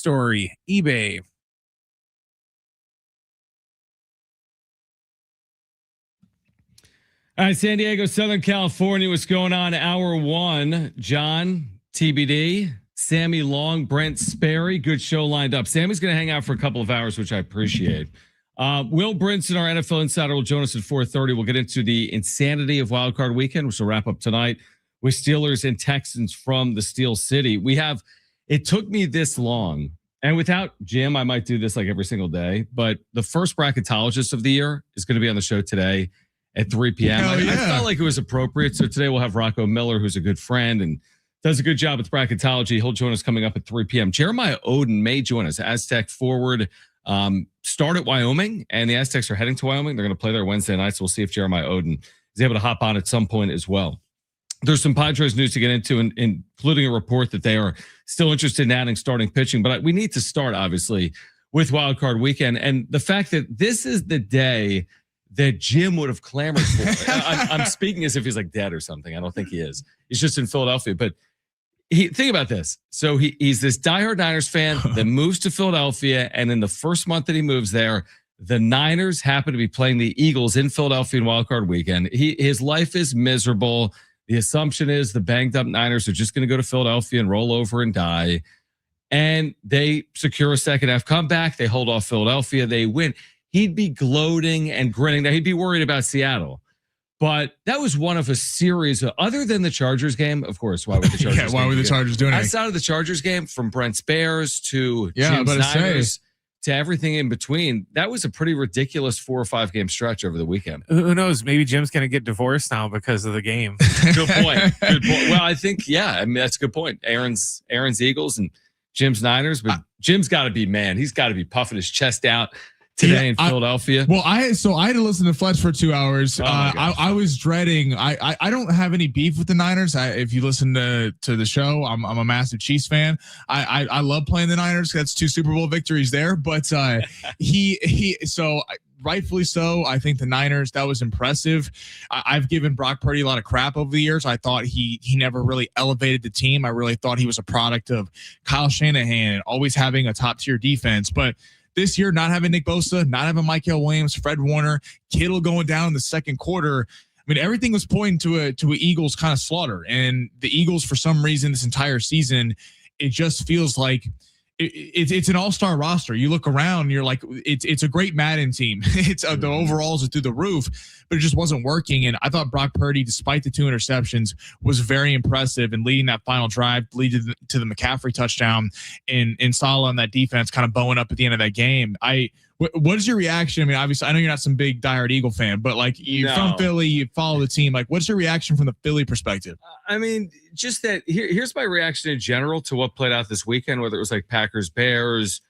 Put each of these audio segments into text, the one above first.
story, eBay. All right, San Diego, Southern California, what's going on? Hour one, John, TBD, Sammy Long, Brent Sperry, good show lined up. Sammy's going to hang out for a couple of hours, which I appreciate. Will Brinson, our NFL insider, will join us at 4:30. We'll get into the insanity of Wild Card Weekend, which will wrap up tonight with Steelers and Texans from the Steel City. It took me this long, and without Jim, I might do this like every single day, but the first bracketologist of the year is going to be on the show today at 3 p.m. I felt like it was appropriate. So today we'll have Rocco Miller, who's a good friend and does a good job with bracketology. He'll join us coming up at 3 p.m. Jeremiah Odin may join us, Aztec forward. Start at Wyoming, and the Aztecs are heading to Wyoming. They're going to play there Wednesday night, so we'll see if Jeremiah Odin is able to hop on at some point as well. There's some Padres news to get into, including a report that they are still interested in adding starting pitching. But we need to start, obviously, with Wild Card Weekend. And the fact that this is the day that Jim would have clamored for. I'm speaking as if he's like dead or something. I don't think he is. He's just in Philadelphia. But think about this. So he's this diehard Niners fan that moves to Philadelphia. And in the first month that he moves there, the Niners happen to be playing the Eagles in Philadelphia in Wild Card Weekend. His life is miserable. The assumption is the banged up Niners are just going to go to Philadelphia and roll over and die. And they secure a second half comeback. They hold off Philadelphia. They win. He'd be gloating and grinning. Now, he'd be worried about Seattle. But that was one of a series of, other than the Chargers game, of course, why would the Chargers why were the Chargers doing it? Outside of the Chargers game, from Brent's Bears to Jim's Niners to everything in between, that was a pretty ridiculous 4 or 5 game stretch over the weekend. Who knows? Maybe Jim's going to get divorced now because of the game. Good point. Good point. Well, I think, that's a good point. Aaron's Eagles and Jim's Niners, but Jim's got to be, he's got to be puffing his chest out today in Philadelphia. I had to listen to Fletch for 2 hours. I was dreading. I don't have any beef with the Niners. If you listen to the show, I'm a massive Chiefs fan. I love playing the Niners. That's 2 Super Bowl victories there. But rightfully so. I think the Niners, that was impressive. I've given Brock Purdy a lot of crap over the years. I thought he never really elevated the team. I really thought he was a product of Kyle Shanahan and always having a top tier defense. But this year, not having Nick Bosa, not having Michael Williams, Fred Warner, Kittle going down in the second quarter. I mean, everything was pointing to a Eagles kind of slaughter. And the Eagles, for some reason, this entire season, it just feels like it's an all-star roster. You look around, you're like, it's a great Madden team. It's the overalls are through the roof, but it just wasn't working. And I thought Brock Purdy, despite the 2 interceptions, was very impressive in leading that final drive, leading to the McCaffrey touchdown, and Salah on that defense kind of bowing up at the end of that game. What is your reaction? I mean, obviously, I know you're not some big diehard Eagle fan, but like you're from Philly, you follow the team. Like, what's your reaction from the Philly perspective? I mean, just that here's my reaction in general to what played out this weekend, whether it was like Packers, Bears,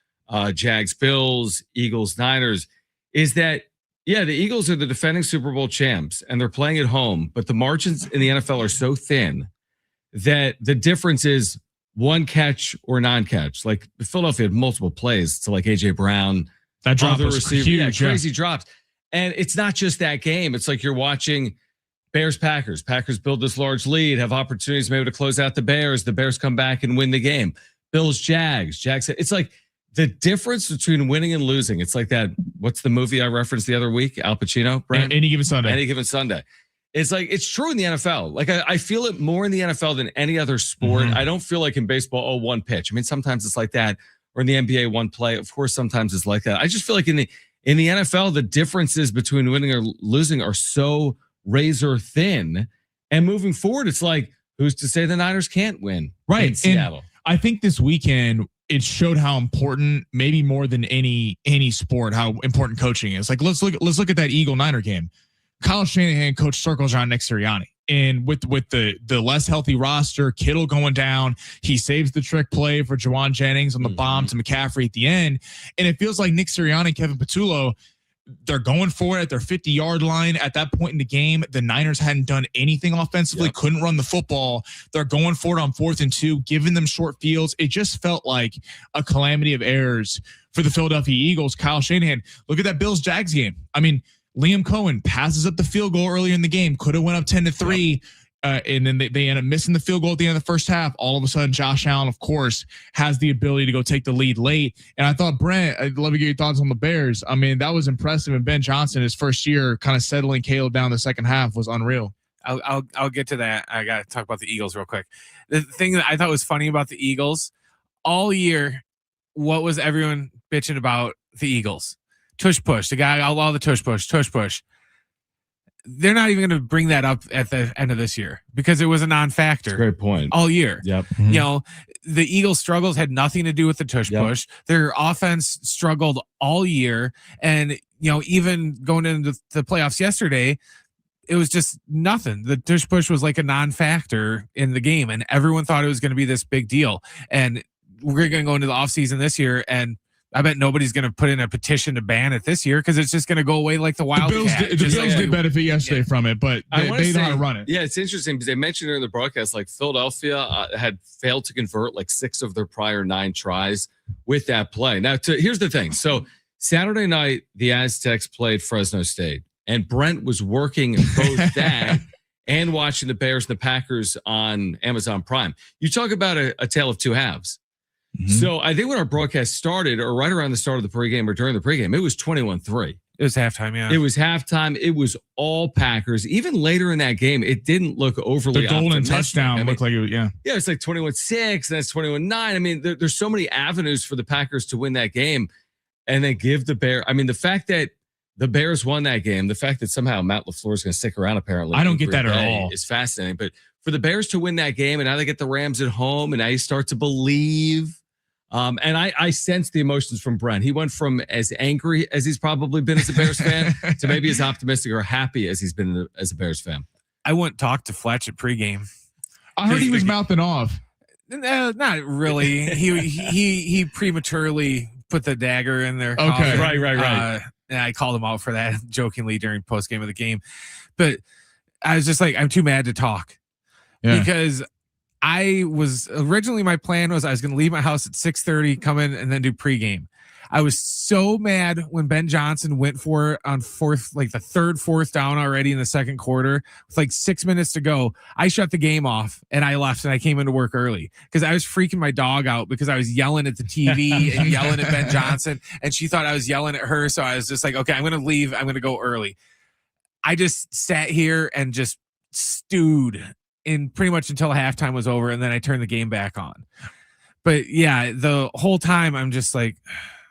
Jags, Bills, Eagles, Niners, is that, the Eagles are the defending Super Bowl champs and they're playing at home, but the margins in the NFL are so thin that the difference is one catch or non-catch. Like Philadelphia had multiple plays to like A.J. Brown. That drop was huge. Crazy drops. And it's not just that game. It's like you're watching Bears-Packers. Packers build this large lead, have opportunities maybe to close out the Bears. The Bears come back and win the game. Bills-Jags. It's like the difference between winning and losing. It's like that. What's the movie I referenced the other week? Al Pacino, Brent? Any Given Sunday. Any Given Sunday. It's like, it's true in the NFL. Like I feel it more in the NFL than any other sport. I don't feel like in baseball, one pitch. I mean, sometimes it's like that. Or in the NBA, one play. Of course, sometimes it's like that. I just feel like in the NFL, the differences between winning or losing are so razor thin. And moving forward, it's like, who's to say the Niners can't win in Seattle? And I think this weekend it showed how important, maybe more than any sport, how important coaching is. Like let's look at that Eagle Niner game. Kyle Shanahan coached circles around Nick Sirianni. And with the less healthy roster, Kittle going down, he saves the trick play for Juwan Jennings on the bomb to McCaffrey at the end. And it feels like Nick Sirianni and Kevin Patullo, they're going for it at their 50-yard line. At that point in the game, the Niners hadn't done anything offensively, couldn't run the football. They're going for it on 4th and 2, giving them short fields. It just felt like a calamity of errors for the Philadelphia Eagles. Kyle Shanahan, look at that Bills-Jags game. I mean, Liam Cohen passes up the field goal earlier in the game. Could have went up 10-3. And then they end up missing the field goal at the end of the first half. All of a sudden, Josh Allen, of course, has the ability to go take the lead late. And I thought, Brent, I'd love to get your thoughts on the Bears. I mean, that was impressive. And Ben Johnson, his first year, kind of settling Caleb down the second half was unreal. I'll get to that. I got to talk about the Eagles real quick. The thing that I thought was funny about the Eagles all year, what was everyone bitching about the Eagles? Tush push. The guy all the tush push. They're not even going to bring that up at the end of this year because it was a non-factor. Great point. All year. Yep. You know, the Eagles' struggles had nothing to do with the tush push. Their offense struggled all year. And, you know, even going into the playoffs yesterday, it was just nothing. The tush push was like a non-factor in the game, and everyone thought it was going to be this big deal. And we're going to go into the offseason this year, and I bet nobody's going to put in a petition to ban it this year because it's just going to go away like the Wildcat. The Bills did benefit yesterday from it, but they know how to run it. Yeah, it's interesting because they mentioned during the broadcast, like Philadelphia had failed to convert like 6 of their prior 9 tries with that play. Now, here's the thing. So Saturday night, the Aztecs played Fresno State, and Brent was working both that and watching the Bears and the Packers on Amazon Prime. You talk about a tale of two halves. Mm-hmm. So I think when our broadcast started, or right around the start of the pregame or during the pregame, it was 21-3. It was halftime, yeah. It was halftime. It was all Packers. Even later in that game, it didn't look overly the golden optimistic. touchdown looked like it was, yeah. Yeah, it's like 21-6, and that's 21-9. I mean, there's so many avenues for the Packers to win that game, and they give the Bears. I mean, the fact that the Bears won that game, the fact that somehow Matt LaFleur is going to stick around apparently. I don't get that at all. Is fascinating. But for the Bears to win that game, and now they get the Rams at home, and now you start to believe. And I sense the emotions from Brent. He went from as angry as he's probably been as a Bears fan to maybe as optimistic or happy as he's been as a Bears fan. I wouldn't talk to Fletch at pregame. I heard he was mouthing off. No, not really. He prematurely put the dagger in there. Okay, right. And I called him out for that jokingly during postgame of the game. But I was just like, I'm too mad to talk because I was originally, my plan was I was going to leave my house at 6:30, come in and then do pregame. I was so mad when Ben Johnson went for it on fourth down already in the second quarter with like 6 minutes to go. I shut the game off and I left and I came into work early because I was freaking my dog out because I was yelling at the TV and yelling at Ben Johnson, and she thought I was yelling at her. So I was just like, okay, I'm going to leave. I'm going to go early. I just sat here and just stewed in pretty much until halftime was over, and then I turned the game back on. But yeah, the whole time I'm just like,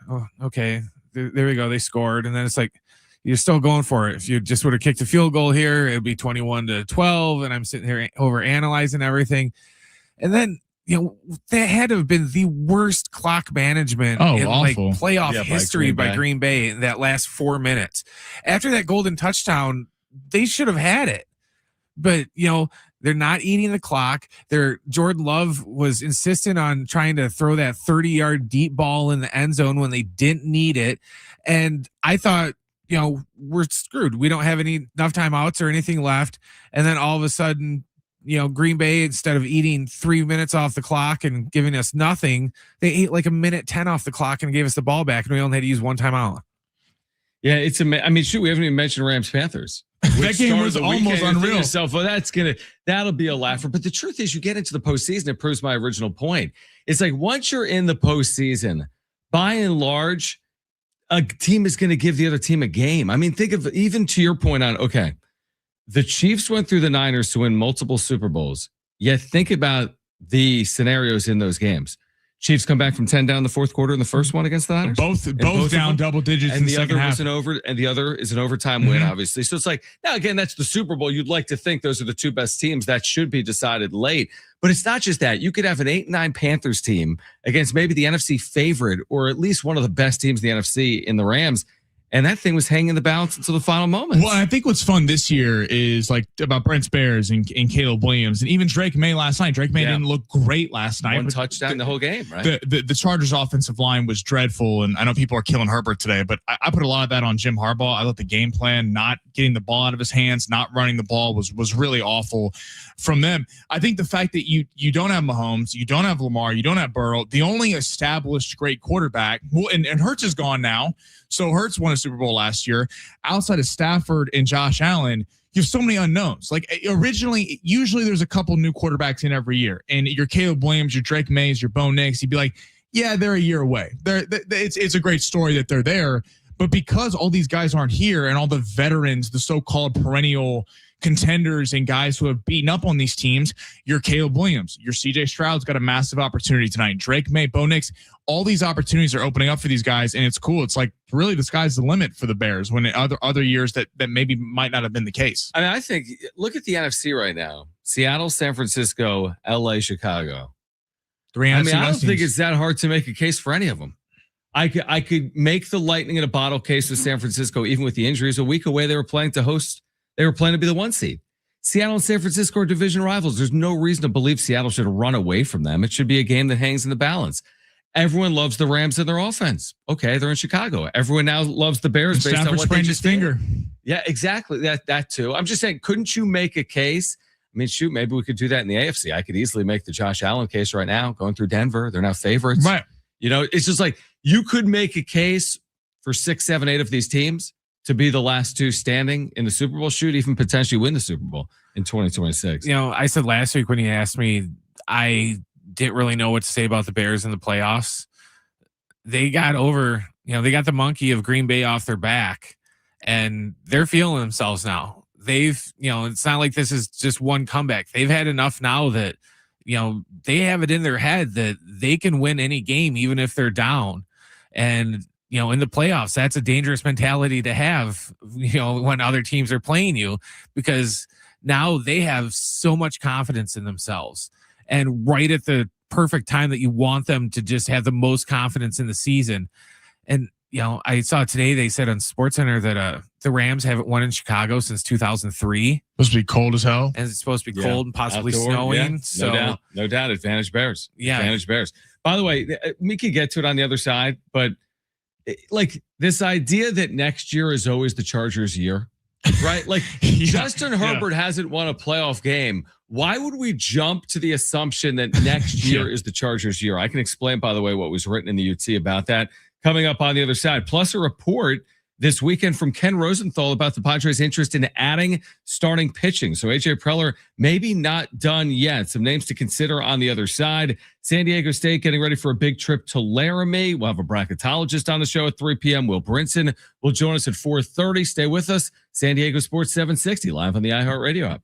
oh, okay, there we go. They scored. And then it's like, you're still going for it. If you just would have kicked a field goal here, it'd be 21-12. And I'm sitting here over analyzing everything. And then, you know, that had to have been the worst clock management in like playoff history by Green Bay in that last 4 minutes. After that golden touchdown, they should have had it. But, you know, they're not eating the clock. Jordan Love was insistent on trying to throw that 30-yard deep ball in the end zone when they didn't need it. And I thought, you know, we're screwed. We don't have enough timeouts or anything left. And then all of a sudden, you know, Green Bay, instead of eating 3 minutes off the clock and giving us nothing, they ate like 1:10 off the clock and gave us the ball back. And we only had to use one timeout. Yeah, I mean, shoot, we haven't even mentioned Rams Panthers. That game was almost unreal. Yourself, well, that'll be a laugher. But the truth is, you get into the postseason, it proves my original point. It's like once you're in the postseason, by and large, a team is going to give the other team a game. I mean, think of even to your point on, okay, the Chiefs went through the Niners to win multiple Super Bowls. Yet think about the scenarios in those games. Chiefs come back from 10 down in the fourth quarter in the first one against the Niners. Both down double digits in the second half. And the other is an overtime win, obviously. So it's like, now again, that's the Super Bowl. You'd like to think those are the two best teams. That should be decided late. But it's not just that. You could have an 8-9 Panthers team against maybe the NFC favorite or at least one of the best teams in the NFC in the Rams. And that thing was hanging in the balance until the final moment. Well, I think what's fun this year is like about Brent's Bears and Caleb Williams and even Drake May last night. Drake May didn't look great last night. One touchdown the whole game, right? The Chargers offensive line was dreadful. And I know people are killing Herbert today, but I put a lot of that on Jim Harbaugh. I thought the game plan, not getting the ball out of his hands, not running the ball was really awful from them. I think the fact that you don't have Mahomes, you don't have Lamar, you don't have Burrow, the only established great quarterback, well, and Hurts is gone now. So Hurts won a Super Bowl last year. Outside of Stafford and Josh Allen, you have so many unknowns. Like usually there's a couple new quarterbacks in every year, and your Caleb Williams, your Drake Mays, your Bo Nix, you'd be like, yeah, they're a year away. It's a great story that they're there, but because all these guys aren't here and all the veterans, the so-called perennial contenders and guys who have beaten up on these teams, your Caleb Williams, your CJ Stroud's got a massive opportunity tonight. Drake May, Bo Nix, all these opportunities are opening up for these guys, and it's cool. It's like really the sky's the limit for the Bears when other years that maybe might not have been the case. I mean, I think look at the NFC right now: Seattle, San Francisco, LA, Chicago. I don't think it's that hard to make a case for any of them. I could make the lightning in a bottle case with San Francisco, even with the injuries. A week away, they were playing to host. They were playing to be the 1 seed. Seattle and San Francisco are division rivals. There's no reason to believe Seattle should run away from them. It should be a game that hangs in the balance. Everyone loves the Rams and their offense. Okay, they're in Chicago. Everyone now loves the Bears based on what they just did. Yeah, exactly. That too. I'm just saying, couldn't you make a case? I mean, shoot, maybe we could do that in the AFC. I could easily make the Josh Allen case right now, going through Denver. They're now favorites. Right. It's just like you could make a case for 6, 7, 8 of these teams to be the last two standing in the Super Bowl, shoot, even potentially win the Super Bowl in 2026. I said last week when you asked me, I didn't really know what to say about the Bears in the playoffs. They got over, they got the monkey of Green Bay off their back, and they're feeling themselves now. They've, it's not like this is just one comeback. They've had enough now that, they have it in their head that they can win any game, even if they're down. And, in the playoffs, that's a dangerous mentality to have, when other teams are playing you, because now they have so much confidence in themselves. And right at the perfect time that you want them to just have the most confidence in the season. And, I saw today, they said on SportsCenter that the Rams haven't won in Chicago since 2003. Supposed to be cold as hell. And it's supposed to be cold and possibly snowing. Yeah, no doubt. Advantage Bears. Yeah. Advantage Bears. By the way, we could get to it on the other side, but like this idea that next year is always the Chargers' year, right? Like Justin Herbert hasn't won a playoff game. Why would we jump to the assumption that next year is the Chargers' year? I can explain, by the way, what was written in the UT about that coming up on the other side. Plus a report this weekend from Ken Rosenthal about the Padres' interest in adding starting pitching. So AJ Preller maybe not done yet. Some names to consider on the other side. San Diego State getting ready for a big trip to Laramie. We'll have a bracketologist on the show at 3 p.m. Will Brinson will join us at 4:30. Stay with us. San Diego Sports 760 live on the iHeartRadio app.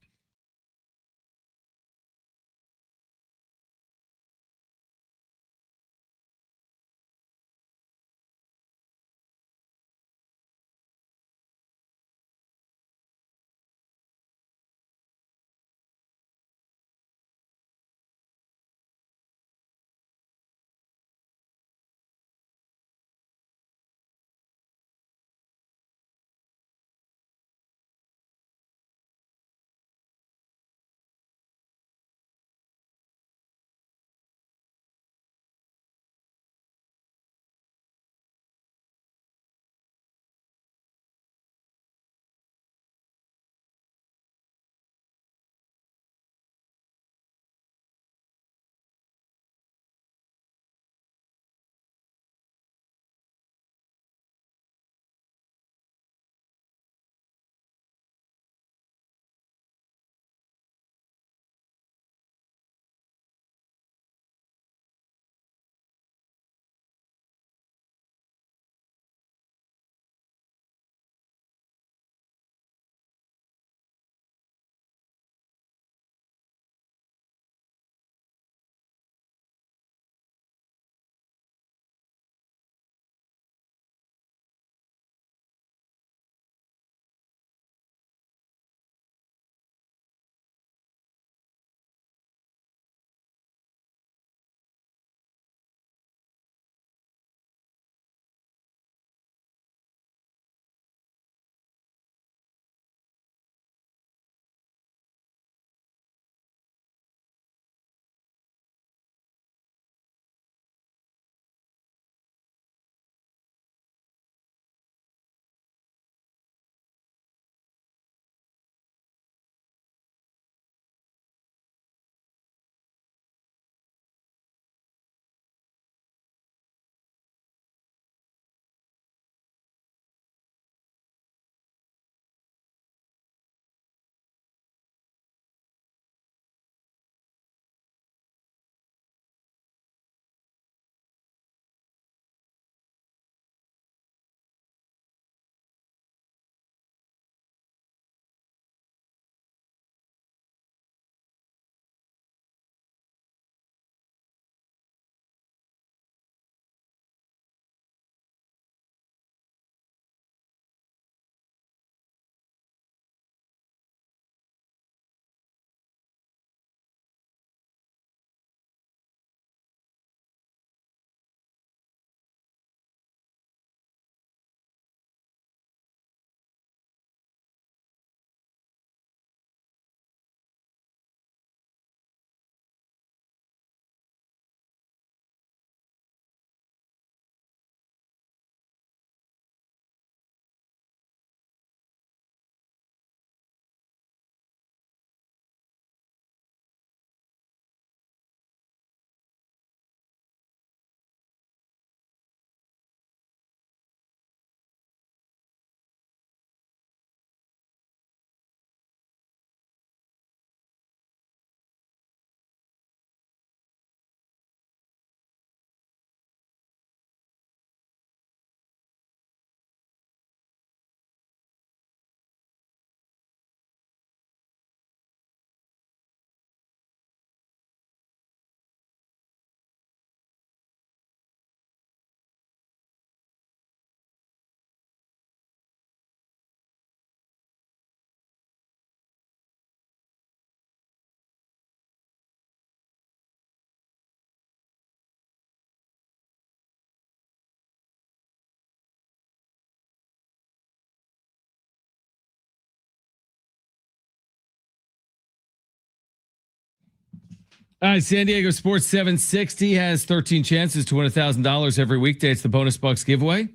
San Diego Sports 760 has 13 chances to win $1,000 every weekday. It's the Bonus Bucks giveaway.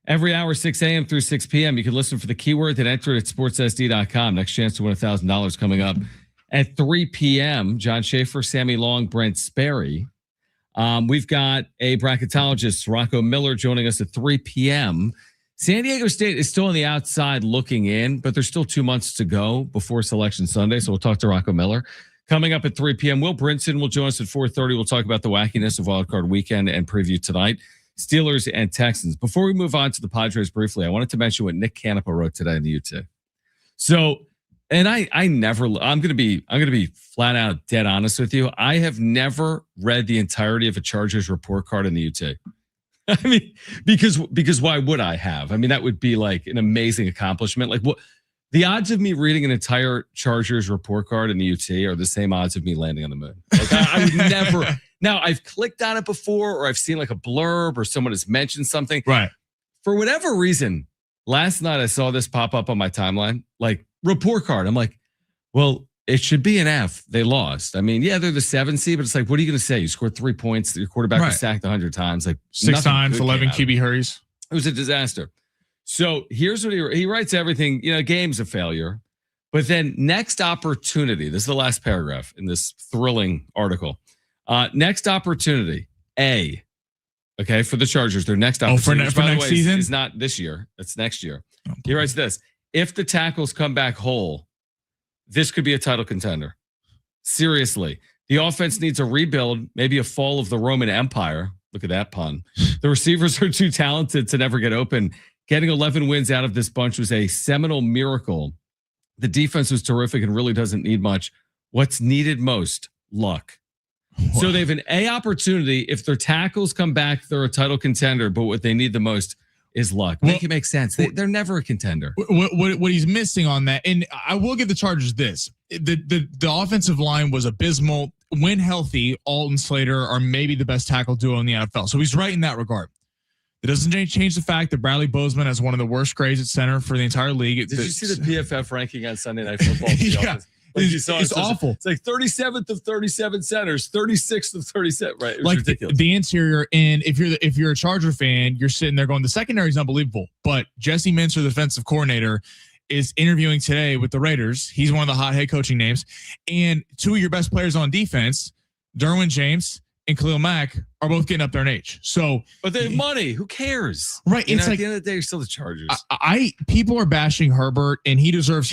Every hour, 6 a.m. through 6 p.m. You can listen for the keyword and enter it at sportssd.com. Next chance to win $1,000 coming up at 3 p.m. John Schaefer, Sammy Long, Brent Sperry. We've got a bracketologist, Rocco Miller, joining us at 3 p.m. San Diego State is still on the outside looking in, but there's still 2 months to go before Selection Sunday. So we'll talk to Rocco Miller. Coming up at 3 p.m., Will Brinson will join us at 4:30. We'll talk about the wackiness of Wild Card Weekend and preview tonight. Steelers and Texans. Before we move on to the Padres briefly, I wanted to mention what Nick Canepa wrote today in the UT. So, and I'm going to be flat out dead honest with you. I have never read the entirety of a Chargers report card in the UT. I mean, because why would I have? I mean, that would be like an amazing accomplishment. Like what the odds of me reading an entire Chargers report card in the UT are the same odds of me landing on the moon. Like I would never. Now I've clicked on it before, or I've seen like a blurb or someone has mentioned something. Right. For whatever reason, last night I saw this pop up on my timeline, like report card. I'm like, well, it should be an F. They lost. I mean, yeah, they're the 7 seed, but it's like, what are you going to say? You scored 3 points. Your quarterback was sacked 100 times. Like 6 times, 11 QB hurries. It was a disaster. So here's what he writes everything, game's a failure. But then next opportunity, this is the last paragraph in this thrilling article. Next opportunity, A. Okay, for the Chargers, their next opportunity. For next season? Is not this year. It's next year. He writes this. If the tackles come back whole, this could be a title contender. Seriously. The offense needs a rebuild, maybe a fall of the Roman Empire. Look at that pun. The receivers are too talented to never get open. Getting 11 wins out of this bunch was a seminal miracle. The defense was terrific and really doesn't need much. What's needed most? Luck. Wow. So they have an A opportunity. If their tackles come back, they're a title contender. But what they need the most is luck. Make it make sense. They're never a contender. What he's missing on that, and I will give the Chargers this: the offensive line was abysmal. When healthy, Alton Slater are maybe the best tackle duo in the NFL. So he's right in that regard. It doesn't change the fact that Bradley Bozeman has one of the worst grades at center for the entire league. Did you see the PFF ranking on Sunday Night Football? Yeah. It's awful. It's like 37th of 37 centers, 36th of 37. Right. It was ridiculous. The interior. And if you're a Charger fan, you're sitting there going, the secondary is unbelievable. But Jesse Minter, the defensive coordinator, is interviewing today with the Raiders. He's one of the hot head coaching names. And 2 of your best players on defense, Derwin James and Khalil Mack, are both getting up there in age. So, but they have money. Who cares? Right. It's at the end of the day, you're still the Chargers. People are bashing Herbert, and he deserves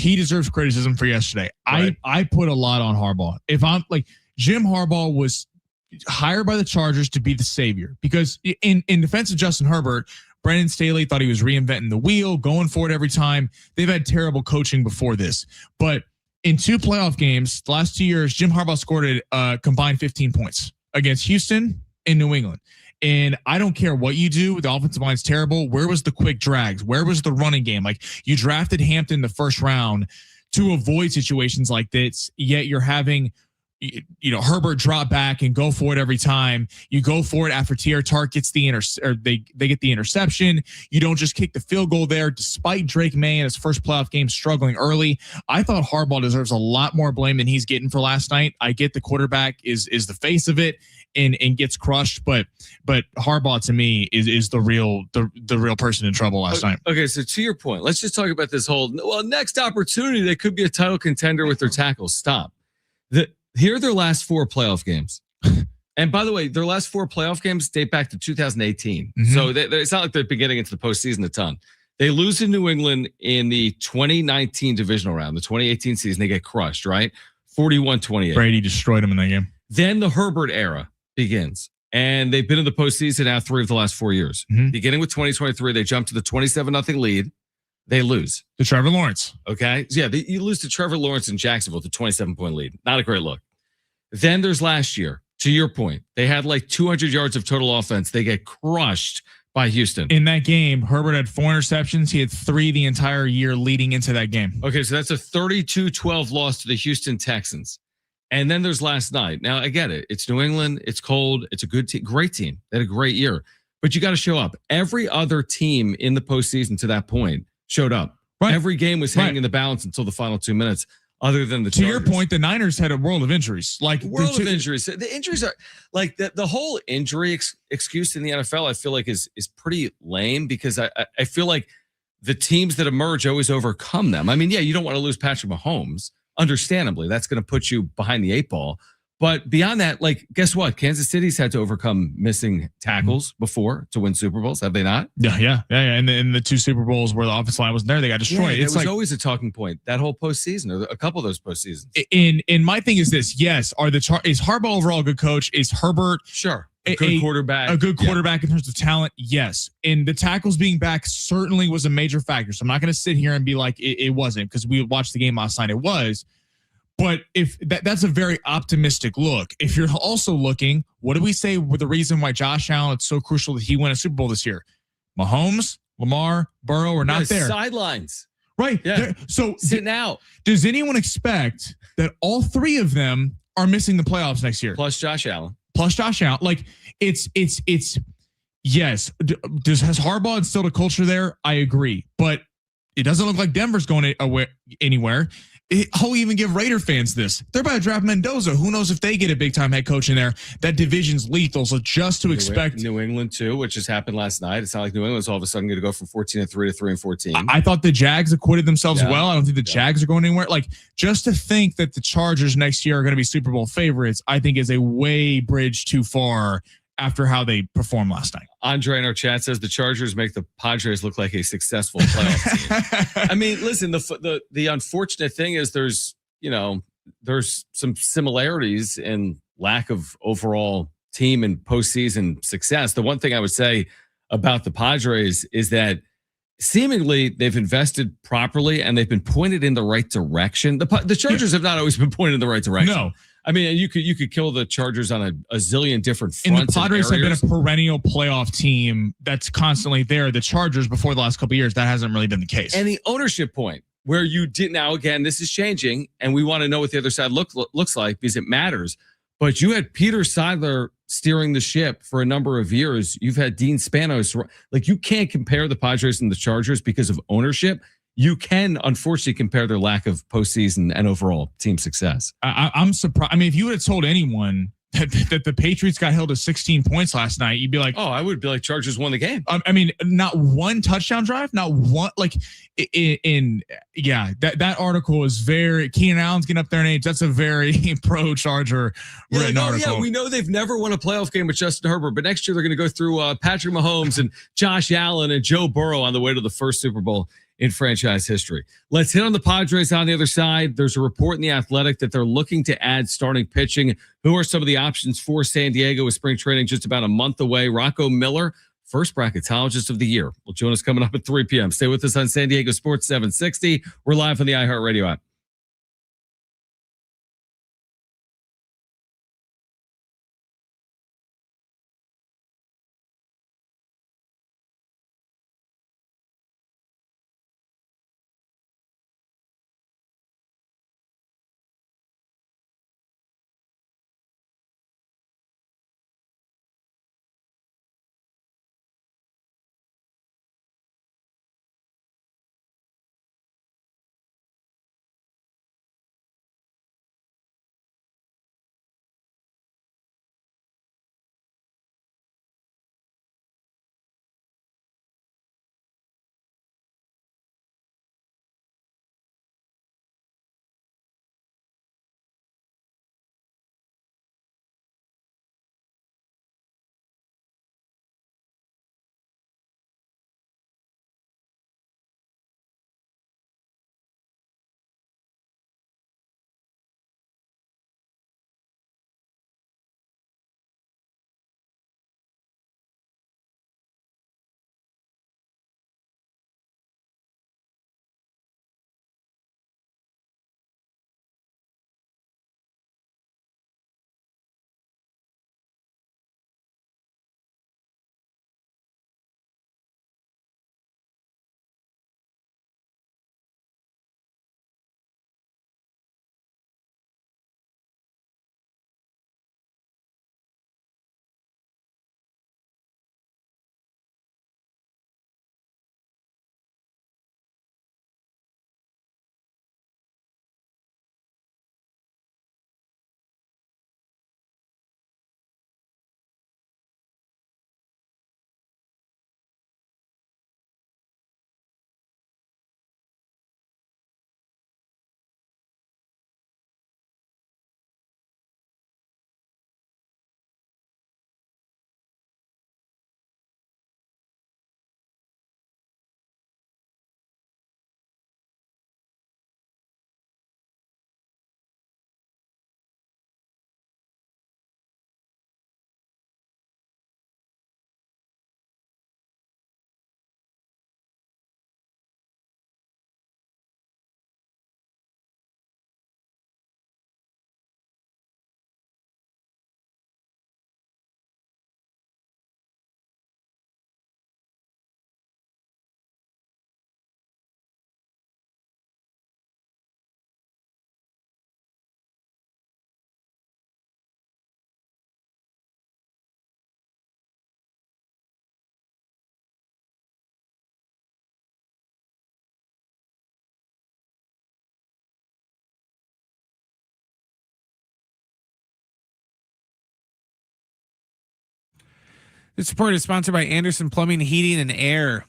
criticism for yesterday. Right. I put a lot on Harbaugh. If I'm like, Jim Harbaugh was hired by the Chargers to be the savior, because in defense of Justin Herbert, Brandon Staley thought he was reinventing the wheel, going for it every time. They've had terrible coaching before this, but in 2 playoff games, the last 2 years, Jim Harbaugh scored a combined 15 points against Houston and New England. And I don't care what you do. The offensive line's terrible. Where was the quick drags? Where was the running game? Like, you drafted Hampton the first round to avoid situations like this, yet you're having, Herbert drop back and go for it every time. You go for it after T.R. Tart gets the they get the interception. You don't just kick the field goal there, despite Drake May in his first playoff game struggling early. I thought Harbaugh deserves a lot more blame than he's getting for last night. I get the quarterback is the face of it and gets crushed, but Harbaugh to me is the real person in trouble last night. Okay, so to your point, let's just talk about this whole next opportunity. They could be a title contender with their tackles. Stop. Here are their last 4 playoff games. And by the way, their last 4 playoff games date back to 2018. Mm-hmm. So it's not like they've been getting into the postseason a ton. They lose to New England in the 2019 divisional round. The 2018 season, they get crushed, right? 41-28. Brady destroyed them in that game. Then the Herbert era begins. And they've been in the postseason now 3 of the last 4 years. Mm-hmm. Beginning with 2023, they jump to the 27-0 lead. They lose to Trevor Lawrence. Okay. So yeah, you lose to Trevor Lawrence in Jacksonville, the 27-point lead. Not a great look. Then there's last year. To your point, they had like 200 yards of total offense. They get crushed by Houston. In that game, Herbert had 4 interceptions. He had 3 the entire year leading into that game. Okay, so that's a 32-12 loss to the Houston Texans. And then there's last night. Now, I get it. It's New England. It's cold. It's a good team. Great team. They had a great year. But you got to show up. Every other team in the postseason to that point showed up. Right. Every game was hanging in the balance until the final 2 minutes. other than the To Chargers. your point, the Niners had a world of injuries. Like World of injuries. The injuries are like the whole injury excuse in the NFL. I feel like is pretty lame because I feel like the teams that emerge always overcome them. I mean, yeah, you don't want to lose Patrick Mahomes. Understandably, that's going to put you behind the 8 ball. But beyond that, like, guess what? Kansas City's had to overcome missing tackles before to win Super Bowls, have they not? Yeah. And in the 2 Super Bowls where the offensive line wasn't there, they got destroyed. Yeah, it was always a talking point that whole postseason, or a couple of those postseasons. In my thing is this: yes, is Harbaugh overall a good coach? Is Herbert a good quarterback? A good quarterback in terms of talent, yes. And the tackles being back certainly was a major factor. So I'm not going to sit here and be like it wasn't, because we watched the game last night. It was. But if that's a very optimistic look. If you're also looking, what do we say with the reason why Josh Allen, it's so crucial that he win a Super Bowl this year? Mahomes, Lamar, Burrow are not there. Sidelines. Right. Yeah. So sitting out. Does anyone expect that all 3 of them are missing the playoffs next year? Plus Josh Allen. Like it's yes. Has Harbaugh instilled a culture there? I agree. But it doesn't look like Denver's going anywhere. I'll even give Raider fans this. They're about to draft Mendoza. Who knows if they get a big-time head coach in there? That division's lethal. So just to expect New England too, which just happened last night. It's not like New England's all of a sudden going to go from 14-3 to 3-14. I thought the Jags acquitted themselves well. I don't think the Jags are going anywhere. Like, just to think that the Chargers next year are going to be Super Bowl favorites, I think is a way bridge too far after how they performed last night. Andre in our chat says the Chargers make the Padres look like a successful playoff team. I mean, listen, the unfortunate thing is there's some similarities in lack of overall team and postseason success. The one thing I would say about the Padres is that seemingly they've invested properly and they've been pointed in the right direction. The Chargers have not always been pointed in the right direction. No. I mean, you could kill the Chargers on a zillion different fronts. And the Padres have been a perennial playoff team that's constantly there. The Chargers, before the last couple of years, that hasn't really been the case. And the ownership point, where you did now, again, this is changing, and we want to know what the other side looks like because it matters. But you had Peter Seidler steering the ship for a number of years. You've had Dean Spanos. Like, you can't compare the Padres and the Chargers because of ownership. You can, unfortunately, compare their lack of postseason and overall team success. I'm surprised. I mean, if you would have told anyone that the Patriots got held to 16 points last night, you'd be like, oh, I would be like, Chargers won the game. I mean, not one touchdown drive, not one. Like, that article is very, Keenan Allen's getting up there in age. That's a very pro Charger written article. Yeah, we know they've never won a playoff game with Justin Herbert, but next year they're going to go through Patrick Mahomes and Josh Allen and Joe Burrow on the way to the first Super Bowl in franchise history. Let's hit on the Padres on the other side. There's a report in The Athletic that they're looking to add starting pitching. Who are some of the options for San Diego with spring training just about a month away? Rocco Miller, first bracketologist of the year, will join us coming up at 3 p.m. Stay with us on San Diego Sports 760. We're live on the iHeartRadio app. This report is sponsored by Anderson Plumbing, Heating, and Air.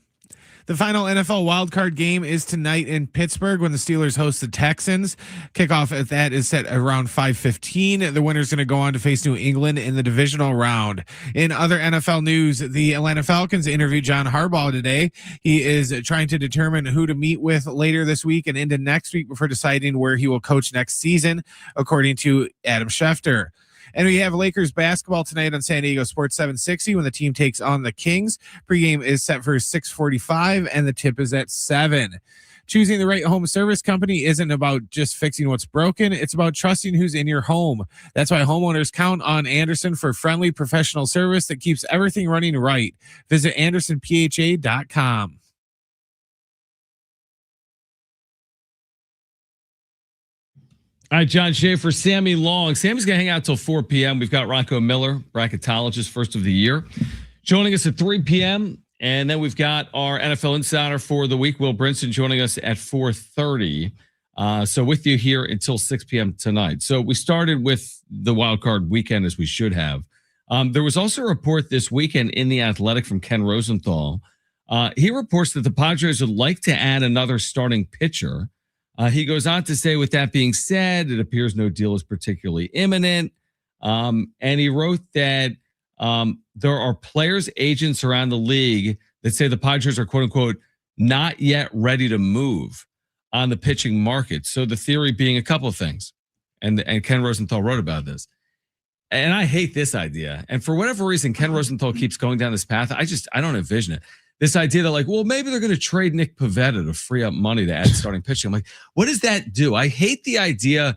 The final NFL wildcard game is tonight in Pittsburgh when the Steelers host the Texans. Kickoff at that is set around 5:15. The winner's going to go on to face New England in the divisional round. In other NFL news, the Atlanta Falcons interviewed Jon Harbaugh today. He is trying to determine who to meet with later this week and into next week before deciding where he will coach next season, according to Adam Schefter. And we have Lakers basketball tonight on San Diego Sports 760 when the team takes on the Kings. Pregame is set for 6:45 and the tip is at 7. Choosing the right home service company isn't about just fixing what's broken. It's about trusting who's in your home. That's why homeowners count on Anderson for friendly professional service that keeps everything running right. Visit AndersonPHA.com. All right, John Schaefer, Sammy Long. Sammy's going to hang out till 4 p.m. We've got Rocco Miller, bracketologist, first of the year, joining us at 3 p.m. And then we've got our NFL Insider for the week, Will Brinson, joining us at 4:30. So with you here until 6 p.m. tonight. So we started with the wild card weekend as we should have. There was also a report this weekend in The Athletic from Ken Rosenthal. He reports that the Padres would like to add another starting pitcher. He goes on to say, with that being said, it appears no deal is particularly imminent. And he wrote that there are players, agents around the league that say the Padres are, quote unquote, not yet ready to move on the pitching market. So the theory being a couple of things. And Ken Rosenthal wrote about this. And I hate this idea. And for whatever reason, Ken Rosenthal keeps going down this path. I don't envision it. This idea that like, well, maybe they're going to trade Nick Pivetta to free up money to add starting pitching. I'm like, what does that do? I hate the idea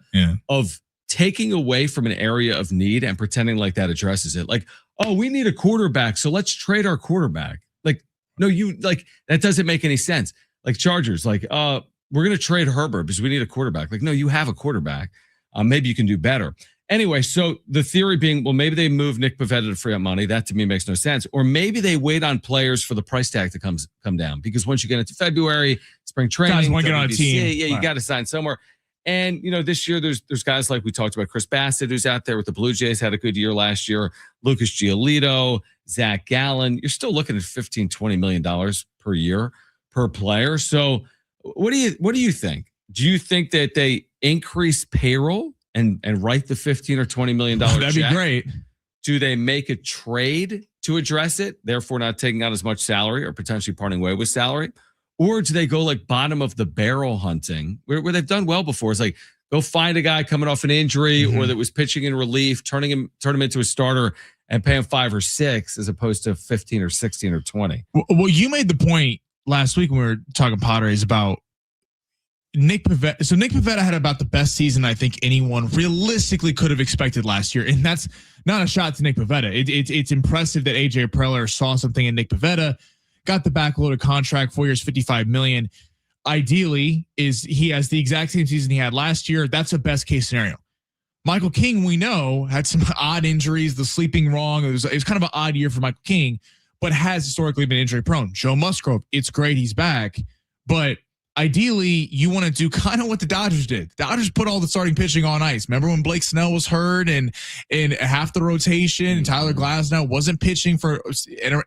of taking away from an area of need and pretending like that addresses it. Like, oh, we need a quarterback, so let's trade our quarterback. Like, no, that doesn't make any sense. Like Chargers, like, we're going to trade Herbert because we need a quarterback. Like, no, you have a quarterback. Maybe you can do better. Anyway, so the theory being, well, maybe they move Nick Pivetta to free up money. That to me makes no sense. Or maybe they wait on players for the price tag to come down, because once you get into February, spring training, guys want to get on a team. Yeah, you got to sign somewhere. And this year there's guys like we talked about, Chris Bassett, who's out there with the Blue Jays, had a good year last year. Lucas Giolito, Zach Gallen. You're still looking at $15-20 million per year per player. So what do you think? Do you think that they increase payroll and write the $15 or $20 million That'd check? be great. Do they make a trade to address it, therefore not taking out as much salary or potentially parting way with salary? Or do they go like bottom of the barrel hunting where they've done well before? It's like, go find a guy coming off an injury or that was pitching in relief, turn him into a starter and pay him 5 or 6 as opposed to 15 or 16 or 20. Well, you made the point last week when we were talking Padres about Nick Pivetta. So Nick Pivetta had about the best season I think anyone realistically could have expected last year. And that's not a shot to Nick Pivetta. It's impressive that AJ Preller saw something in Nick Pivetta, got the backloaded contract, 4 years, $55 million. Ideally, is he has the exact same season he had last year. That's a best case scenario. Michael King, we know, had some odd injuries, the sleeping wrong. It was kind of an odd year for Michael King, but has historically been injury prone. Joe Musgrove, it's great he's back, but ideally, you want to do kind of what the Dodgers did. The Dodgers put all the starting pitching on ice. Remember when Blake Snell was hurt and half the rotation and Tyler Glasnow wasn't pitching for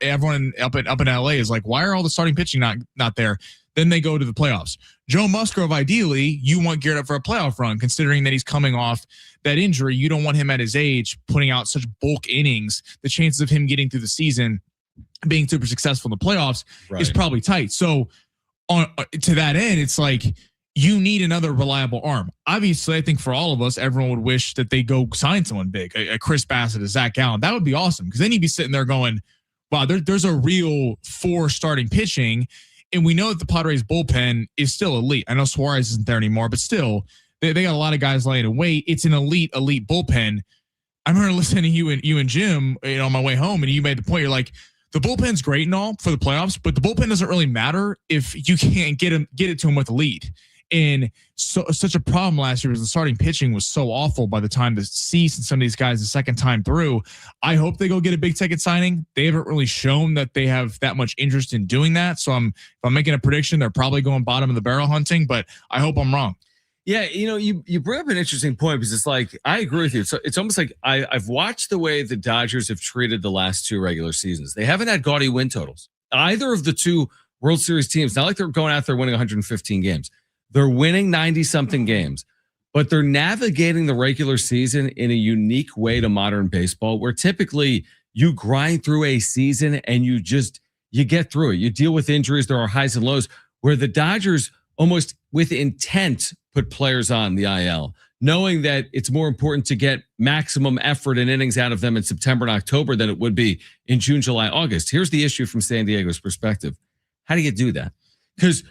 everyone up in LA is like, why are all the starting pitching not there? Then they go to the playoffs. Joe Musgrove, ideally, you want geared up for a playoff run, considering that he's coming off that injury. You don't want him at his age putting out such bulk innings. The chances of him getting through the season, being super successful in the playoffs is probably tight. So, to that end, it's like you need another reliable arm. Obviously, I think for all of us, everyone would wish that they go sign someone big, a Chris Bassett, a Zach Gallen. That would be awesome, because then you'd be sitting there going, wow, there's a real 4 starting pitching. And we know that the Padres bullpen is still elite. I know Suarez isn't there anymore, but still, they got a lot of guys laying in wait. It's an elite bullpen. I remember listening to you and Jim on my way home, and you made the point. You're like, the bullpen's great and all for the playoffs, but the bullpen doesn't really matter if you can't get it to him with a lead. And such a problem last year was the starting pitching was so awful by the time to cease and some of these guys the second time through. I hope they go get a big ticket signing. They haven't really shown that they have that much interest in doing that. So if I'm making a prediction, they're probably going bottom of the barrel hunting, but I hope I'm wrong. Yeah, you bring up an interesting point because it's like I agree with you. So it's almost like I've watched the way the Dodgers have treated the last 2 regular seasons. They haven't had gaudy win totals. Either of the 2 World Series teams, not like they're going out there winning 115 games. They're winning 90-something games, but they're navigating the regular season in a unique way to modern baseball, where typically you grind through a season and you get through it. You deal with injuries. There are highs and lows, where the Dodgers almost with intent put players on the IL, knowing that it's more important to get maximum effort and innings out of them in September and October than it would be in June, July, August. Here's the issue from San Diego's perspective. How do you do that? Because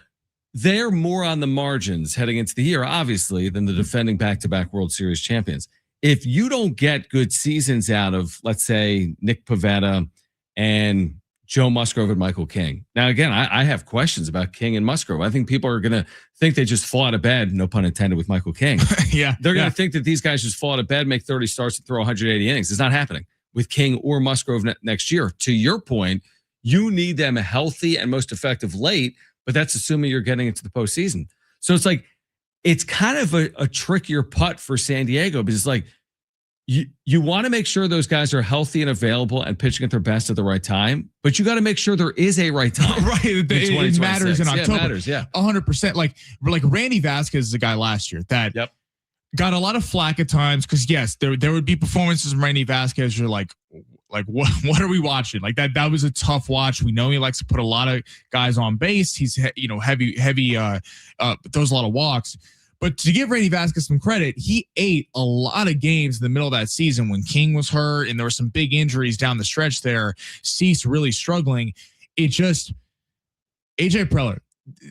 they're more on the margins heading into the year, obviously, than the defending back-to-back World Series champions. If you don't get good seasons out of, let's say, Nick Pivetta and Joe Musgrove and Michael King. Now, again, I have questions about King and Musgrove. I think people are going to think they just fall out of bed, no pun intended, with Michael King. They're going to think that these guys just fall out of bed, make 30 starts, and throw 180 innings. It's not happening with King or Musgrove next year. To your point, you need them healthy and most effective late, but that's assuming you're getting into the postseason. So it's like, it's kind of a trickier putt for San Diego, because it's like, you want to make sure those guys are healthy and available and pitching at their best at the right time, but you got to make sure there is a right time. Right. It matters in October. Yeah, it matters, yeah. 100%. Like Randy Vasquez is a guy last year that got a lot of flack at times, because yes, there would be performances from Randy Vasquez. You're like what are we watching? Like that was a tough watch. We know he likes to put a lot of guys on base. He's heavy throws a lot of walks. But to give Randy Vasquez some credit, he ate a lot of games in the middle of that season when King was hurt and there were some big injuries down the stretch there. Cease really struggling. It just, AJ Preller,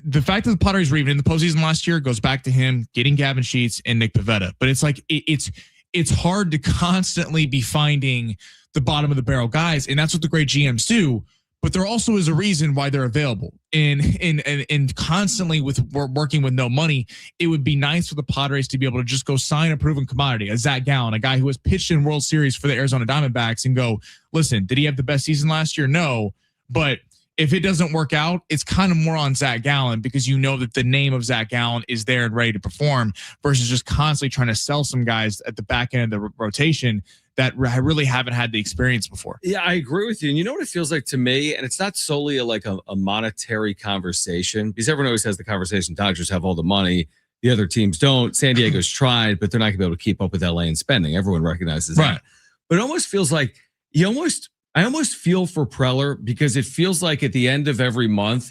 the fact that the Padres were even in the postseason last year goes back to him getting Gavin Sheets and Nick Pivetta. But it's like, it's hard to constantly be finding the bottom of the barrel guys. And that's what the great GMs do. But there also is a reason why they're available. And constantly with working with no money, it would be nice for the Padres to be able to just go sign a proven commodity, a Zach Gallen, a guy who has pitched in World Series for the Arizona Diamondbacks, and go, listen, did he have the best season last year? No. But if it doesn't work out, it's kind of more on Zach Gallen, because you know that the name of Zach Gallen is there and ready to perform, versus just constantly trying to sell some guys at the back end of the rotation that really haven't had the experience before. Yeah, I agree with you. And you know what it feels like to me? And it's not solely a monetary conversation, because everyone always has the conversation, Dodgers have all the money, the other teams don't. San Diego's tried, but they're not going to be able to keep up with LA in spending. Everyone recognizes that. But it almost feels like I almost feel for Preller, because it feels like at the end of every month,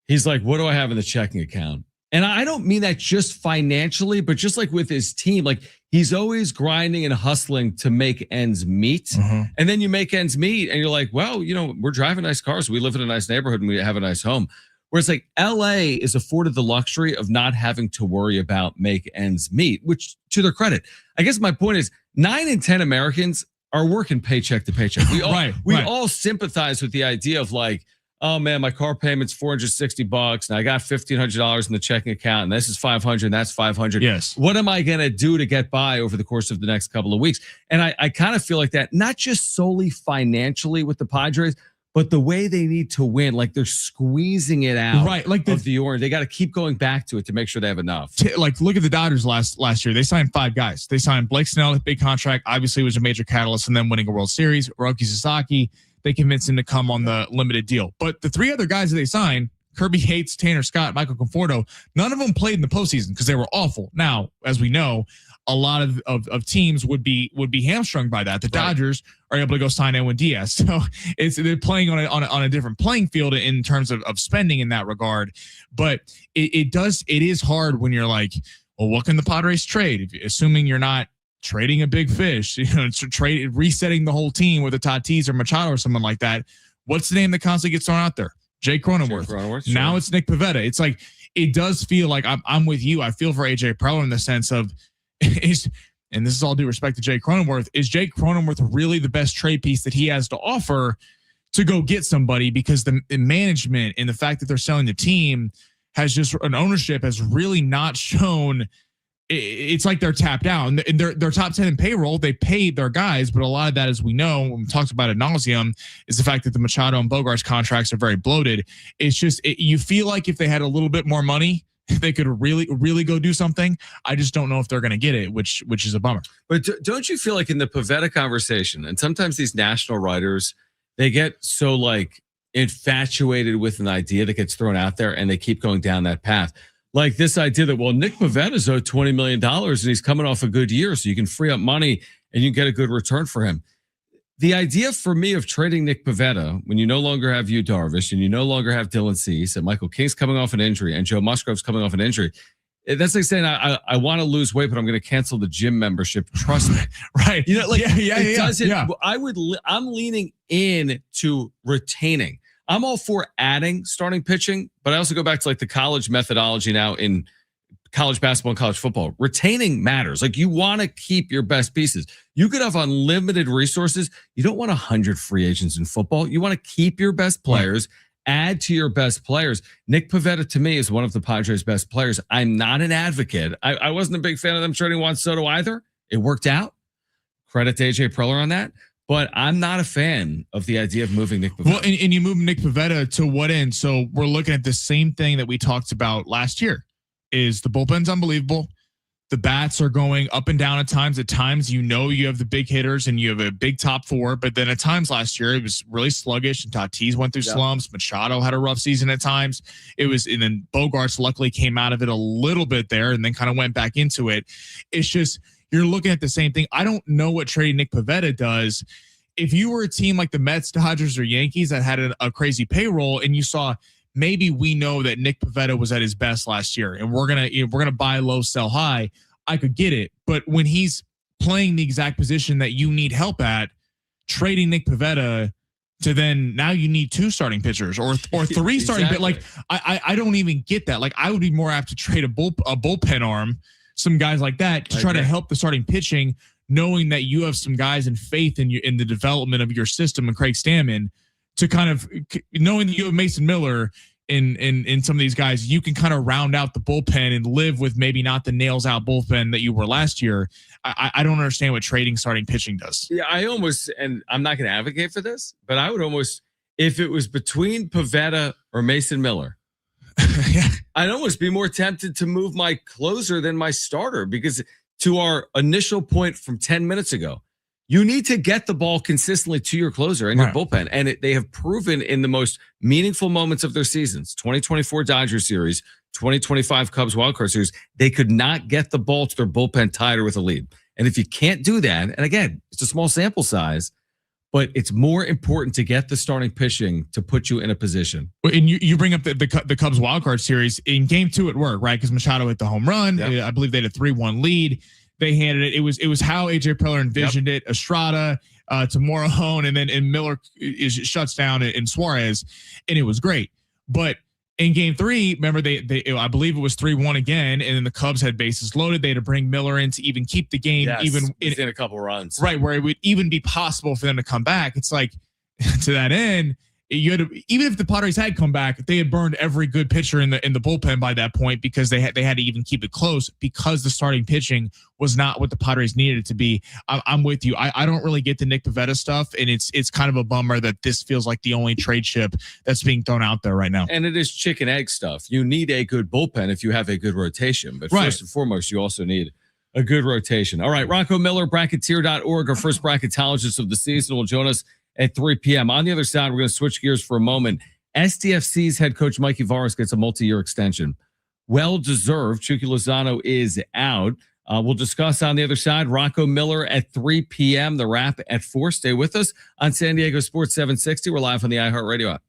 he's like, what do I have in the checking account? And I don't mean that just financially, but just like with his team, like he's always grinding and hustling to make ends meet. Mm-hmm. And then you make ends meet and you're like, well, we're driving nice cars. We live in a nice neighborhood and we have a nice home. Whereas like LA is afforded the luxury of not having to worry about make ends meet, which to their credit, I guess my point is 9 in 10 Americans are working paycheck to paycheck. We all sympathize with the idea of like, oh man, my car payment's $460 and I got $1,500 in the checking account and this is $500 and that's $500. Yes. What am I going to do to get by over the course of the next couple of weeks? And I kind of feel like that, not just solely financially with the Padres, but the way they need to win, like they're squeezing it out like of the orange. They got to keep going back to it to make sure they have enough. Like look at the Dodgers last year. They signed 5 guys. They signed Blake Snell, big contract, obviously was a major catalyst in them winning a World Series. Roki Sasaki, they convinced him to come on the limited deal. But the 3 other guys that they signed, Kirby Yates, Tanner Scott, Michael Conforto, none of them played in the postseason because they were awful. Now, as we know, a lot of teams would be hamstrung by that. The Dodgers are able to go sign Edwin Diaz. So they're playing on a different playing field in terms of spending in that regard. But it is hard when you're like, well, what can the Padres trade? Assuming you're not trading a big fish, resetting the whole team with a Tatis or Machado or someone like that. What's the name that constantly gets thrown out there? Jake Cronenworth. Now it's Nick Pivetta. It's like, it does feel like I'm with you. I feel for AJ Preller in the sense of, and this is all due respect to Jake Cronenworth, is Jake Cronenworth really the best trade piece that he has to offer to go get somebody? Because the management and the fact that they're selling the team has just, an ownership has really not shown. It's like they're tapped out, and they're top 10 in payroll. They paid their guys, but a lot of that, as we know, when we talked about ad nauseum, is the fact that the Machado and Bogarts contracts are very bloated. It's just, you feel like if they had a little bit more money they could really go do something. I just don't know if they're going to get it, which is a bummer. But don't you feel like in the Pavetta conversation, and sometimes these national writers, they get so like infatuated with an idea that gets thrown out there and they keep going down that path. Like this idea that, well, Nick Pavetta's owed $20 million and he's coming off a good year, so you can free up money and you can get a good return for him. The idea for me of trading Nick Pavetta when you no longer have Yu Darvish and you no longer have Dylan Cease and Michael King's coming off an injury and Joe Musgrove's coming off an injury, that's like saying I want to lose weight, but I'm going to cancel the gym membership. Trust me, right? You know, like it doesn't. Yeah. I'm leaning in to retaining. I'm all for adding starting pitching, but I also go back to like the college methodology now in college basketball and college football. Retaining matters. Like you want to keep your best pieces. You could have unlimited resources. You don't want 100 free agents in football. You want to keep your best players, add to your best players. Nick Pavetta to me is one of the Padres' best players. I'm not an advocate. I wasn't a big fan of them trading Juan Soto either. It worked out. Credit to AJ Preller on that. But I'm not a fan of the idea of moving Nick Pavetta. Well, and you move Nick Pavetta to what end? So we're looking at the same thing that we talked about last year. Is the bullpen's unbelievable. The bats are going up and down at times. At times, you know, you have the big hitters and you have a big top four. But then at times last year, it was really sluggish. And Tatis went through slumps. Machado had a rough season at times. And then Bogarts luckily came out of it a little bit there and then kind of went back into it. It's just, you're looking at the same thing. I don't know what trading Nick Pavetta does. If you were a team like the Mets, Dodgers, or Yankees that had a crazy payroll and you saw, maybe we know that Nick Pavetta was at his best last year and we're gonna buy low, sell high, I could get it. But when he's playing the exact position that you need help at, trading Nick Pavetta to then now you need 2 starting pitchers or 3 starting. But like I don't even get that. Like I would be more apt to trade a bullpen arm, some guys like that to try to help the starting pitching, knowing that you have some guys and faith in the development of your system and Craig Stammen, to kind of knowing that you have Mason Miller in some of these guys, you can kind of round out the bullpen and live with maybe not the nails out bullpen that you were last year. I don't understand what trading starting pitching does. Yeah, and I'm not going to advocate for this, but I would almost, if it was between Pavetta or Mason Miller, yeah. I'd almost be more tempted to move my closer than my starter, because to our initial point from 10 minutes ago, you need to get the ball consistently to your closer and your bullpen. And they have proven in the most meaningful moments of their seasons, 2024 Dodgers series, 2025 Cubs wildcard series, they could not get the ball to their bullpen tied or with a lead. And if you can't do that, and again, it's a small sample size, but it's more important to get the starting pitching to put you in a position. And you bring up the Cubs wildcard series. In game 2 it worked, right? Because Machado hit the home run. Yep. I believe they had a 3-1 lead. They handed it. It was how AJ Preller envisioned it. Estrada to Morejon, and Miller shuts down in Suarez, and it was great. But in game 3, remember I believe it was 3-1 again, and then the Cubs had bases loaded. They had to bring Miller in to even keep the game even in a couple runs, right, where it would even be possible for them to come back. It's like to that end, you had to, even if the Padres had come back, they had burned every good pitcher in the bullpen by that point, because they had to even keep it close because the starting pitching was not what the Padres needed it to be. I'm with you. I don't really get the Nick Pavetta stuff, and it's kind of a bummer that this feels like the only trade chip that's being thrown out there right now. And it is chicken egg stuff. You need a good bullpen if you have a good rotation, but first and foremost, you also need a good rotation. All right, Rocco Miller, Bracketeer.org, our first bracketologist of the season, will join us at 3 p.m. On the other side, we're going to switch gears for a moment. SDFC's head coach Mikey Varas gets a multi-year extension. Well-deserved. Chucky Lozano is out. We'll discuss on the other side. Rocco Miller at 3 p.m. The wrap at 4. Stay with us on San Diego Sports 760. We're live on the iHeartRadio app.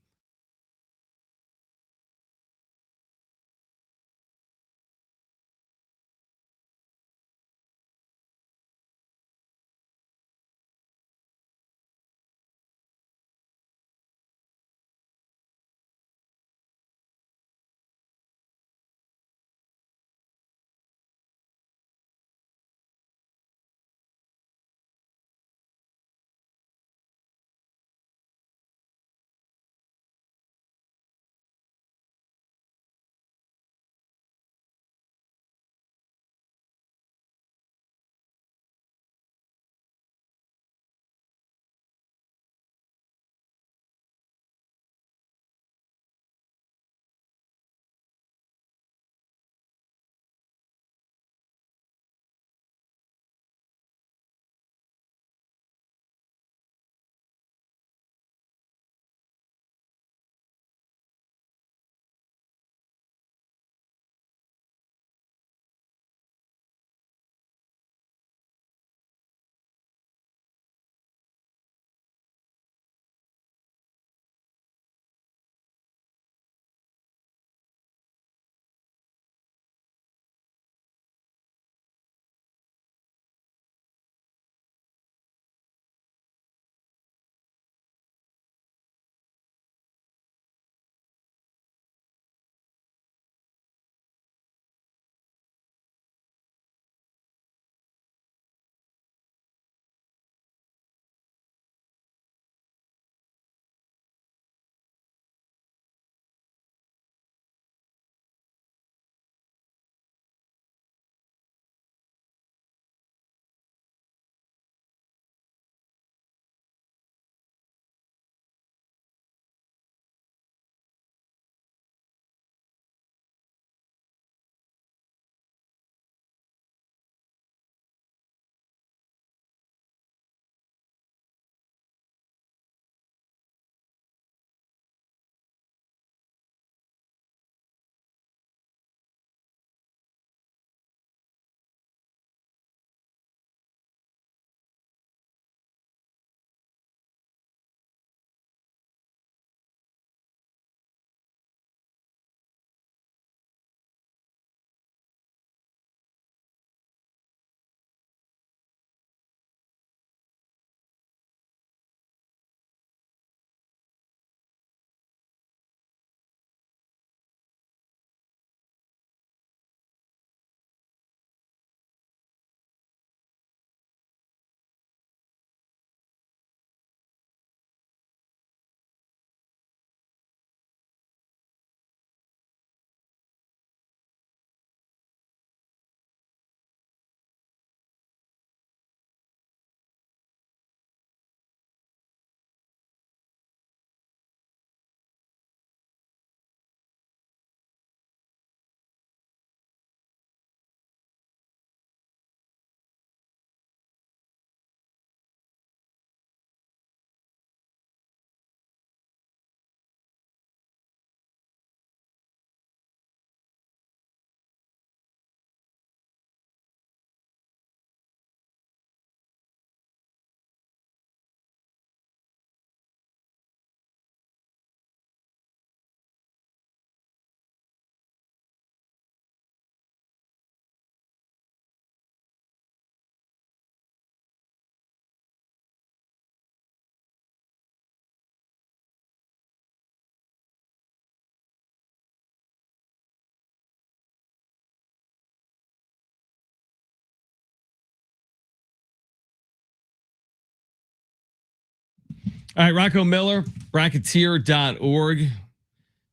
All right, Rocco Miller, bracketeer.org.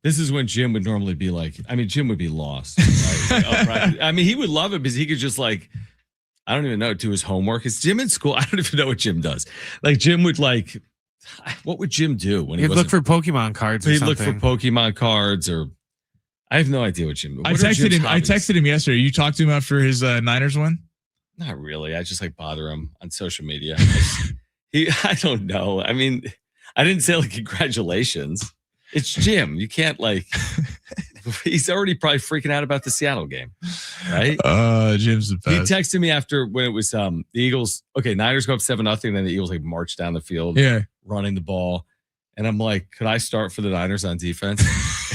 This is when Jim would normally be like, Jim would be lost. Right? He would love it because he could just like, I don't even know, do his homework. Is Jim in school? I don't even know what Jim does. Like Jim would like, what would Jim do when he'd look for Pokemon cards? He'd look for Pokemon cards, or I have no idea what Jim. I texted him yesterday. You talked to him after his Niners win? Not really. I just like bother him on social media. I don't know. I didn't say like congratulations. It's Jim. You can't like. He's already probably freaking out about the Seattle game, right? Jim's the best. He texted me after when it was the Eagles. Okay, Niners go up 7-0. Then the Eagles like march down the field, running the ball, and I'm like, could I start for the Niners on defense?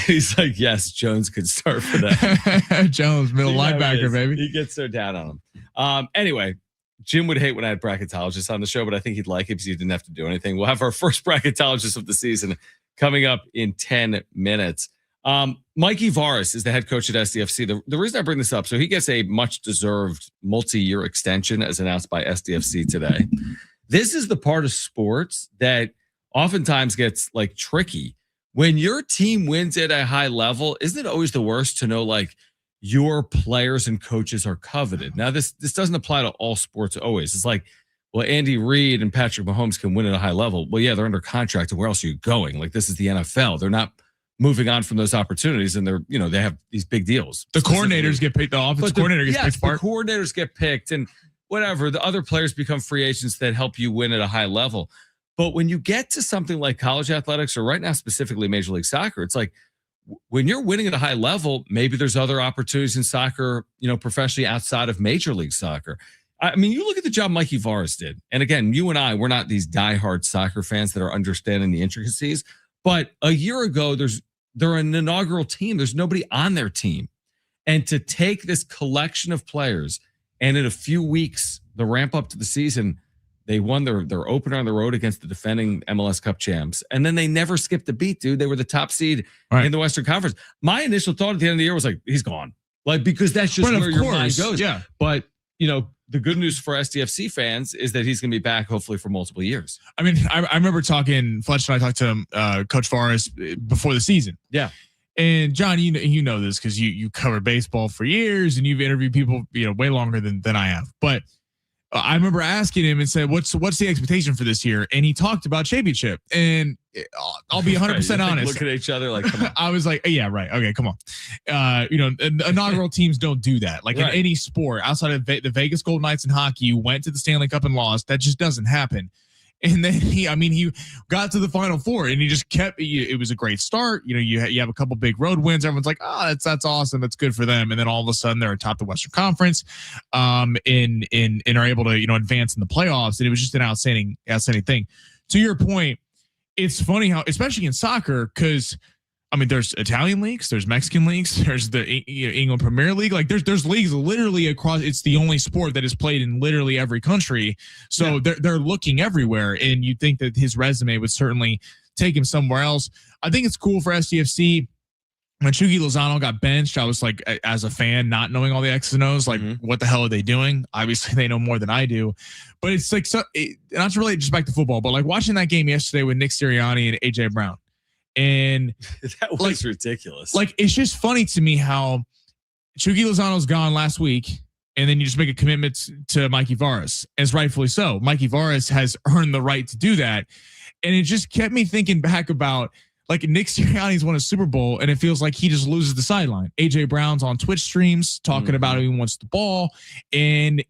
He's like, yes, Jones could start for that. Jones, middle linebacker, baby. He gets so down on him. Anyway, Jim would hate when I had bracketologists on the show, but I think he'd like it because he didn't have to do anything. We'll have our first bracketologist of the season coming up in 10 minutes. Mikey Varis is the head coach at SDFC. The reason I bring this up, so he gets a much-deserved multi-year extension as announced by SDFC today. This is the part of sports that oftentimes gets like tricky. When your team wins at a high level, isn't it always the worst to know like your players and coaches are coveted? Now, this doesn't apply to all sports always. It's like, well, Andy Reid and Patrick Mahomes can win at a high level. Well, yeah, they're under contract, and where else are you going? Like, this is the NFL. They're not moving on from those opportunities, and they have these big deals. The coordinators get picked. The offensive coordinator gets picked. The coordinators get picked, and whatever. The other players become free agents that help you win at a high level. But when you get to something like college athletics, or right now specifically Major League Soccer, it's like when you're winning at a high level, maybe there's other opportunities in soccer, professionally outside of Major League Soccer. You look at the job Mikey Varis did. And again, you and I, we're not these diehard soccer fans that are understanding the intricacies. But a year ago, they're an inaugural team. There's nobody on their team. And to take this collection of players and in a few weeks, the ramp up to the season, they won their opener on the road against the defending MLS Cup champs. And then they never skipped a beat, dude. They were the top seed in the Western Conference. My initial thought at the end of the year was like, he's gone. Like, because that's just where your mind goes. Yeah. But, the good news for SDFC fans is that he's going to be back hopefully for multiple years. I remember talking, Fletch and I talked to Coach Varis before the season. Yeah. And John, you know this because you cover baseball for years and you've interviewed people, way longer than I have. But I remember asking him and said, what's the expectation for this year? And he talked about championship. And I'll be 100% honest. Look at each other like, come on. I was like, yeah, right. Okay, come on. Inaugural teams don't do that. Like in any sport outside of the Vegas Golden Knights in hockey, you went to the Stanley Cup and lost. That just doesn't happen. And then he got to the Final Four and he just kept. It was a great start. You have a couple big road wins. Everyone's like, oh, that's awesome. That's good for them. And then all of a sudden they're atop the Western Conference, and are able to advance in the playoffs. And it was just an outstanding thing. To your point, it's funny how, especially in soccer, because there's Italian leagues, there's Mexican leagues, there's the England Premier League. Like there's leagues literally across. It's the only sport that is played in literally every country. So they're looking everywhere, and you'd think that his resume would certainly take him somewhere else. I think it's cool for SDFC. When Chucky Lozano got benched, I was like, as a fan, not knowing all the X's and O's, like, what the hell are they doing? Obviously, they know more than I do. But it's like, not to relate just back to football, but like watching that game yesterday with Nick Sirianni and AJ Brown. And that was ridiculous. Like, it's just funny to me how Chucky Lozano's gone last week, and then you just make a commitment to Mikey Varis, as rightfully so. Mikey Varis has earned the right to do that. And it just kept me thinking back about, like, Nick Sirianni's won a Super Bowl, and it feels like he just loses the sideline. AJ Brown's on Twitch streams talking about who wants the ball, and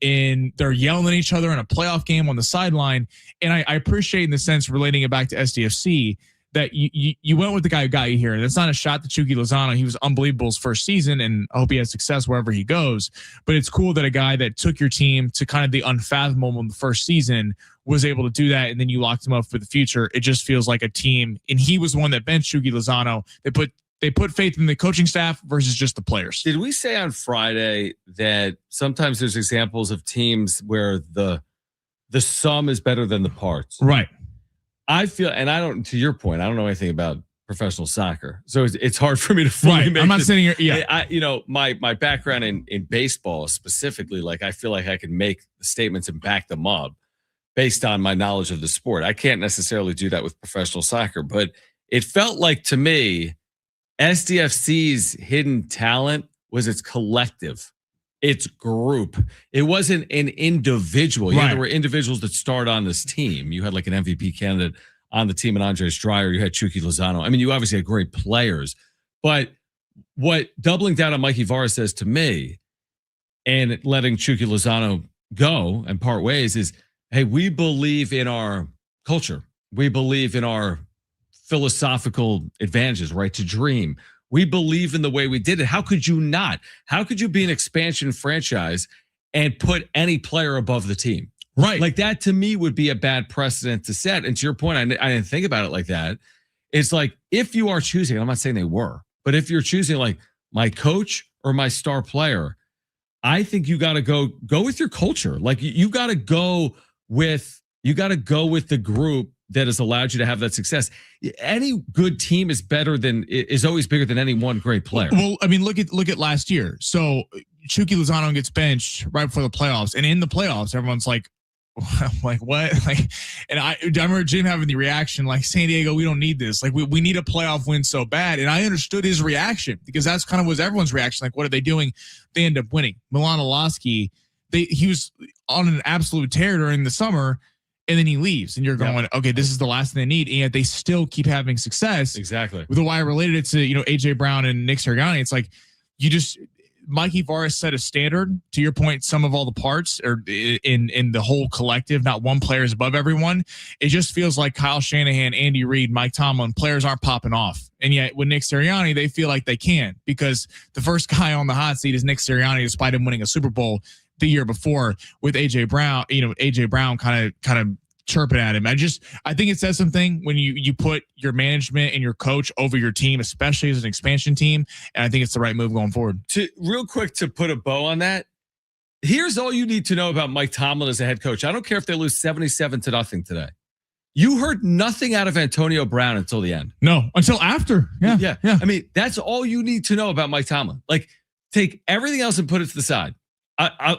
they're yelling at each other in a playoff game on the sideline. And I appreciate, in the sense, relating it back to SDFC, that you went with the guy who got you here. And that's not a shot to Chucky Lozano. He was unbelievable his first season, and I hope he has success wherever he goes. But it's cool that a guy that took your team to kind of the unfathomable in the first season was able to do that, and then you locked him up for the future. It just feels like a team, and he was the one that benched Chucky Lozano. They put faith in the coaching staff versus just the players. Did we say on Friday that sometimes there's examples of teams where the sum is better than the parts? Right. I feel, and to your point, I don't know anything about professional soccer, so it's hard for me to fully make I'm not this. sitting here. Yeah. My background in baseball specifically, like, I feel like I can make the statements and back them up. based on my knowledge of the sport. I can't necessarily do that with professional soccer, but it felt like to me, SDFC's hidden talent was its collective, its group. It wasn't an individual. Yeah, there were individuals that starred on this team. You had like an MVP candidate on the team, and Andres Dreyer. You had Chucky Lozano. I mean, you obviously had great players, but what doubling down on Mikey Vara says to me and letting Chucky Lozano go and part ways is, hey, we believe in our culture. We believe in our philosophical advantages, right? To dream. We believe in the way we did it. How could you not? How could you be an expansion franchise and put any player above the team? Right. Like that to me would be a bad precedent to set. And to your point, I didn't think about it like that. It's like if you are choosing, I'm not saying they were, but if you're choosing like my coach or my star player, I think you got to go with your culture. Like you got to go with the group that has allowed you to have that success. Any good team is always bigger than any one great player. Well, I mean, look at last year. So Chucky Lozano gets benched right before the playoffs, and in the playoffs, everyone's like, what? Like, and I remember Jim having the reaction like, San Diego, we don't need this. Like, we need a playoff win so bad. And I understood his reaction because that's kind of was everyone's reaction. Like, what are they doing? They end up winning. Milan Olaski, he was on an absolute tear during the summer, and then he leaves, and you're going, okay, this is the last thing they need, and yet they still keep having success. Exactly. The way I related it to AJ Brown and Nick Sirianni, it's like Mikey Vara set a standard. To your point, some of all the parts are in the whole collective. Not one player is above everyone. It just feels like Kyle Shanahan, Andy Reid, Mike Tomlin, players aren't popping off. And yet with Nick Sirianni, they feel like they can because the first guy on the hot seat is Nick Sirianni, despite him winning a Super Bowl the year before with AJ Brown. AJ Brown kind of chirping at him. I think it says something when you put your management and your coach over your team, especially as an expansion team. And I think it's the right move going forward. Real quick to put a bow on that, here's all you need to know about Mike Tomlin as a head coach. I don't care if they lose 77-0 today. You heard nothing out of Antonio Brown until the end. No, until after. Yeah. I mean, that's all you need to know about Mike Tomlin. Like, take everything else and put it to the side.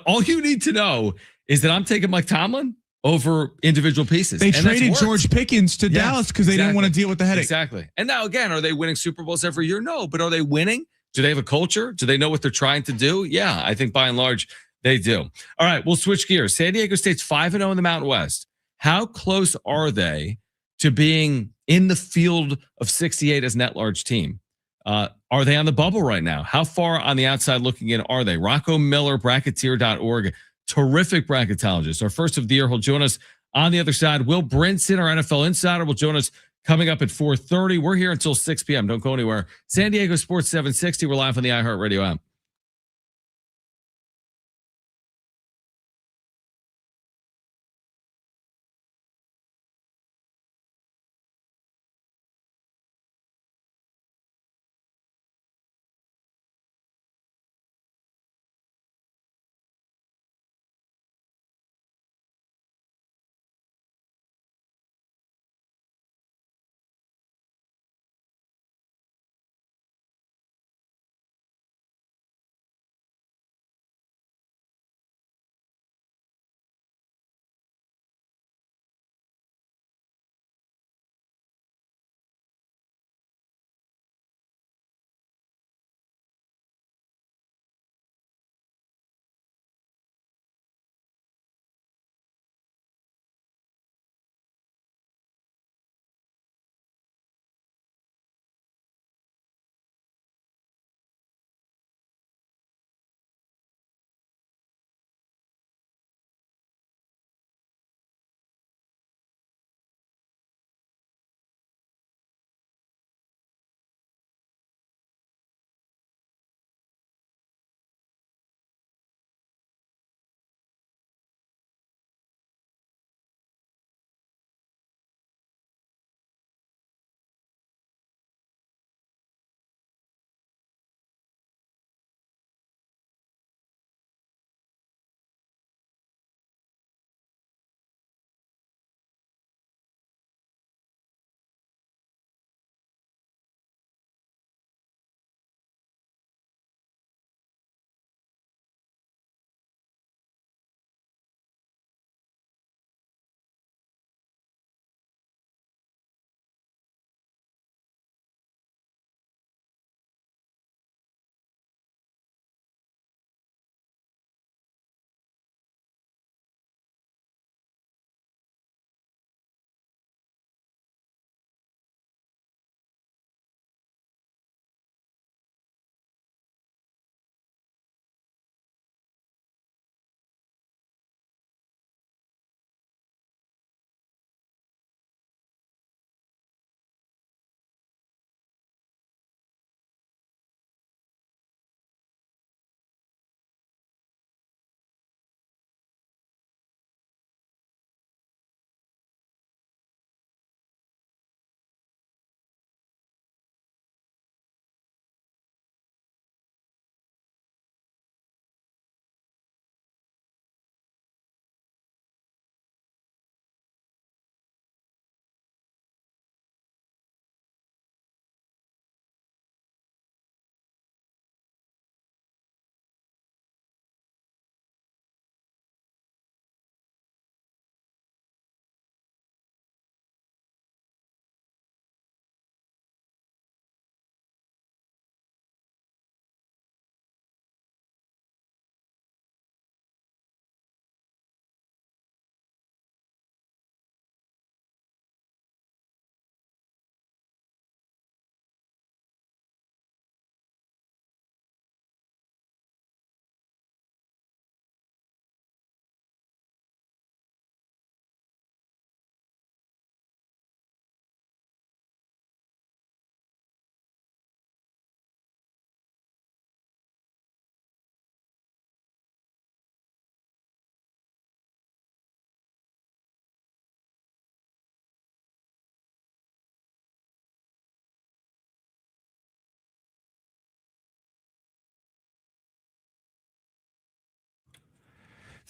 All you need to know is that I'm taking Mike Tomlin over individual pieces. They traded George Pickens to Dallas because they didn't want to deal with the headache. Exactly. And now again, are they winning Super Bowls every year? No, but are they winning? Do they have a culture? Do they know what they're trying to do? Yeah, I think by and large they do. All right, we'll switch gears. San Diego State's 5-0 in the Mountain West. How close are they to being in the field of 68 as an at-large team? Are they on the bubble right now? How far on the outside looking in are they? Rocco Miller, Bracketeer.org. Terrific bracketologist. Our first of the year. He'll join us on the other side. Will Brinson, our NFL insider, will join us coming up at 4:30. We're here until 6 p.m. Don't go anywhere. San Diego Sports 760. We're live on the iHeartRadio app.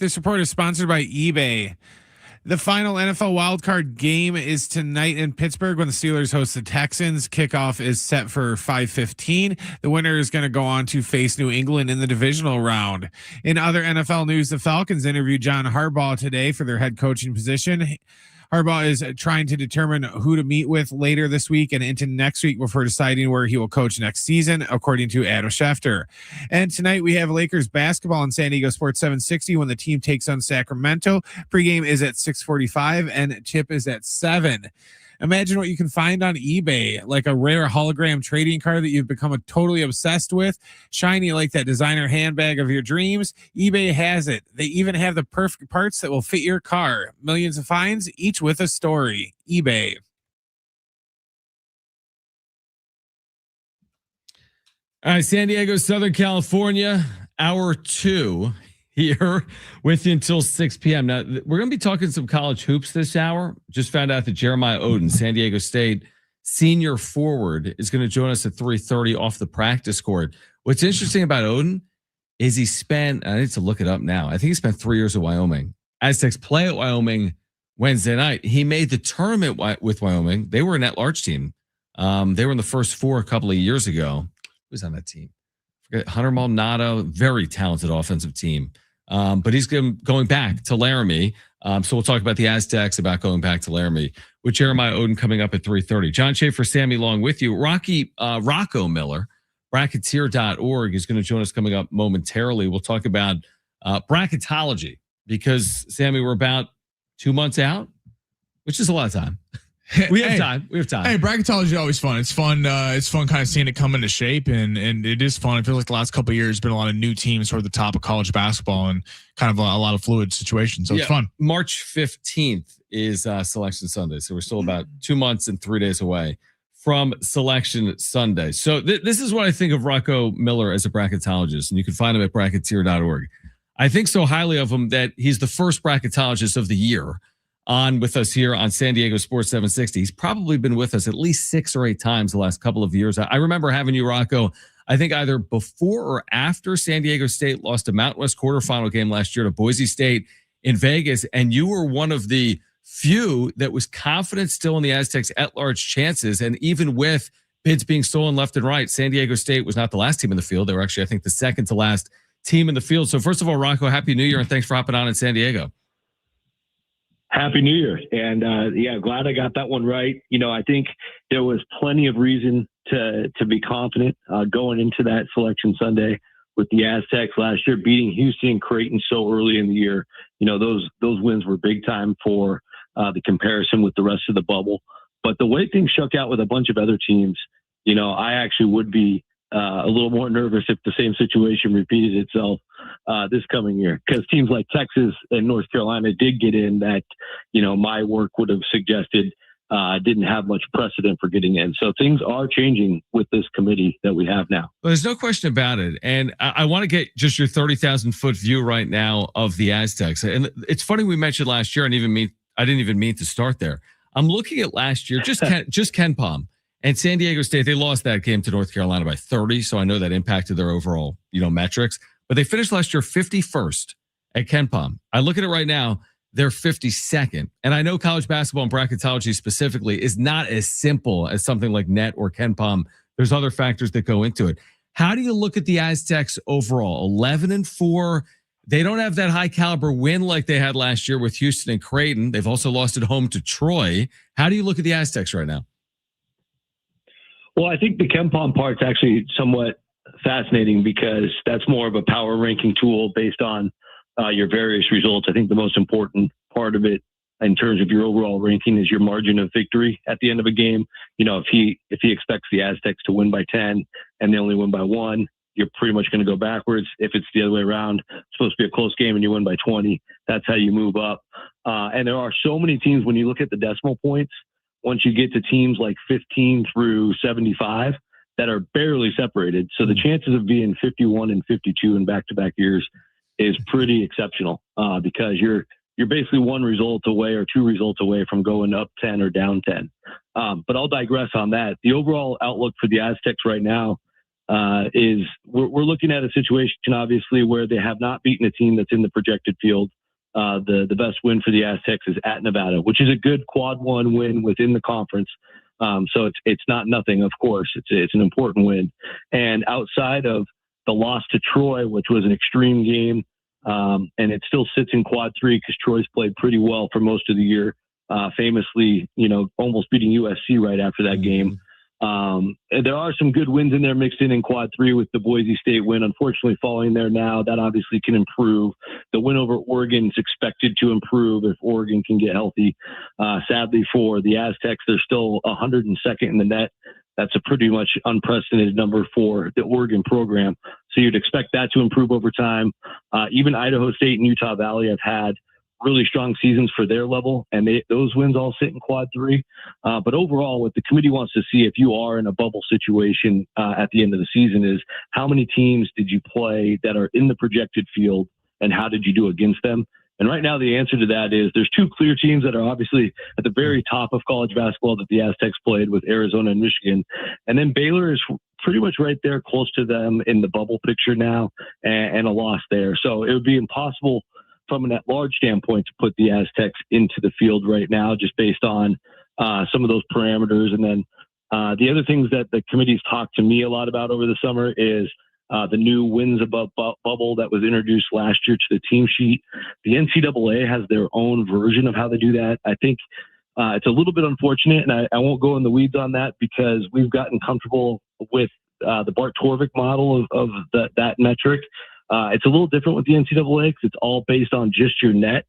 This report is sponsored by eBay. The final NFL wildcard game is tonight in Pittsburgh when the Steelers host the Texans. Kickoff is set for 5:15. The winner is going to go on to face New England in the divisional round. In other NFL news, the Falcons interviewed John Harbaugh today for their head coaching position. Harbaugh is trying to determine who to meet with later this week and into next week before deciding where he will coach next season, according to Adam Schefter. And tonight we have Lakers basketball on San Diego Sports 760 when the team takes on Sacramento. Pregame is at 6:45 and tip is at 7. Imagine what you can find on eBay, like a rare hologram trading card that you've become totally obsessed with, shiny like that designer handbag of your dreams. eBay has it. They even have the perfect parts that will fit your car. Millions of finds, each with a story. eBay. All right, San Diego, Southern California, hour 2 here with you until 6 p.m. Now, we're going to be talking some college hoops this hour. Just found out that Jeremiah Odin, San Diego State senior forward, is going to join us at 3:30 off the practice court. What's interesting about Odin is he spent, I need to look it up now, I think he spent 3 years at Wyoming. Aztecs play at Wyoming Wednesday night. He made the tournament with Wyoming. They were an at-large team. They were in the first 4 a couple of years ago. Who was on that team? Hunter Maldonado, very talented offensive team. But he's going back to Laramie. So we'll talk about the Aztecs, about going back to Laramie with Jeremiah Odin coming up at 3:30. John Schaefer, Sammy Long with you. Rocco Miller, Brackettology.org is going to join us coming up momentarily. We'll talk about bracketology because, Sammy, we're about 2 months out, which is a lot of time. We have time. Hey, bracketology is always fun. It's fun. It's fun kind of seeing it come into shape, and it is fun. It feels like the last couple of years there's been a lot of new teams toward the top of college basketball and kind of a lot of fluid situations. So it's fun. March 15th is Selection Sunday, so we're still about 2 months and 3 days away from Selection Sunday. So this is what I think of Rocco Miller as a bracketologist, and you can find him at bracketeer.org. I think so highly of him that he's the first bracketologist of the year on with us here on San Diego Sports 760. He's probably been with us at least 6 or 8 times the last couple of years. I remember having you, Rocco, I think either before or after San Diego State lost a Mountain West quarterfinal game last year to Boise State in Vegas, and you were one of the few that was confident still in the Aztecs at-large chances, and even with bids being stolen left and right, San Diego State was not the last team in the field. They were actually, I think, the second to last team in the field. So first of all, Rocco, Happy New Year, and thanks for hopping on in San Diego. Happy New Year. And glad I got that one right. I think there was plenty of reason to be confident going into that Selection Sunday with the Aztecs last year, beating Houston and Creighton so early in the year. Those wins were big time for the comparison with the rest of the bubble. But the way things shook out with a bunch of other teams, I actually would be a little more nervous if the same situation repeated itself this coming year, because teams like Texas and North Carolina did get in that, my work would have suggested didn't have much precedent for getting in. So things are changing with this committee that we have now. Well, there's no question about it. And I want to get just your 30,000 foot view right now of the Aztecs. And it's funny we mentioned last year, I didn't even mean to start there. I'm looking at last year, just Ken Pom and San Diego State. They lost that game to North Carolina by 30. So I know that impacted their overall, metrics. But they finished last year 51st at Ken Pom. I look at it right now, they're 52nd. And I know college basketball and bracketology specifically is not as simple as something like net or Ken Pom. There's other factors that go into it. How do you look at the Aztecs overall? 11-4. They don't have that high caliber win like they had last year with Houston and Creighton. They've also lost at home to Troy. How do you look at the Aztecs right now? Well, I think the Ken Pom part's actually somewhat fascinating because that's more of a power ranking tool based on your various results. I think the most important part of it in terms of your overall ranking is your margin of victory at the end of a game. If he expects the Aztecs to win by 10 and they only win by 1, you're pretty much going to go backwards. If it's the other way around, it's supposed to be a close game and you win by 20, that's how you move up. And there are so many teams when you look at the decimal points, once you get to teams like 15 through 75 that are barely separated. So the chances of being 51 and 52 in back-to-back years is pretty exceptional because you're basically 1 result away or 2 results away from going up 10 or down 10. But I'll digress on that. The overall outlook for the Aztecs right now, is we're looking at a situation, obviously, where they have not beaten a team that's in the projected field. The best win for the Aztecs is at Nevada, which is a good quad one win within the conference. So it's not nothing, of course. It's an important win. And outside of the loss to Troy, which was an extreme game, and it still sits in quad three because Troy's played pretty well for most of the year, famously, almost beating USC right after that game. There are some good wins in there mixed in quad three with the Boise State win, unfortunately falling there now. That obviously can improve. The win over Oregon is expected to improve if Oregon can get healthy. Sadly for the Aztecs, they're still 102nd in the net. That's a pretty much unprecedented number for the Oregon program. So you'd expect that to improve over time. Even Idaho State and Utah Valley have had really strong seasons for their level, and those wins all sit in quad three. But overall, what the committee wants to see if you are in a bubble situation at the end of the season is how many teams did you play that are in the projected field, and how did you do against them? And right now, the answer to that is there's two clear teams that are obviously at the very top of college basketball that the Aztecs played with, Arizona and Michigan. And then Baylor is pretty much right there close to them in the bubble picture now, and a loss there. So it would be impossible from an at-large standpoint to put the Aztecs into the field right now, just based on some of those parameters. And then the other things that the committee's talked to me a lot about over the summer is the new wins above bubble that was introduced last year to the team sheet. The NCAA has their own version of how they do that. I think it's a little bit unfortunate, and I won't go in the weeds on that because we've gotten comfortable with the Bart Torvik model of that metric. It's a little different with the NCAA because it's all based on just your net.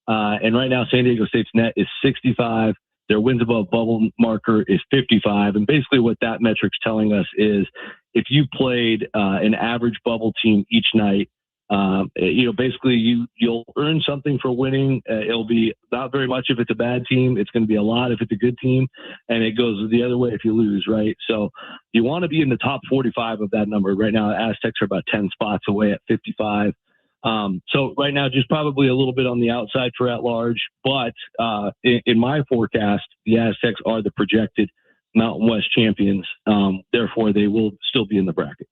And right now, San Diego State's net is 65. Their wins above bubble marker is 55. And basically what that metric's telling us is if you played an average bubble team each night, basically you'll earn something for winning. It'll be not very much if it's a bad team. It's going to be a lot if it's a good team, and it goes the other way if you lose, right? So you want to be in the top 45 of that number. Right now, Aztecs are about 10 spots away at 55. So right now, just probably a little bit on the outside for at large, but in my forecast, the Aztecs are the projected Mountain West champions. Therefore, they will still be in the bracket.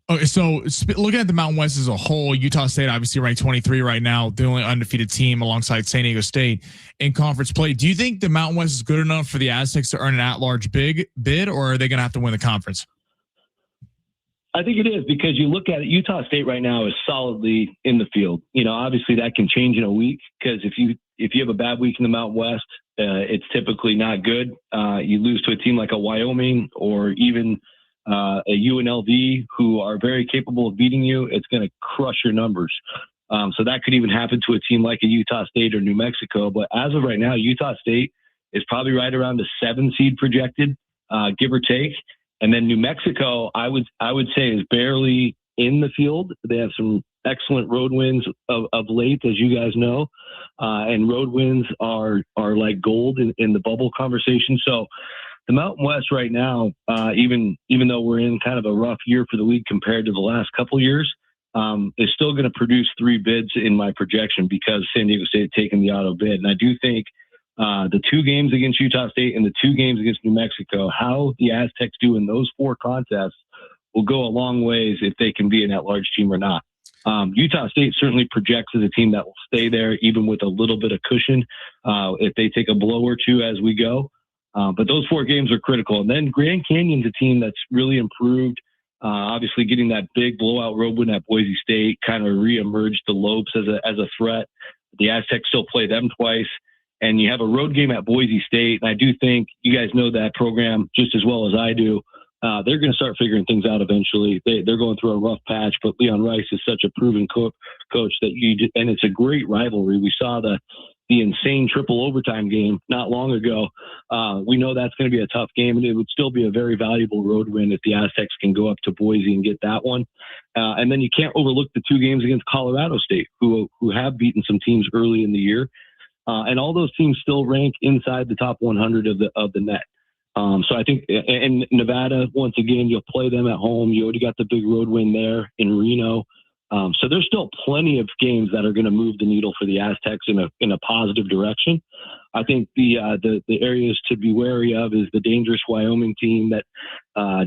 Okay, so looking at the Mountain West as a whole, Utah State obviously ranked 23 right now, the only undefeated team alongside San Diego State in conference play. Do you think the Mountain West is good enough for the Aztecs to earn an at-large bid, or are they going to have to win the conference? I think it is, because you look at it, Utah State right now is solidly in the field. Obviously that can change in a week, because if you have a bad week in the Mountain West, it's typically not good. You lose to a team like a Wyoming or even a UNLV, who are very capable of beating you. It's going to crush your numbers. So that could even happen to a team like a Utah State or New Mexico. But as of right now, Utah State is probably right around the 7 seed projected, give or take. And then New Mexico, I would say, is barely in the field. They have some excellent road wins of late, as you guys know. And road wins are like gold in the bubble conversation. So the Mountain West right now, even though we're in kind of a rough year for the league compared to the last couple of years, is still going to produce 3 bids in my projection, because San Diego State taking the auto bid. And I do think the 2 games against Utah State and the 2 games against New Mexico, how the Aztecs do in those 4 contests will go a long ways if they can be an at-large team or not. Utah State certainly projects as a team that will stay there, even with a little bit of cushion, if they take a blow or 2 as we go. But those 4 games are critical. And then Grand Canyon's a team that's really improved. Obviously, getting that big blowout road win at Boise State kind of reemerged the Lopes as a threat. The Aztecs still play them twice. And you have a road game at Boise State. And I do think you guys know that program just as well as I do. They're going to start figuring things out eventually. They're going through a rough patch, but Leon Rice is such a proven coach that and it's a great rivalry. We saw the insane triple overtime game not long ago. We know that's going to be a tough game, and it would still be a very valuable road win if the Aztecs can go up to Boise and get that one. And then you can't overlook the 2 games against Colorado State, who have beaten some teams early in the year. And all those teams still rank inside the top 100 of the net. So I think, and Nevada, once again, you'll play them at home. You already got the big road win there in Reno. So there's still plenty of games that are going to move the needle for the Aztecs in a positive direction. I think the areas to be wary of is the dangerous Wyoming team that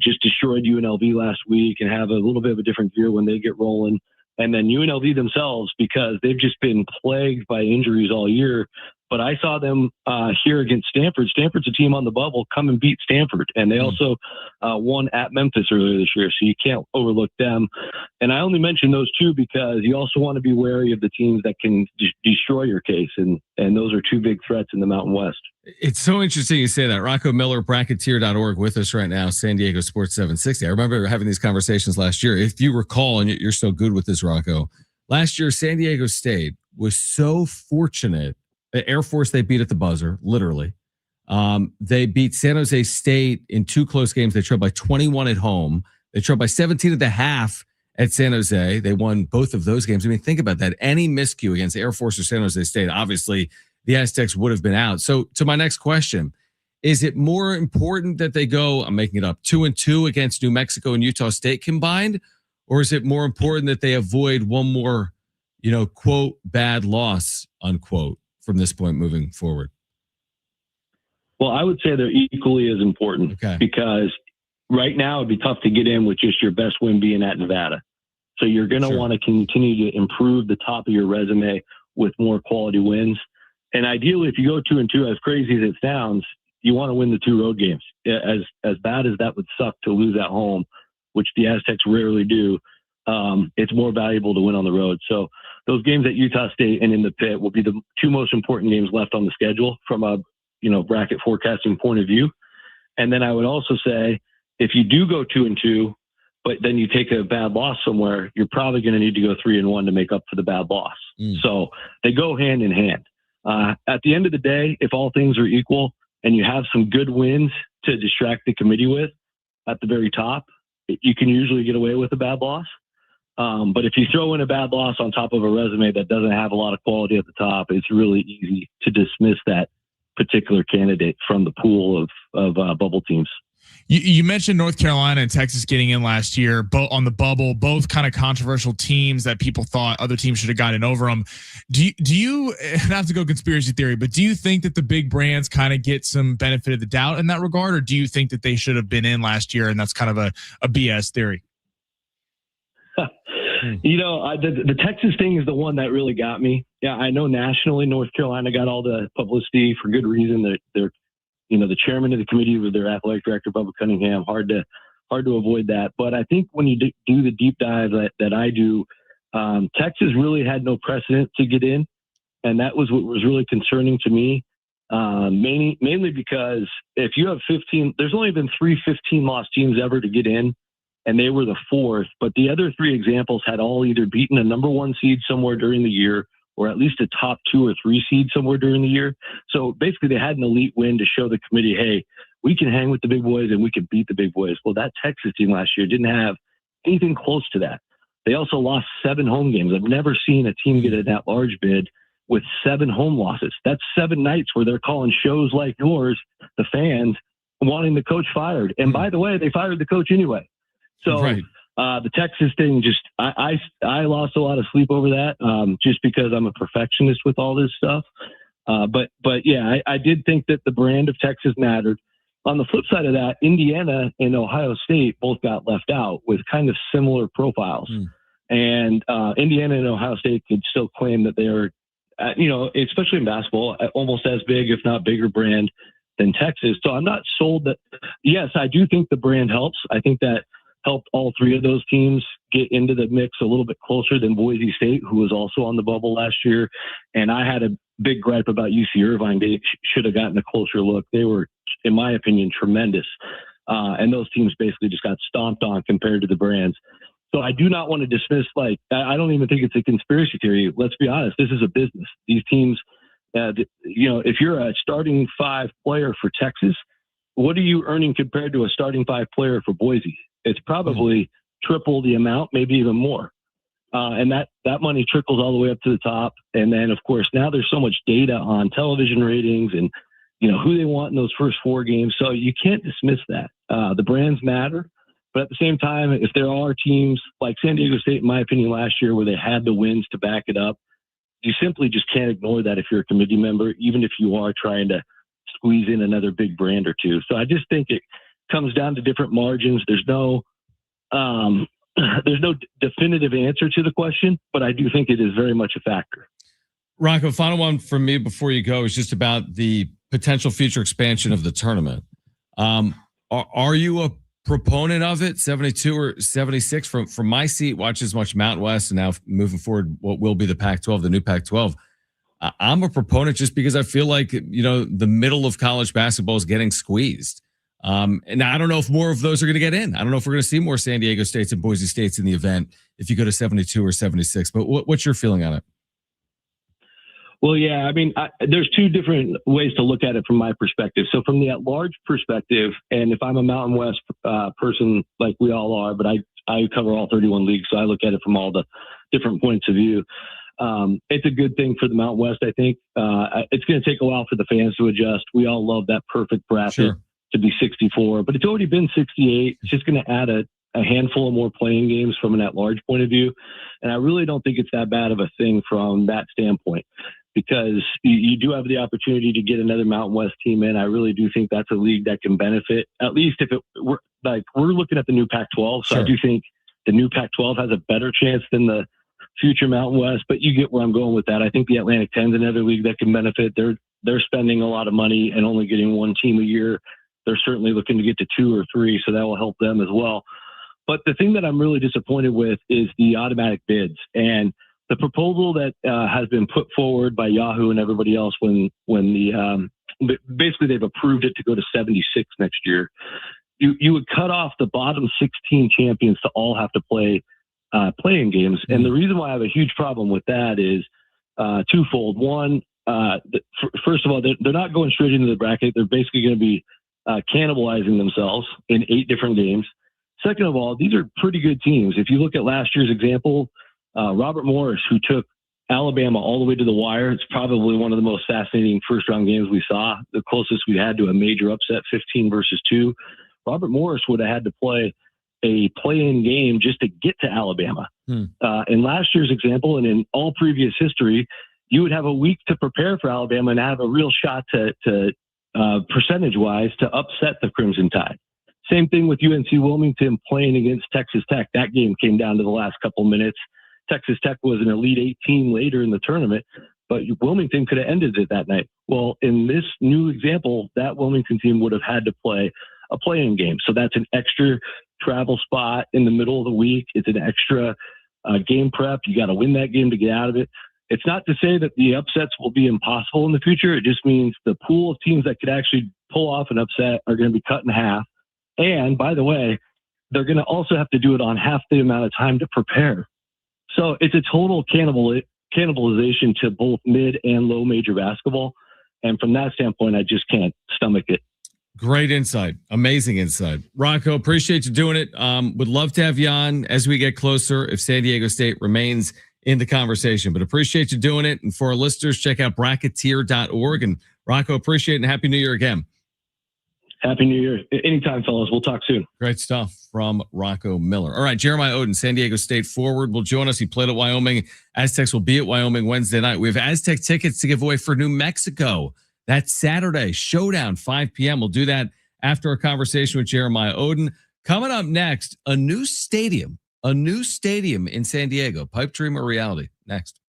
just destroyed UNLV last week and have a little bit of a different gear when they get rolling. And then UNLV themselves, because they've just been plagued by injuries all year. But I saw them here against Stanford. Stanford's a team on the bubble, come and beat Stanford. And they also won at Memphis earlier this year, so you can't overlook them. And I only mention those two because you also want to be wary of the teams that can destroy your case. And those are two big threats in the Mountain West. It's so interesting you say that. Rocco Miller, Bracketeer.org with us right now, San Diego Sports 760. I remember having these conversations last year. If you recall, and you're so good with this, Rocco, last year, San Diego State was so fortunate. The Air Force, they beat at the buzzer, literally. They beat San Jose State in two close games. They trailed by 21 at home. They trailed by 17 at the half at San Jose. They won both of those games. I mean, think about that. Any miscue against Air Force or San Jose State, obviously, the Aztecs would have been out. So to my next question, is it more important that they go, I'm making it up, 2-2 against New Mexico and Utah State combined? Or is it more important that they avoid one more, quote, bad loss, unquote, from this point moving forward? Well, I would say they're equally as important because right now it'd be tough to get in with just your best win being at Nevada. So you're going to want to continue to improve the top of your resume with more quality wins. And ideally, if you go 2-2, as crazy as it sounds, you want to win the two road games. As bad as that would suck to lose at home, which the Aztecs rarely do, it's more valuable to win on the road. So those games at Utah State and in the pit will be the two most important games left on the schedule from a bracket forecasting point of view. And then I would also say, if you do go 2-2, but then you take a bad loss somewhere, you're probably going to need to go 3-1 to make up for the bad loss. So they go hand in hand. At the end of the day, if all things are equal and you have some good wins to distract the committee with at the very top, you can usually get away with a bad loss. But if you throw in a bad loss on top of a resume that doesn't have a lot of quality at the top, it's really easy to dismiss that particular candidate from the pool of bubble teams. You mentioned North Carolina and Texas getting in last year, both on the bubble, both kind of controversial teams that people thought other teams should have gotten over them. Do you not to go conspiracy theory, but do you think that the big brands kind of get some benefit of the doubt in that regard, or do you think that they should have been in last year and that's kind of a BS theory? The Texas thing is the one that really got me. Yeah, I know nationally North Carolina got all the publicity for good reason. They're the chairman of the committee with their athletic director, Bubba Cunningham. Hard to avoid that. But I think when you do the deep dive that I do, Texas really had no precedent to get in, and that was what was really concerning to me. Mainly because if you have 15, there's only been 3 15-loss teams ever to get in, and they were the fourth. But the other 3 examples had all either beaten a number 1 seed somewhere during the year, or at least a top 2 or 3 seed somewhere during the year. So basically they had an elite win to show the committee, hey, we can hang with the big boys and we can beat the big boys. Well, that Texas team last year didn't have anything close to that. They also lost 7 home games. I've never seen a team get an at-large bid with 7 home losses. That's 7 nights where they're calling shows like yours, the fans, wanting the coach fired. And by the way, they fired the coach anyway. So the Texas thing, I lost a lot of sleep over that, just because I'm a perfectionist with all this stuff. But yeah, I did think that the brand of Texas mattered. On the flip side of that, Indiana and Ohio State both got left out with kind of similar profiles. And Indiana and Ohio State could still claim that they are, especially in basketball, almost as big, if not bigger brand than Texas. So I'm not sold that. Yes, I do think the brand helps. I think that helped all 3 of those teams get into the mix a little bit closer than Boise State, who was also on the bubble last year. And I had a big gripe about UC Irvine. They should have gotten a closer look. They were, in my opinion, tremendous. And those teams basically just got stomped on compared to the brands. So I do not want to dismiss, I don't even think it's a conspiracy theory. Let's be honest. This is a business. These teams, if you're a starting 5 player for Texas, what are you earning compared to a starting 5 player for Boise? It's probably triple the amount, maybe even more. And that money trickles all the way up to the top. And then, of course, now there's so much data on television ratings and, who they want in those first 4 games. So you can't dismiss that. The brands matter. But at the same time, if there are teams like San Diego State, in my opinion, last year where they had the wins to back it up, you simply just can't ignore that if you're a committee member, even if you are trying to squeeze in another big brand or two. So I just think it comes down to different margins. There's no definitive answer to the question, but I do think it is very much a factor. Rocco, final one from me before you go is just about the potential future expansion of the tournament. Are you a proponent of it, 72 or 76? From my seat, watch as much Mountain West, and now moving forward, what will be the Pac-12, the new Pac-12. I'm a proponent just because I feel like, the middle of college basketball is getting squeezed. And I don't know if more of those are going to get in. I don't know if we're going to see more San Diego States and Boise States in the event if you go to 72 or 76. But what's your feeling on it? Well, yeah, I mean, there's two different ways to look at it from my perspective. So from the at-large perspective, and if I'm a Mountain West person like we all are, but I cover all 31 leagues, so I look at it from all the different points of view. It's a good thing for the Mountain West, I think. It's going to take a while for the fans to adjust. We all love that perfect bracket to be 64, but it's already been 68. It's just going to add a handful of more playing games from an at-large point of view. And I really don't think it's that bad of a thing from that standpoint, because you do have the opportunity to get another Mountain West team in. I really do think that's a league that can benefit, at least if we're looking at the new Pac-12. So I do think the new Pac-12 has a better chance than the future Mountain West, but you get where I'm going with that. I think the Atlantic 10 is another league that can benefit. They're spending a lot of money and only getting one team a year. They're certainly looking to get to 2 or 3, so that will help them as well. But the thing that I'm really disappointed with is the automatic bids and the proposal that has been put forward by Yahoo and everybody else when basically they've approved it to go to 76 next year. You would cut off the bottom 16 champions to all have to play playing games. And the reason why I have a huge problem with that is twofold. One, first of all, they're not going straight into the bracket. They're basically going to be cannibalizing themselves in 8 different games. Second of all, these are pretty good teams. If you look at last year's example, Robert Morris, who took Alabama all the way to the wire, it's probably one of the most fascinating first-round games we saw, the closest we had to a major upset, 15 versus 2. Robert Morris would have had to play a play-in game just to get to Alabama. In last year's example, and in all previous history, you would have a week to prepare for Alabama and have a real shot to percentage-wise to upset the Crimson Tide. Same thing with UNC Wilmington playing against Texas Tech. That game came down to the last couple minutes. Texas Tech was an Elite 8 team later in the tournament, but Wilmington could have ended it that night. Well, in this new example, that Wilmington team would have had to play a play-in game. So that's an extra travel spot in the middle of the week. It's an extra game prep. You got to win that game to get out of it. It's not to say that the upsets will be impossible in the future. It just means the pool of teams that could actually pull off an upset are going to be cut in half. And by the way, they're going to also have to do it on half the amount of time to prepare. So it's a total cannibalization to both mid and low major basketball. And from that standpoint, I just can't stomach it. Great insight. Amazing insight. Rocco, appreciate you doing it. Would love to have you on as we get closer if San Diego State remains in the conversation, but appreciate you doing it. And for our listeners, check out bracketeer.org. And Rocco, appreciate it and Happy New Year again. Happy New Year. Anytime, fellas. We'll talk soon. Great stuff from Rocco Miller. All right, Jeremiah Odin, San Diego State forward, will join us. He played at Wyoming. Aztecs will be at Wyoming Wednesday night. We have Aztec tickets to give away for New Mexico. That's Saturday, showdown, 5 p.m. We'll do that after a conversation with Jeremiah Odin. Coming up next, a new stadium in San Diego. Pipe dream or reality? Next.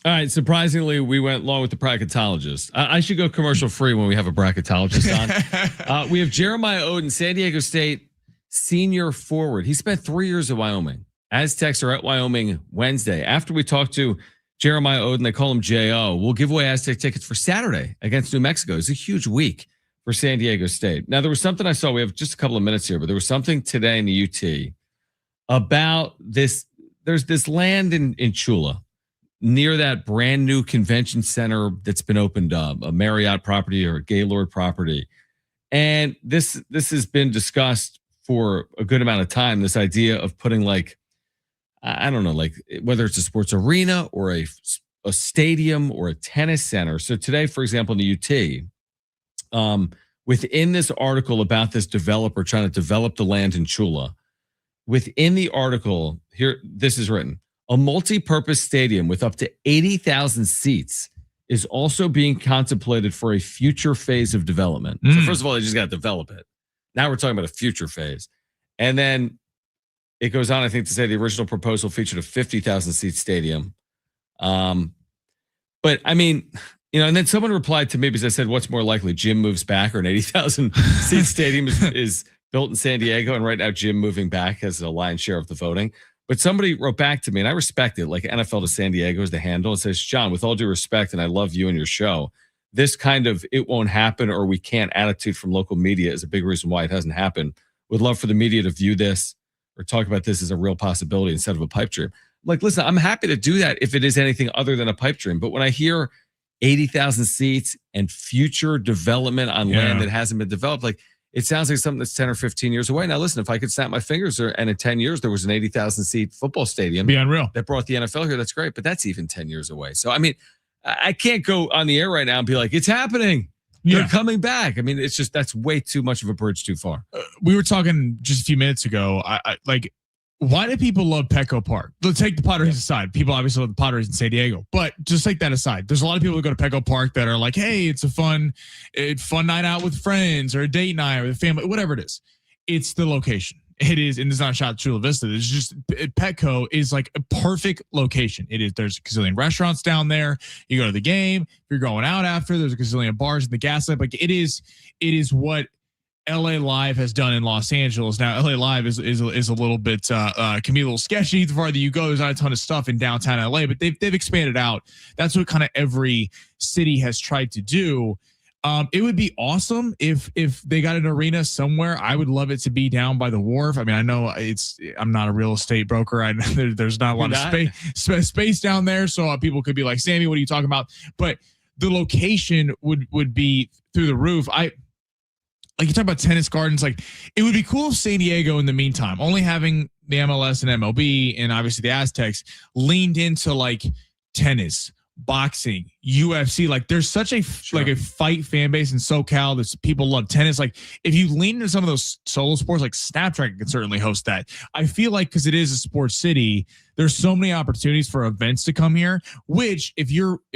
All right. Surprisingly, we went along with the bracketologist. I should go commercial free when we have a bracketologist on. We have Jeremiah Odin, San Diego State senior forward. He spent 3 years at Wyoming. Aztecs are at Wyoming Wednesday. After we talk to Jeremiah Odin, they call him J.O. We'll give away Aztec tickets for Saturday against New Mexico. It's a huge week for San Diego State. Now, there was something I saw. We have just a couple of minutes here, but there was something today in the UT about this. There's this land in Chula near that brand new convention center that's been opened up, a Marriott property or a Gaylord property. And this has been discussed for a good amount of time, this idea of putting like, I don't know, like whether it's a sports arena or a stadium or a tennis center. So today, for example, in the UT, within this article about this developer trying to develop the land in Chula, within the article here, this is written: a multi-purpose stadium with up to 80,000 seats is also being contemplated for a future phase of development. So first of all, they just got to develop it. Now we're talking about a future phase. And then it goes on, I think, to say the original proposal featured a 50,000 seat stadium. But I mean, and then someone replied to me because I said, what's more likely, Jim moves back or an 80,000 seat stadium is built in San Diego? And right now, Jim moving back has a lion's share of the voting. But somebody wrote back to me, and I respect it, like NFL to San Diego is the handle. It says, John, with all due respect, and I love you and your show, this kind of it won't happen or we can't attitude from local media is a big reason why it hasn't happened. Would love for the media to view this or talk about this as a real possibility instead of a pipe dream. Like, listen, I'm happy to do that if it is anything other than a pipe dream. But when I hear 80,000 seats and future development on land that hasn't been developed, like, it sounds like something that's 10 or 15 years away. Now, listen, if I could snap my fingers and in 10 years there was an 80,000 seat football stadium be unreal that brought the NFL here, that's great. But that's even 10 years away. So, I mean, I can't go on the air right now and be like, it's happening. They're coming back. I mean, it's just, that's way too much of a bridge too far. We were talking just a few minutes ago. I like, why do people love Petco Park? Let's take the Padres aside. People obviously love the Padres in San Diego, but just take that aside. There's a lot of people who go to Petco Park that are like, hey, it's a fun night out with friends or a date night or the family, whatever it is. It's the location. It is, and it's not a shot at Chula Vista. It's just Petco is like a perfect location. It is. There's a gazillion restaurants down there. You go to the game. If you're going out after, there's a gazillion bars in the Gaslamp. Like it is what LA Live has done in Los Angeles. Now, LA Live is a little bit can be a little sketchy the farther you go. There's not a ton of stuff in downtown LA, but they've expanded out. That's what kind of every city has tried to do. It would be awesome if they got an arena somewhere. I would love it to be down by the wharf. I mean, I know I'm not a real estate broker. I know there's not a lot of space down there, so people could be like, Sammy, what are you talking about? But the location would be through the roof. Like you talk about tennis gardens, like it would be cool if San Diego in the meantime, only having the MLS and MLB and obviously the Aztecs leaned into like tennis, boxing, UFC. Like there's such a like a fight fan base in SoCal. There's people love tennis. Like if you lean into some of those solo sports, like Snapdragon can certainly host that. I feel like because it is a sports city, there's so many opportunities for events to come here, which if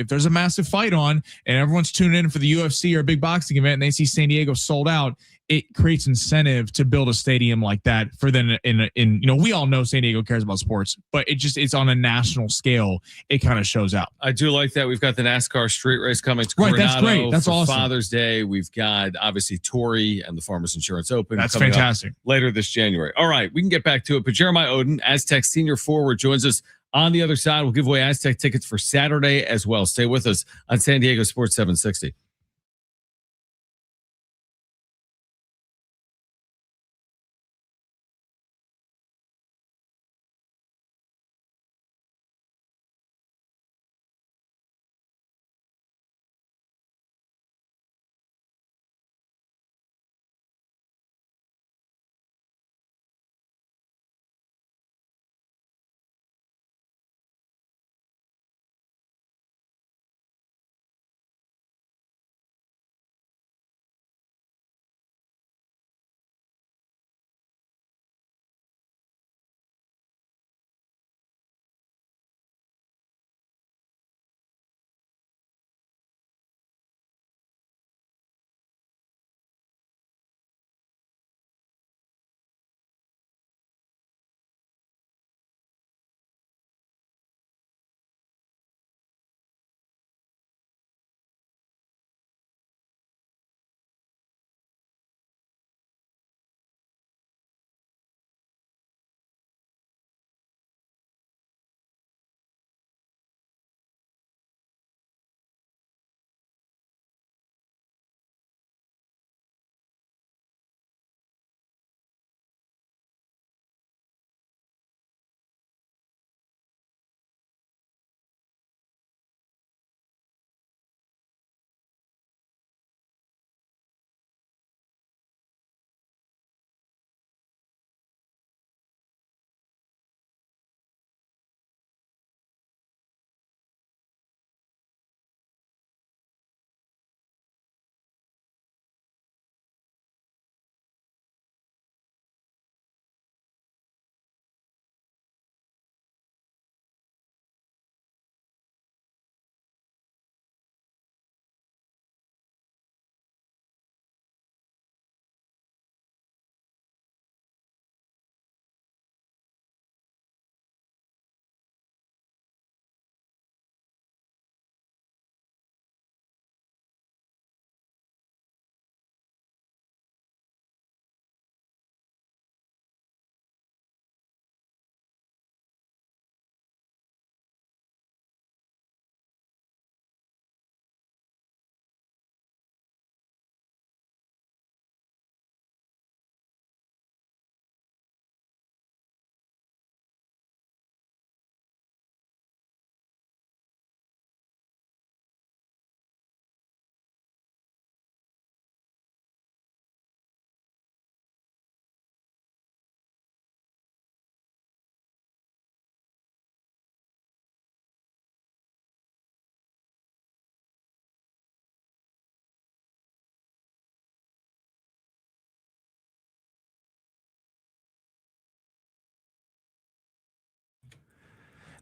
there's a massive fight on and everyone's tuning in for the UFC or a big boxing event and they see San Diego sold out, it creates incentive to build a stadium like that for them in we all know San Diego cares about sports, but it's on a national scale. It kind of shows out. I do like that. We've got the NASCAR street race coming to Coronado. That's great. That's awesome. Father's Day. We've got obviously Torrey and the Farmers Insurance Open. That's fantastic. Later this January. All right, we can get back to it. But Jeremiah Odin, Aztec senior forward, joins us on the other side. We'll give away Aztec tickets for Saturday as well. Stay with us on San Diego Sports 760.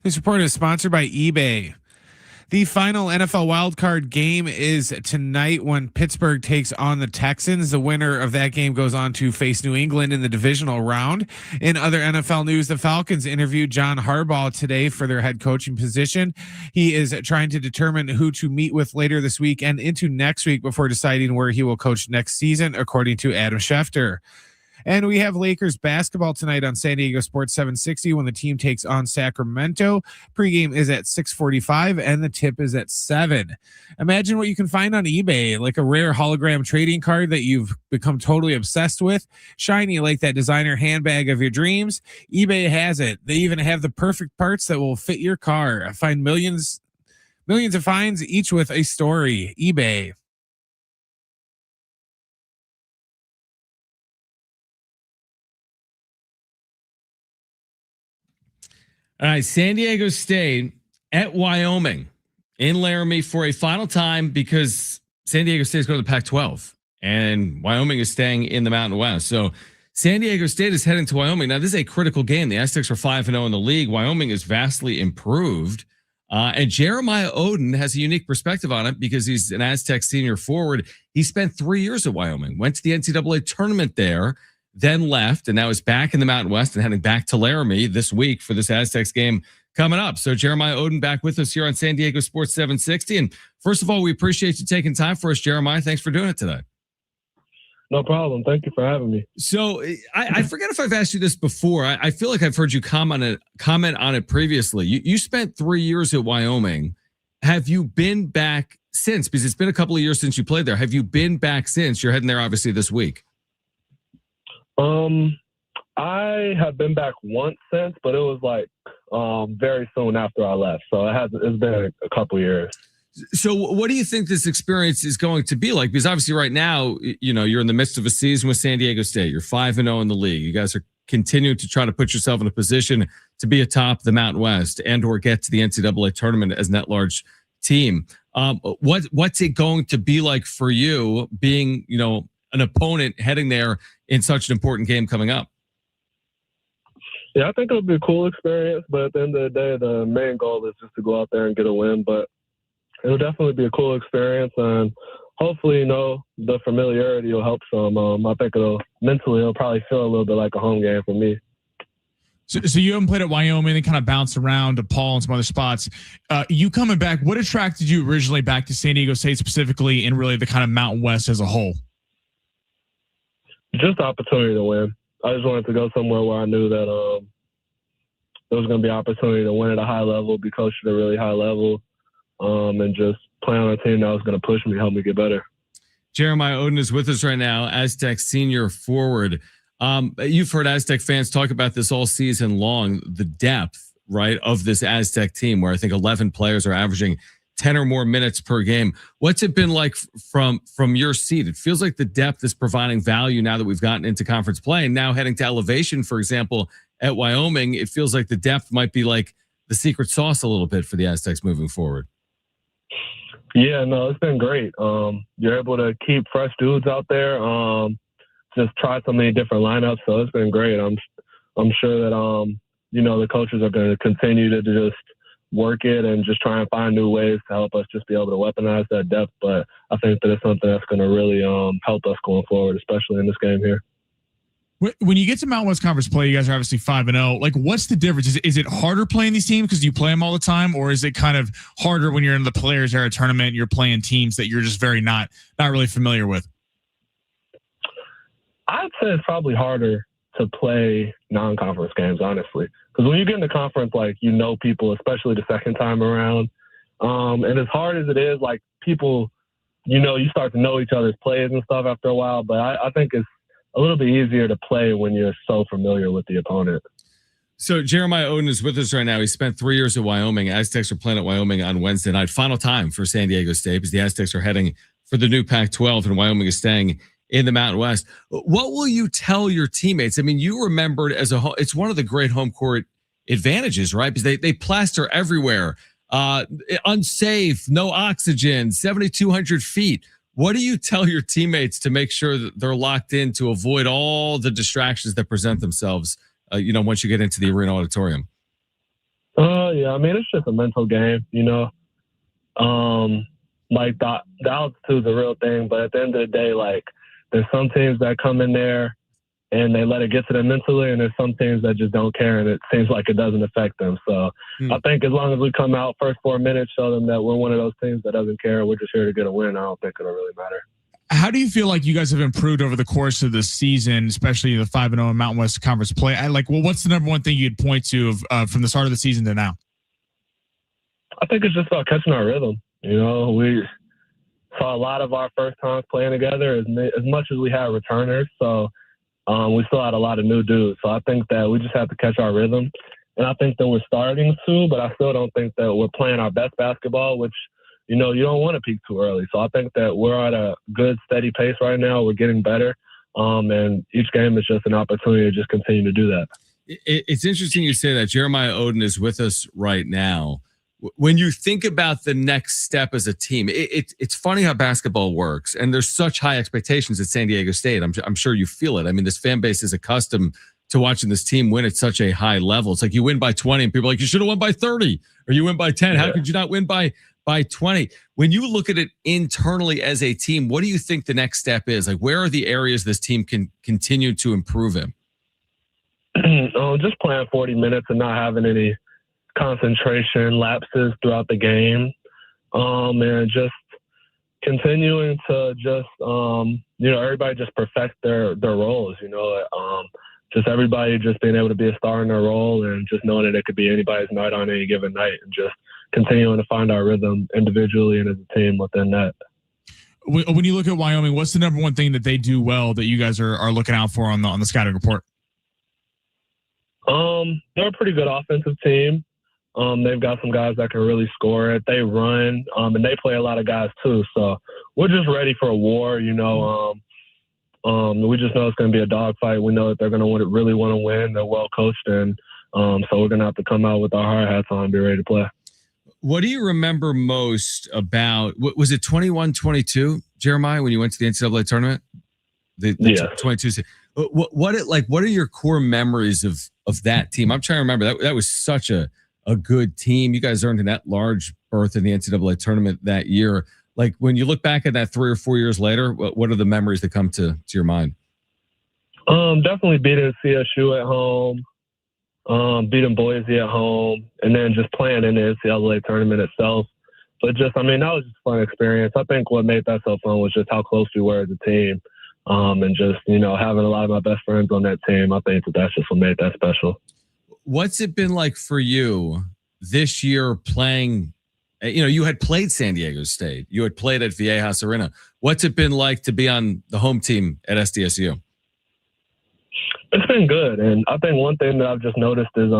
This report is sponsored by eBay. The final NFL wildcard game is tonight when Pittsburgh takes on the Texans. The winner of that game goes on to face New England in the divisional round. In other NFL news, the Falcons interviewed Jon Harbaugh today for their head coaching position. He is trying to determine who to meet with later this week and into next week before deciding where he will coach next season, according to Adam Schefter. And we have Lakers basketball tonight on San Diego Sports 760 when the team takes on Sacramento. Pregame is at 6:45 and the tip is at 7. Imagine what you can find on eBay, like a rare hologram trading card that you've become totally obsessed with, shiny like that designer handbag of your dreams. eBay has it. They even have the perfect parts that will fit your car. Find millions of finds, each with a story. eBay. All right, San Diego State at Wyoming in Laramie for a final time because San Diego State is going to the Pac-12 and Wyoming is staying in the Mountain West. So San Diego State is heading to Wyoming. Now, this is a critical game. The Aztecs are 5-0 in the league. Wyoming is vastly improved. And Jeremiah Odin has a unique perspective on it because he's an Aztec senior forward. He spent 3 years at Wyoming, went to the NCAA tournament there, then left, and now is back in the Mountain West and heading back to Laramie this week for this Aztecs game coming up. So Jeremiah Odin back with us here on San Diego Sports 760. And first of all, we appreciate you taking time for us, Jeremiah. Thanks for doing it today. No problem. Thank you for having me. So I forget if I've asked you this before. I feel like I've heard you comment on it previously. You spent 3 years at Wyoming. Have you been back since? Because it's been a couple of years since you played there. Have you been back since? You're heading there obviously this week. I have been back once since, but it was like very soon after I left. So it's been a couple years. So what do you think this experience is going to be like? Because obviously right now, you're in the midst of a season with San Diego State. You're 5-0 in the league. You guys are continuing to try to put yourself in a position to be atop the Mountain West and or get to the NCAA tournament as an at-large team. What's it going to be like for you being, an opponent heading there in such an important game coming up? Yeah, I think it'll be a cool experience, but at the end of the day, the main goal is just to go out there and get a win. But it'll definitely be a cool experience, and hopefully, the familiarity will help some. I think it'll probably feel a little bit like a home game for me. So you haven't played at Wyoming and kind of bounced around to Paul and some other spots. You coming back, what attracted you originally back to San Diego State specifically and really the kind of Mountain West as a whole? Just the opportunity to win. I just wanted to go somewhere where I knew that there was going to be opportunity to win at a high level, be coached at a really high level, and just play on a team that was going to push me, help me get better. Jeremiah Odin is with us right now, Aztec senior forward. You've heard Aztec fans talk about this all season long, the depth, right, of this Aztec team, where I think 11 players are averaging 10 or more minutes per game. What's it been like from your seat? It feels like the depth is providing value now that we've gotten into conference play, and now heading to elevation, for example, at Wyoming, it feels like the depth might be like the secret sauce a little bit for the Aztecs moving forward. Yeah, no, it's been great. You're able to keep fresh dudes out there. Just try so many different lineups, so it's been great. I'm sure that the coaches are going to continue to just work it and just try and find new ways to help us just be able to weaponize that depth. But I think that it's something that's going to really help us going forward, especially in this game here. When you get to Mountain West Conference play, you guys are obviously 5-0. Like, what's the difference? Is it harder playing these teams because you play them all the time, or is it kind of harder when you're in the Players Era tournament and you're playing teams that you're just not really familiar with? I'd say it's probably harder to play non-conference games, honestly, because when you get in the conference, people, especially the second time around, and as hard as it is, people, you start to know each other's plays and stuff after a while. But I think it's a little bit easier to play when you're so familiar with the opponent. So Jeremiah Odin is with us right now. He spent 3 years at Wyoming. Aztecs are playing at Wyoming on Wednesday night. Final time for San Diego State because the Aztecs are heading for the new Pac-12 and Wyoming is staying in the Mountain West. What will you tell your teammates? I mean, you remembered as a whole, it's one of the great home court advantages, right? Because they plaster everywhere. Unsafe, no oxygen, 7,200 feet. What do you tell your teammates to make sure that they're locked in to avoid all the distractions that present themselves, once you get into the arena auditorium? Yeah, I mean, it's just a mental game, you know. Like the altitude's a real thing, but at the end of the day, like there's some teams that come in there and they let it get to them mentally, and there's some teams that just don't care, and it seems like it doesn't affect them. So I think as long as we come out first 4 minutes, show them that we're one of those teams that doesn't care, we're just here to get a win, I don't think it'll really matter. How do you feel like you guys have improved over the course of the season, especially the 5-0 in Mountain West Conference play? What's the number one thing you'd point to from the start of the season to now? I think it's just about catching our rhythm. You know, we saw a lot of our first times playing together as much as we had returners. So we still had a lot of new dudes. So I think that we just have to catch our rhythm. And I think that we're starting to, but I still don't think that we're playing our best basketball, which, you know, you don't want to peak too early. So I think that we're at a good, steady pace right now. We're getting better. And each game is just an opportunity to just continue to do that. It's interesting you say that. Jeremiah Odin is with us right now. When you think about the next step as a team, it's funny how basketball works, and there's such high expectations at San Diego State. I'm sure you feel it. I mean, this fan base is accustomed to watching this team win at such a high level. It's like you win by 20, and people are like, you should have won by 30, or you win by 10. How could you not win by 20? When you look at it internally as a team, what do you think the next step is? Like, where are the areas this team can continue to improve in? Just playing 40 minutes and not having any concentration lapses throughout the game, and just continuing to just everybody just perfect their roles, just everybody just being able to be a star in their role, and just knowing that it could be anybody's night on any given night, and just continuing to find our rhythm individually and as a team within that. When you look at Wyoming, what's the number one thing that they do well that you guys are looking out for on the scouting report? They're a pretty good offensive team. They've got some guys that can really score it. They run, and they play a lot of guys too. So we're just ready for a war, we just know it's going to be a dogfight. We know that they're going to really want to win. They're well coached, and so we're going to have to come out with our hard hats on and be ready to play. What do you remember most about, was it 21-22, Jeremiah, when you went to the NCAA tournament? Yeah. 22. What are your core memories of that team? I'm trying to remember. That was such a good team. You guys earned an at-large berth in the NCAA tournament that year. Like, when you look back at that 3 or 4 years later, what are the memories that come to your mind? Definitely beating CSU at home, beating Boise at home, and then just playing in the NCAA tournament itself. But that was just a fun experience. I think what made that so fun was just how close we were as a team, and just, having a lot of my best friends on that team. I think that's just what made that special. What's it been like for you this year playing? You had played San Diego State. You had played at Viejas Arena. What's it been like to be on the home team at SDSU? It's been good. And I think one thing that I've just noticed is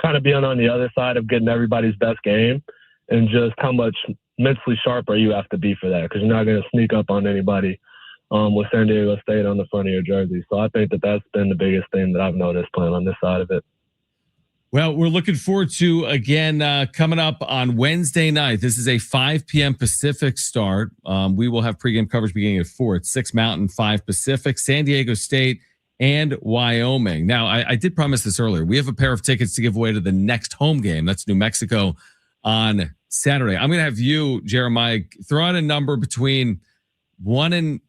kind of being on the other side of getting everybody's best game, and just how much mentally sharper you have to be for that, because you're not going to sneak up on anybody with San Diego State on the front of your jersey. So I think that that's been the biggest thing that I've noticed playing on this side of it. Well, we're looking forward to, again, coming up on Wednesday night. This is a 5 p.m. Pacific start. We will have pregame coverage beginning at 4. It's 6 Mountain, 5 Pacific, San Diego State and Wyoming. Now, I did promise this earlier. We have a pair of tickets to give away to the next home game. That's New Mexico on Saturday. I'm going to have you, Jeremiah, throw out a number between 1 and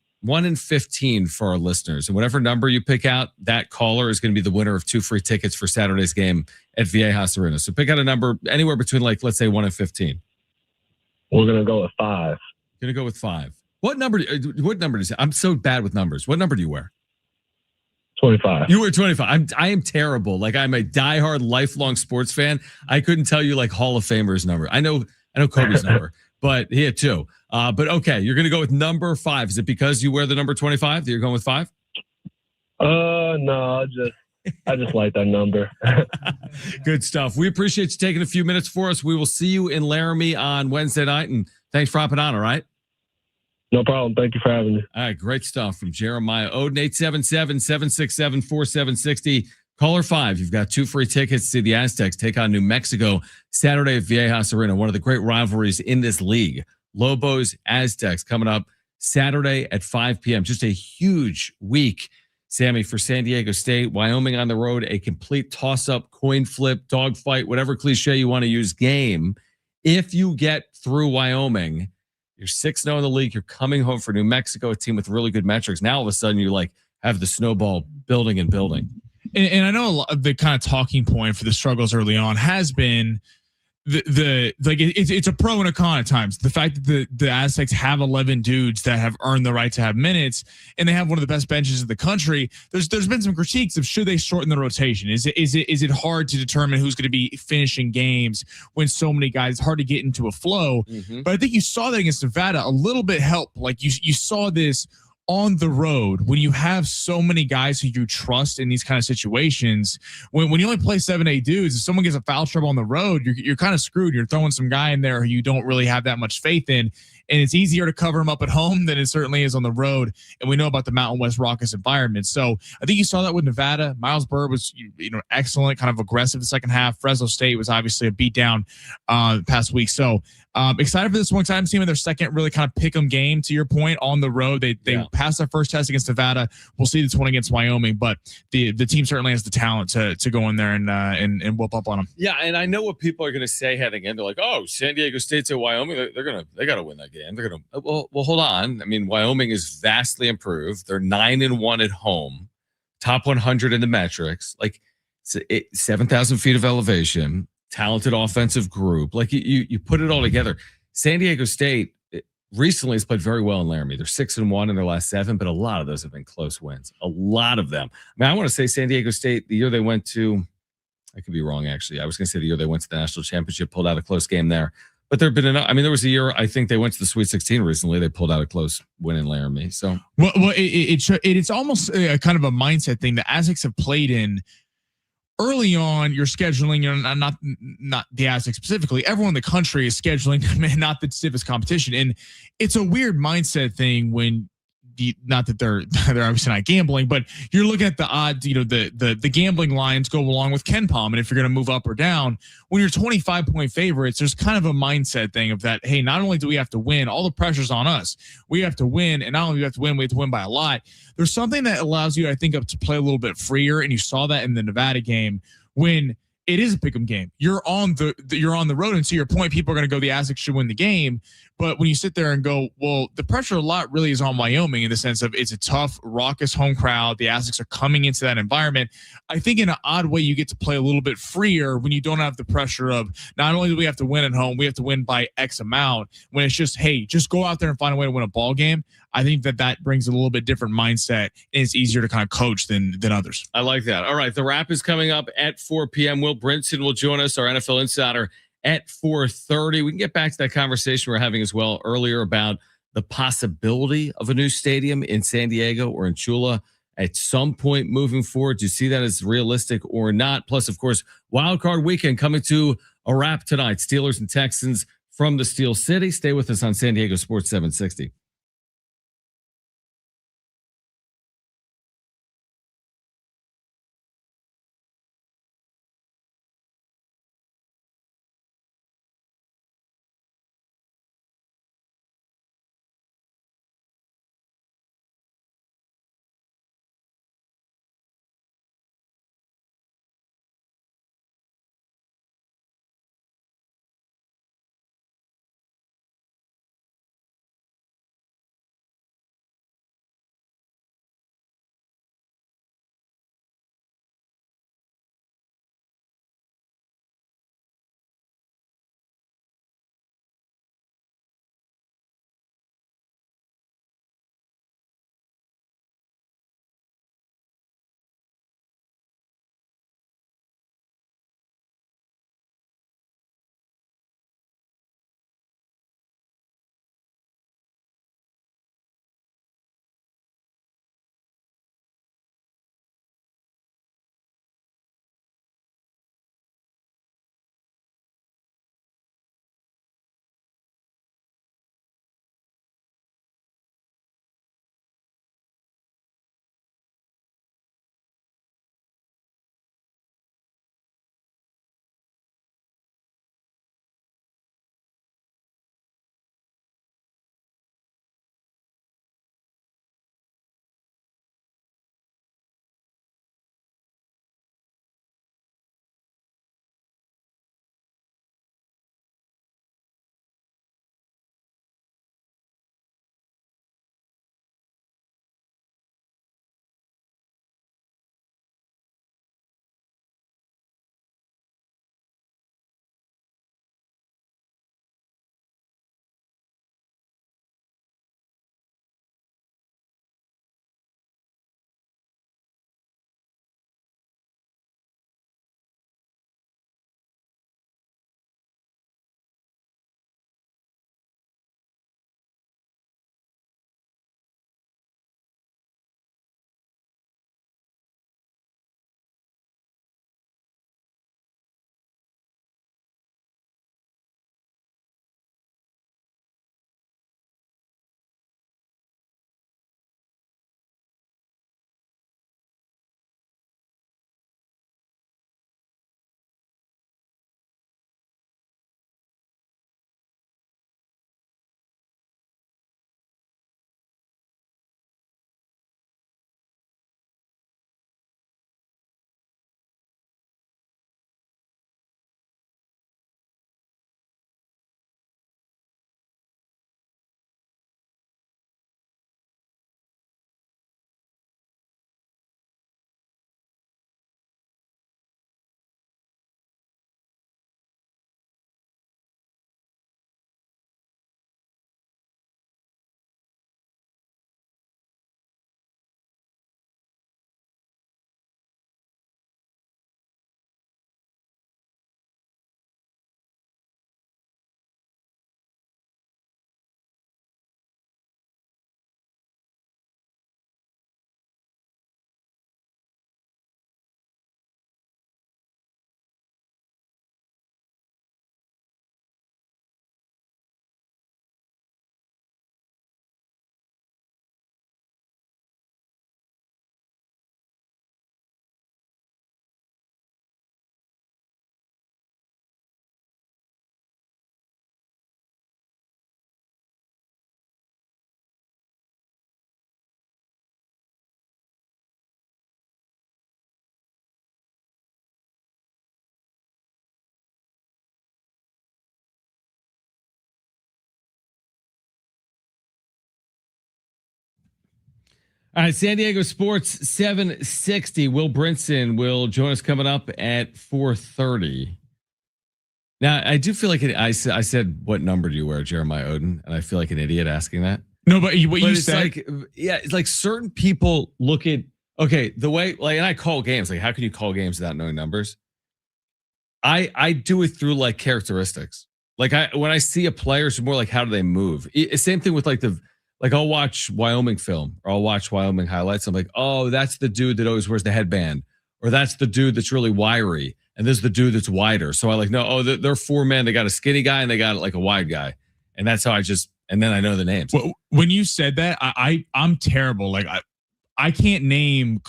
15 for our listeners. And whatever number you pick out, that caller is going to be the winner of 2 free tickets for Saturday's game at Viejas Arena. So pick out a number anywhere between, let's say 1 and 15. We're going to go with 5. Going to go with 5. What number do you say? I'm so bad with numbers. What number do you wear? 25. You wear 25. I am terrible. Like, I'm a diehard lifelong sports fan. I couldn't tell you like Hall of Famers number. I know Kobe's number, but he had 2. But okay, you're going to go with number 5. Is it because you wear the number 25 that you're going with 5? No, I just like that number. Good stuff. We appreciate you taking a few minutes for us. We will see you in Laramie on Wednesday night, and thanks for hopping on. All right. No problem. Thank you for having me. All right, great stuff from Jeremiah Odin. 877-767-4760. Caller 5. You've got 2 free tickets to the Aztecs take on New Mexico Saturday at Viejas Arena. One of the great rivalries in this league. Lobos Aztecs coming up Saturday at 5 p.m. Just a huge week Sammy, for San Diego State, Wyoming on the road, a complete toss-up, coin flip, dogfight, whatever cliche you want to use game. If you get through Wyoming, you're 6-0 in the league. You're coming home for New Mexico, a team with really good metrics. Now all of a sudden you like have the snowball building and building. And I know a lot of the kind of talking point for the struggles early on has been it's a pro and a con at times. The fact that the Aztecs have 11 dudes that have earned the right to have minutes, and they have one of the best benches in the country. There's been some critiques of should they shorten the rotation? Is it hard to determine who's going to be finishing games when so many guys? It's hard to get into a flow. Mm-hmm. But I think you saw that against Nevada a little bit help. Like you saw this on the road when you have so many guys who you trust in these kind of situations. When you only play 7-8 dudes, if someone gets a foul trouble on the road, you're kind of screwed. You're throwing some guy in there who you don't really have that much faith in, and it's easier to cover him up at home than it certainly is on the road. And we know about the Mountain West raucous environment. So I think you saw that with Nevada. Miles Burr was excellent, kind of aggressive the second half. Fresno State was obviously a beatdown the past week. So excited for this one because I haven't seen their second really kind of pick 'em game. To your point, on the road, they passed their first test against Nevada. We'll see this one against Wyoming, but the team certainly has the talent to go in there and whoop up on them. Yeah, and I know what people are going to say heading in. They're like, "Oh, San Diego State's at Wyoming. They got to win that game. They're going to." Well, hold on. I mean, Wyoming is vastly improved. They're 9-1 at home, top 100 in the metrics. Like 7,000 feet of elevation. Talented offensive group. Like you put it all together. San Diego State recently has played very well in Laramie. They're 6-1 in their last 7, but a lot of those have been close wins. A lot of them. I mean, I want to say San Diego State, the year they went to, I could be wrong actually. I was going to say the year they went to the national championship, pulled out a close game there. But there have been enough. I mean, there was a year I think they went to the Sweet 16 recently. They pulled out a close win in Laramie. So it's almost a kind of a mindset thing. The Aztecs have played in. Early on, you're scheduling, not the Aztecs specifically. Everyone in the country is scheduling not the stiffest competition, and it's a weird mindset thing when not that they're obviously not gambling, but you're looking at the odds. The gambling lines go along with KenPom, and if you're going to move up or down, when you're 25-point favorites, there's kind of a mindset thing of that. Hey, not only do we have to win, all the pressure's on us. We have to win, and not only do we have to win, we have to win by a lot. There's something that allows you, I think, to play a little bit freer, and you saw that in the Nevada game when it is a pick'em game. You're on the road, and to your point, people are going to go, the Aztecs should win the game. But when you sit there and go, well, the pressure a lot really is on Wyoming in the sense of it's a tough, raucous home crowd. The Aztecs are coming into that environment. I think in an odd way, you get to play a little bit freer when you don't have the pressure of not only do we have to win at home, we have to win by X amount. When it's just, hey, just go out there and find a way to win a ball game. I think that brings a little bit different mindset, and it's easier to kind of coach than others. I like that. All right, the wrap is coming up at 4 p.m. Will Brinson will join us, our NFL insider, at 4:30. We can get back to that conversation we we're having as well earlier about the possibility of a new stadium in San Diego or in Chula at some point moving forward. Do you see that as realistic or not? Plus, of course, Wild Card Weekend coming to a wrap tonight. Steelers and Texans from the Steel City. Stay with us on San Diego Sports 760. All right, San Diego Sports 760. Will Brinson will join us coming up at 4:30. Now, I do feel like I said, what number do you wear, Jeremiah Odin? And I feel like an idiot asking that. No, but what you it's said, like, yeah, it's like certain people look at, okay, the way, like, and I call games, like, how can you call games without knowing numbers? I do it through like characteristics. Like when I see a player, it's more like, how do they move? Same thing with like I'll watch Wyoming film or I'll watch Wyoming highlights. I'm like, oh, that's the dude that always wears the headband, or that's the dude that's really wiry, and this is the dude that's wider. So I like, no, oh, they're four men. They got a skinny guy and they got like a wide guy, and that's how and then I know the names. Well, when you said that, I'm terrible. Like I can't name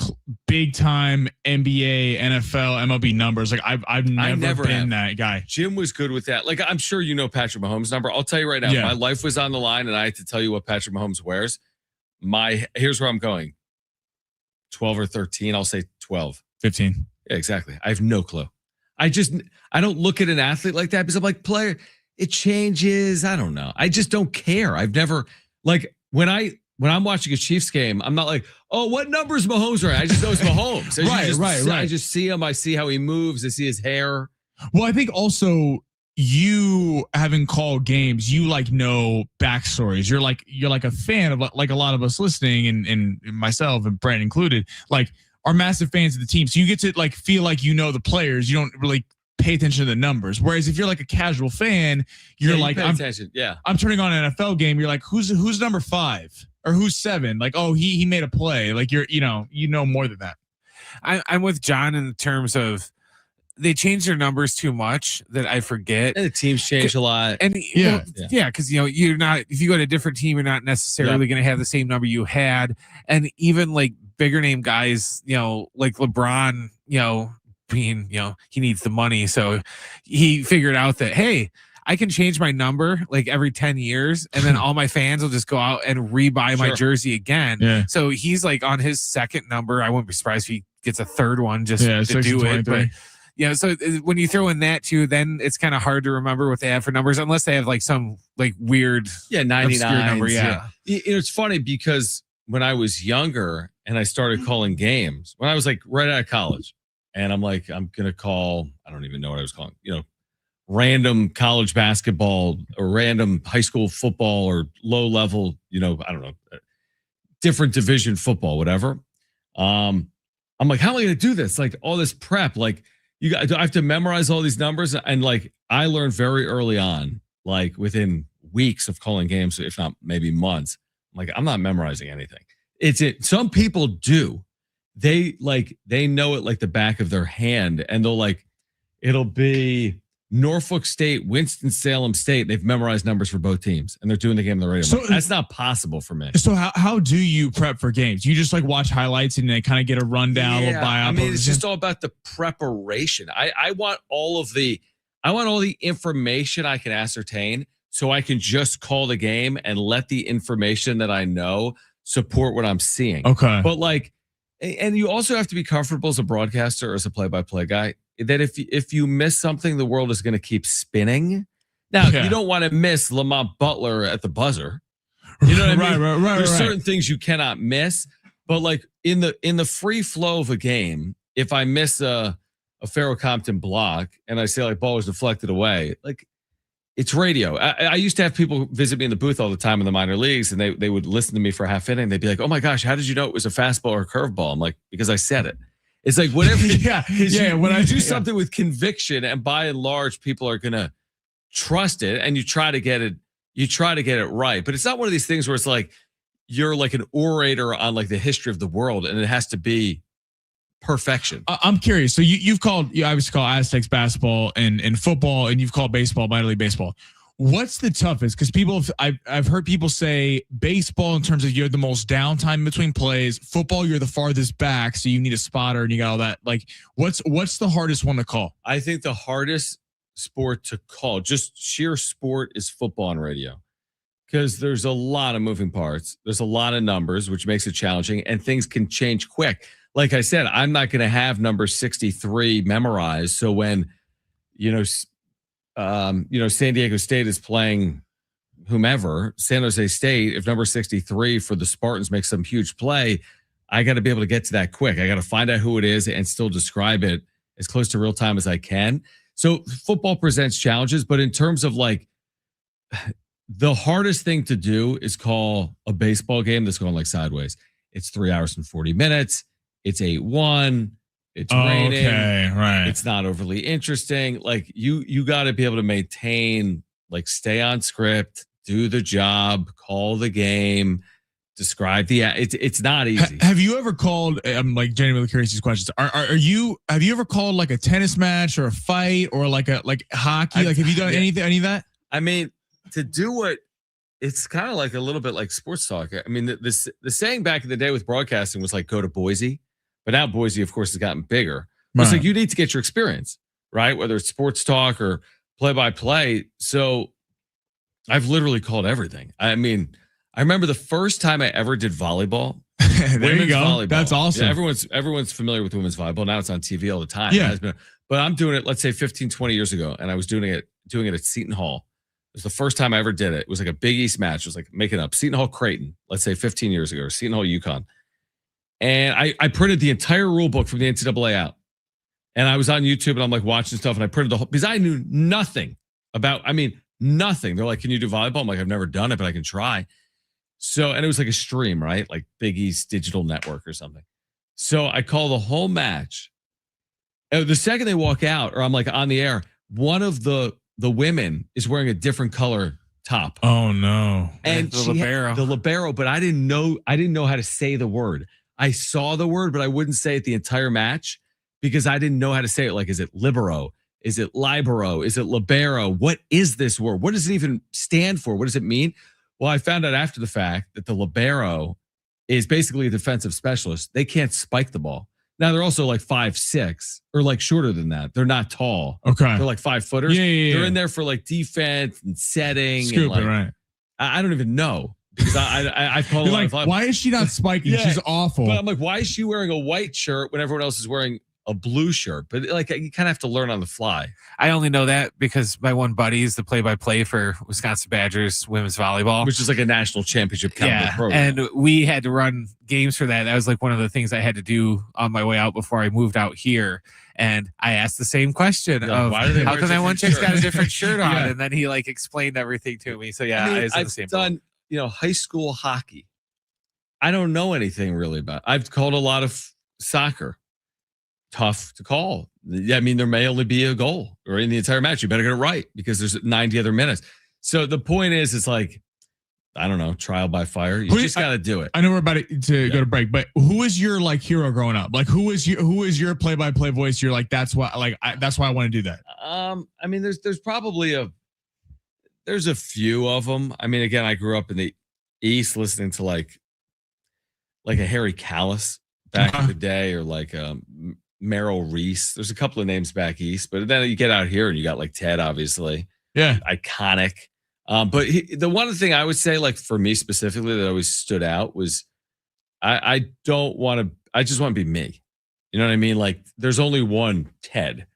big time NBA, NFL, MLB numbers. Like I've never been that guy. Jim was good with that. Like I'm sure you know Patrick Mahomes' number. I'll tell you right now, if my life was on the line and I had to tell you what Patrick Mahomes wears, here's where I'm going. 12 or 13. I'll say 12. 15. Yeah, exactly. I have no clue. I don't look at an athlete like that because I'm like, player, it changes. I don't know. I just don't care. I've never, like, when I'm watching a Chiefs game, I'm not like, oh, what number's Mahomes wearing? I just know it's Mahomes. Right. I just see him. I see how he moves. I see his hair. Well, I think also you having called games, you like know backstories. You're like a fan of, like a lot of us listening, and myself and Brent included, like are massive fans of the team. So you get to like feel like you know the players. You don't really pay attention to the numbers. Whereas if you're like a casual fan, you're like, pay attention. Yeah, I'm turning on an NFL game. You're like, who's number 5 or who's 7? Like, oh, he made a play. Like you know more than that. I'm with John in terms of they change their numbers too much that I forget. And the teams change a lot. And because you're not, if you go to a different team, you're not necessarily going to have the same number you had. And even like bigger name guys, like LeBron, being, he needs the money. So he figured out that, hey, I can change my number like every 10 years and then all my fans will just go out and rebuy my jersey again. Yeah. So he's like on his second number. I wouldn't be surprised if he gets a third one just to do it. But so when you throw in that too, then it's kind of hard to remember what they have for numbers unless they have like some like weird 99 number. It's funny because when I was younger and I started calling games, when I was like right out of college, and I'm like, I'm going to call, I don't even know what I was calling, random college basketball or random high school football or low level, I don't know, different division football, whatever. I'm like, how am I going to do this? Like all this prep, like I have to memorize all these numbers. And like, I learned very early on, like within weeks of calling games, if not maybe months, I'm like, I'm not memorizing anything. Some people do. They know it like the back of their hand, and it'll be Norfolk State, Winston-Salem State. They've memorized numbers for both teams, and they're doing the game on the radio. So that's not possible for me. So how do you prep for games? You just like watch highlights and then kind of get a rundown, a buy-up. I mean, it's just all about the preparation. I want all the information I can ascertain, so I can just call the game and let the information that I know support what I'm seeing. Okay, but and you also have to be comfortable as a broadcaster or as a play-by-play guy that if you miss something, the world is going to keep spinning. Now, you don't want to miss Lamont Butler at the buzzer. You know what I mean? Right. There's certain things you cannot miss, but like in the free flow of a game, if I miss a Pharaoh Compton block and I say like ball was deflected away, like it's radio. I used to have people visit me in the booth all the time in the minor leagues, and they would listen to me for a half inning. They'd be like, "Oh my gosh, how did you know it was a fastball or a curveball?" I'm like, "Because I said it." It's like whatever. When I do something with conviction, and by and large, people are gonna trust it, and you try to get it. You try to get it right, but it's not one of these things where it's like you're like an orator on like the history of the world, and it has to be perfection. I'm curious. So you obviously call Aztecs basketball and football, and you've called baseball, minor league baseball. What's the toughest? Because I've heard people say baseball in terms of you're the most downtime between plays. Football, you're the farthest back, so you need a spotter and you got all that. Like, what's the hardest one to call? I think the hardest sport to call, just sheer sport, is football on radio, because there's a lot of moving parts. There's a lot of numbers, which makes it challenging, and things can change quick. Like I said, I'm not going to have number 63 memorized. So when, San Diego State is playing whomever, San Jose State, if number 63 for the Spartans makes some huge play, I got to be able to get to that quick. I got to find out who it is and still describe it as close to real time as I can. So football presents challenges, but in terms of like the hardest thing to do is call a baseball game that's going like sideways. It's 3 hours and 40 minutes. It's 8-1. It's raining. Okay, right. It's not overly interesting. Like you got to be able to maintain, like stay on script, do the job, call the game, describe the. It's not easy. Have you ever called? I'm like genuinely curious these questions. Have you ever called like a tennis match or a fight or like hockey? Like have you done any of that? I mean, to do what it's kind of like a little bit like sports talk. I mean, the saying back in the day with broadcasting was like go to Boise, but now Boise, of course, has gotten bigger. Right. It's like you need to get your experience, right? Whether it's sports talk or play-by-play. So I've literally called everything. I mean, I remember the first time I ever did volleyball. There you go. Volleyball. That's awesome. Yeah, everyone's familiar with women's volleyball. Now it's on TV all the time. Yeah. But I'm doing it, let's say 15, 20 years ago, and I was doing it at Seton Hall. It was the first time I ever did it. It was like a Big East match. It was like making up Seton Hall Creighton, let's say 15 years ago, or Seton Hall UConn. And I printed the entire rule book from the NCAA out. And I was on YouTube and I'm like watching stuff and I printed the whole, because I knew nothing about, nothing. They're like, can you do volleyball? I'm like, I've never done it, but I can try. So, and it was like a stream, right? Like Big East Digital Network or something. So I call the whole match. The second they walk out, or I'm like on the air, one of the women is wearing a different color top. Oh no. And the libero. The libero, but I didn't know how to say the word. I saw the word, but I wouldn't say it the entire match because I didn't know how to say it. Like, is it libero? Is it libero? Is it libero? What is this word? What does it even stand for? What does it mean? Well, I found out after the fact that the libero is basically a defensive specialist. They can't spike the ball. Now they're also like 5'6" or like shorter than that. They're not tall. Okay. They're like 5 footers. Yeah. They're in there for like defense and setting. Scooping, and like, right. I don't even know. Because I call You're like, why is she not spiking? Yeah. She's awful. But I'm like, why is she wearing a white shirt when everyone else is wearing a blue shirt? But like, you kind of have to learn on the fly. I only know that because my one buddy is the play-by-play for Wisconsin Badgers women's volleyball, which is like a national championship caliber program. And we had to run games for that. That was like one of the things I had to do on my way out before I moved out here. And I asked the same question of how come that one chick's got a different shirt on? And then he like explained everything to me. So yeah, I've done high school hockey. I don't know anything really about. I've called a lot of soccer. Tough to call. I mean, there may only be a goal or in the entire match. You better get it right because there's 90 other minutes. So the point is, it's like, I don't know, trial by fire. You just got to do it. I know we're about to go to break, but who is your like hero growing up? Like who is your play-by-play voice? You're like, that's why I want to do that. I mean, there's probably there's a few of them. I mean, again, I grew up in the East listening to like a Harry Callis back in the day, or like Merrill Reese. There's a couple of names back East, but then you get out here and you got like Ted, obviously. Yeah. Iconic. But the one thing I would say, like for me specifically, that always stood out was I just want to be me. You know what I mean? Like there's only one Ted.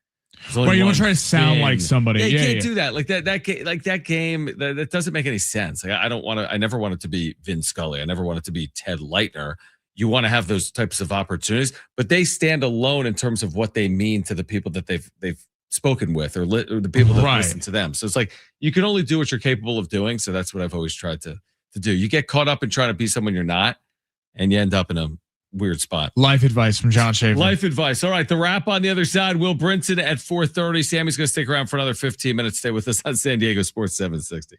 Right, you don't try to sound like somebody. Yeah, you can't do that. Like that game, that doesn't make any sense. Like I never want it to be Vin Scully. I never want it to be Ted Leitner. You want to have those types of opportunities, but they stand alone in terms of what they mean to the people that they've spoken with, or the people that listen to them. So it's like you can only do what you're capable of doing. So that's what I've always tried to do. You get caught up in trying to be someone you're not, and you end up in a weird spot. Life advice from Jon Schaefer. Life advice. All right, the wrap on the other side. Will Brinson at 4:30. Sammy's going to stick around for another 15 minutes. Stay with us on San Diego Sports 760.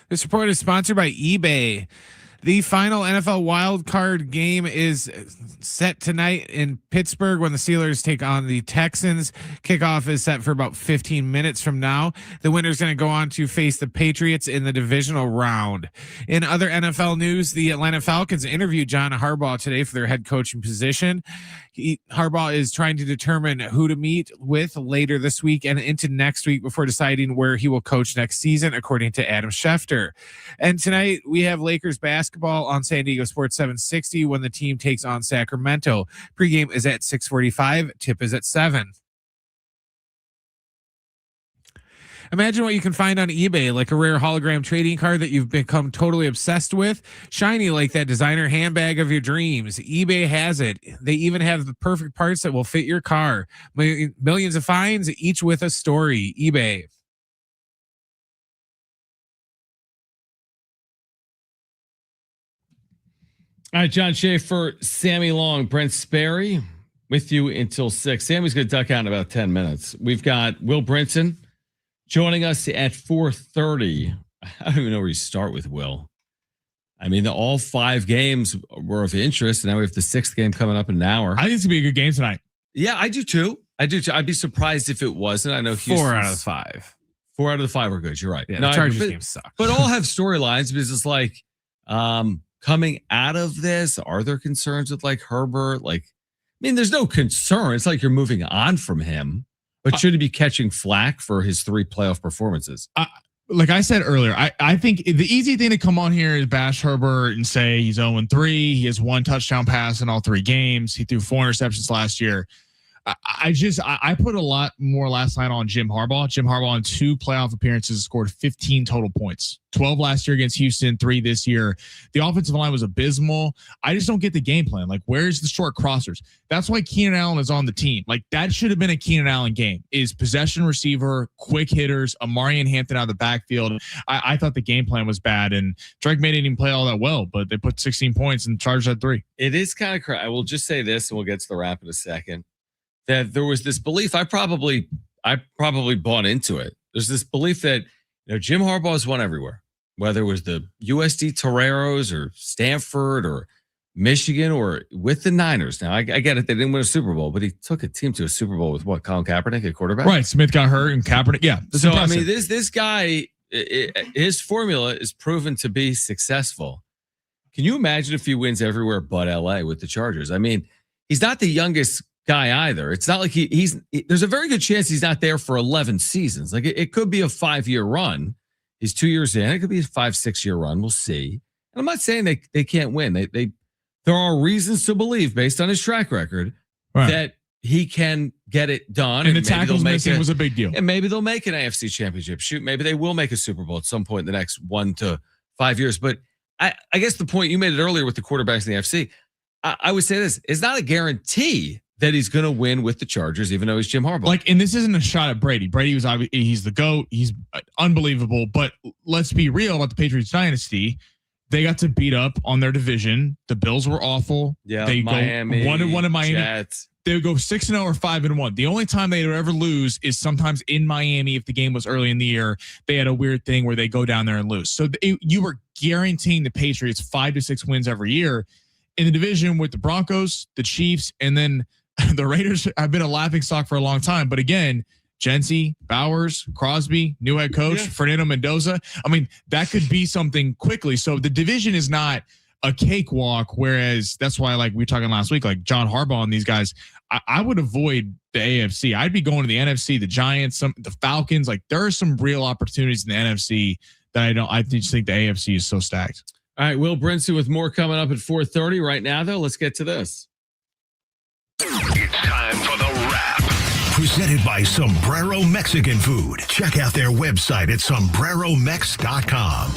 This report is sponsored by eBay. The final NFL wildcard game is set tonight in Pittsburgh when the Steelers take on the Texans. Kickoff is set for about 15 minutes from now. The winner is going to go on to face the Patriots in the divisional round. In other NFL news, the Atlanta Falcons interviewed John Harbaugh today for their head coaching position. Harbaugh is trying to determine who to meet with later this week and into next week before deciding where he will coach next season, according to Adam Schefter. And tonight we have Lakers basketball on San Diego Sports 760 when the team takes on Sacramento. Pregame is at 6:45. Tip is at 7. Imagine what you can find on eBay, like a rare hologram trading card that you've become totally obsessed with, shiny like that designer handbag of your dreams. eBay has it. They even have the perfect parts that will fit your car. Millions of finds, each with a story. eBay. All right, John Schaefer, Sammy Long, Brent Sperry with you until 6. Sammy's going to duck out in about 10 minutes. We've got Will Brinson joining us at 4:30. I don't even know where you start with Will. I mean, all 5 games were of interest, and now we have the 6th game coming up in an hour. I think it's going to be a good game tonight. Yeah, I do too. I'd be surprised if it wasn't. I know Houston's 4 out of 5. 4 out of the 5 are good. You're right. Yeah, the Chargers game sucks. But all have storylines because it's like coming out of this, are there concerns with like Herbert? Like, I mean, there's no concern. It's like you're moving on from him. But should he be catching flack for his 3 playoff performances? Like I said earlier, I think the easy thing to come on here is bash Herbert and say he's 0-3. He has 1 touchdown pass in all 3 games. He threw 4 interceptions last year. I put a lot more last night on Jim Harbaugh. Jim Harbaugh in 2 playoff appearances scored 15 total points. 12 last year against Houston, 3 this year. The offensive line was abysmal. I just don't get the game plan. Like, where's the short crossers? That's why Keenan Allen is on the team. Like, that should have been a Keenan Allen game. Is possession receiver, quick hitters, Amarian Hampton out of the backfield. I thought the game plan was bad, and Drake May didn't even play all that well, but they put 16 points and Chargers had 3. It is kind of crazy. I will just say this, and we'll get to the wrap in a second. That there was this belief, I probably bought into it. There's this belief that Jim Harbaugh has won everywhere, whether it was the USD Toreros or Stanford or Michigan or with the Niners. Now I get it, they didn't win a Super Bowl, but he took a team to a Super Bowl with what? Colin Kaepernick at quarterback, right? Smith got hurt and Kaepernick, yeah. So impressive. I mean, this guy, his formula is proven to be successful. Can you imagine if he wins everywhere but LA with the Chargers? I mean, he's not the youngest guy either. It's not like there's a very good chance he's not there for 11 seasons. Like it could be a 5-year run. He's 2 years in. It could be a 5-6 year run. We'll see. And I'm not saying they can't win. There are reasons to believe based on his track record that he can get it done. And the tackles missing was a big deal. And maybe they'll make an AFC championship. Shoot, maybe they will make a Super Bowl at some point in the next 1 to 5 years. But I guess the point you made it earlier with the quarterbacks in the AFC, I would say this, it's not a guarantee that he's going to win with the Chargers, even though he's Jim Harbaugh. Like, and this isn't a shot at Brady. Brady was obviously, he's the GOAT. He's unbelievable. But let's be real about the Patriots dynasty. They got to beat up on their division. The Bills were awful. Yeah, they Miami, go 1-1 in Miami. Jets. They would go 6-0 or 5-1. The only time they would ever lose is sometimes in Miami. If the game was early in the year, they had a weird thing where they go down there and lose. So you were guaranteeing the Patriots 5 to 6 wins every year in the division with the Broncos, the Chiefs, and then the Raiders have been a laughingstock for a long time. But again, Jency, Bowers, Crosby, new head coach, Fernando Mendoza. I mean, that could be something quickly. So the division is not a cakewalk, whereas that's why, like we were talking last week, like John Harbaugh and these guys, I would avoid the AFC. I'd be going to the NFC, the Giants, the Falcons. Like, there are some real opportunities in the NFC that I just think the AFC is so stacked. All right, Will Brinson with more coming up at 4:30. Right now, though, let's get to this. It's time for the wrap. Presented by Sombrero Mexican Food. Check out their website at sombreromex.com.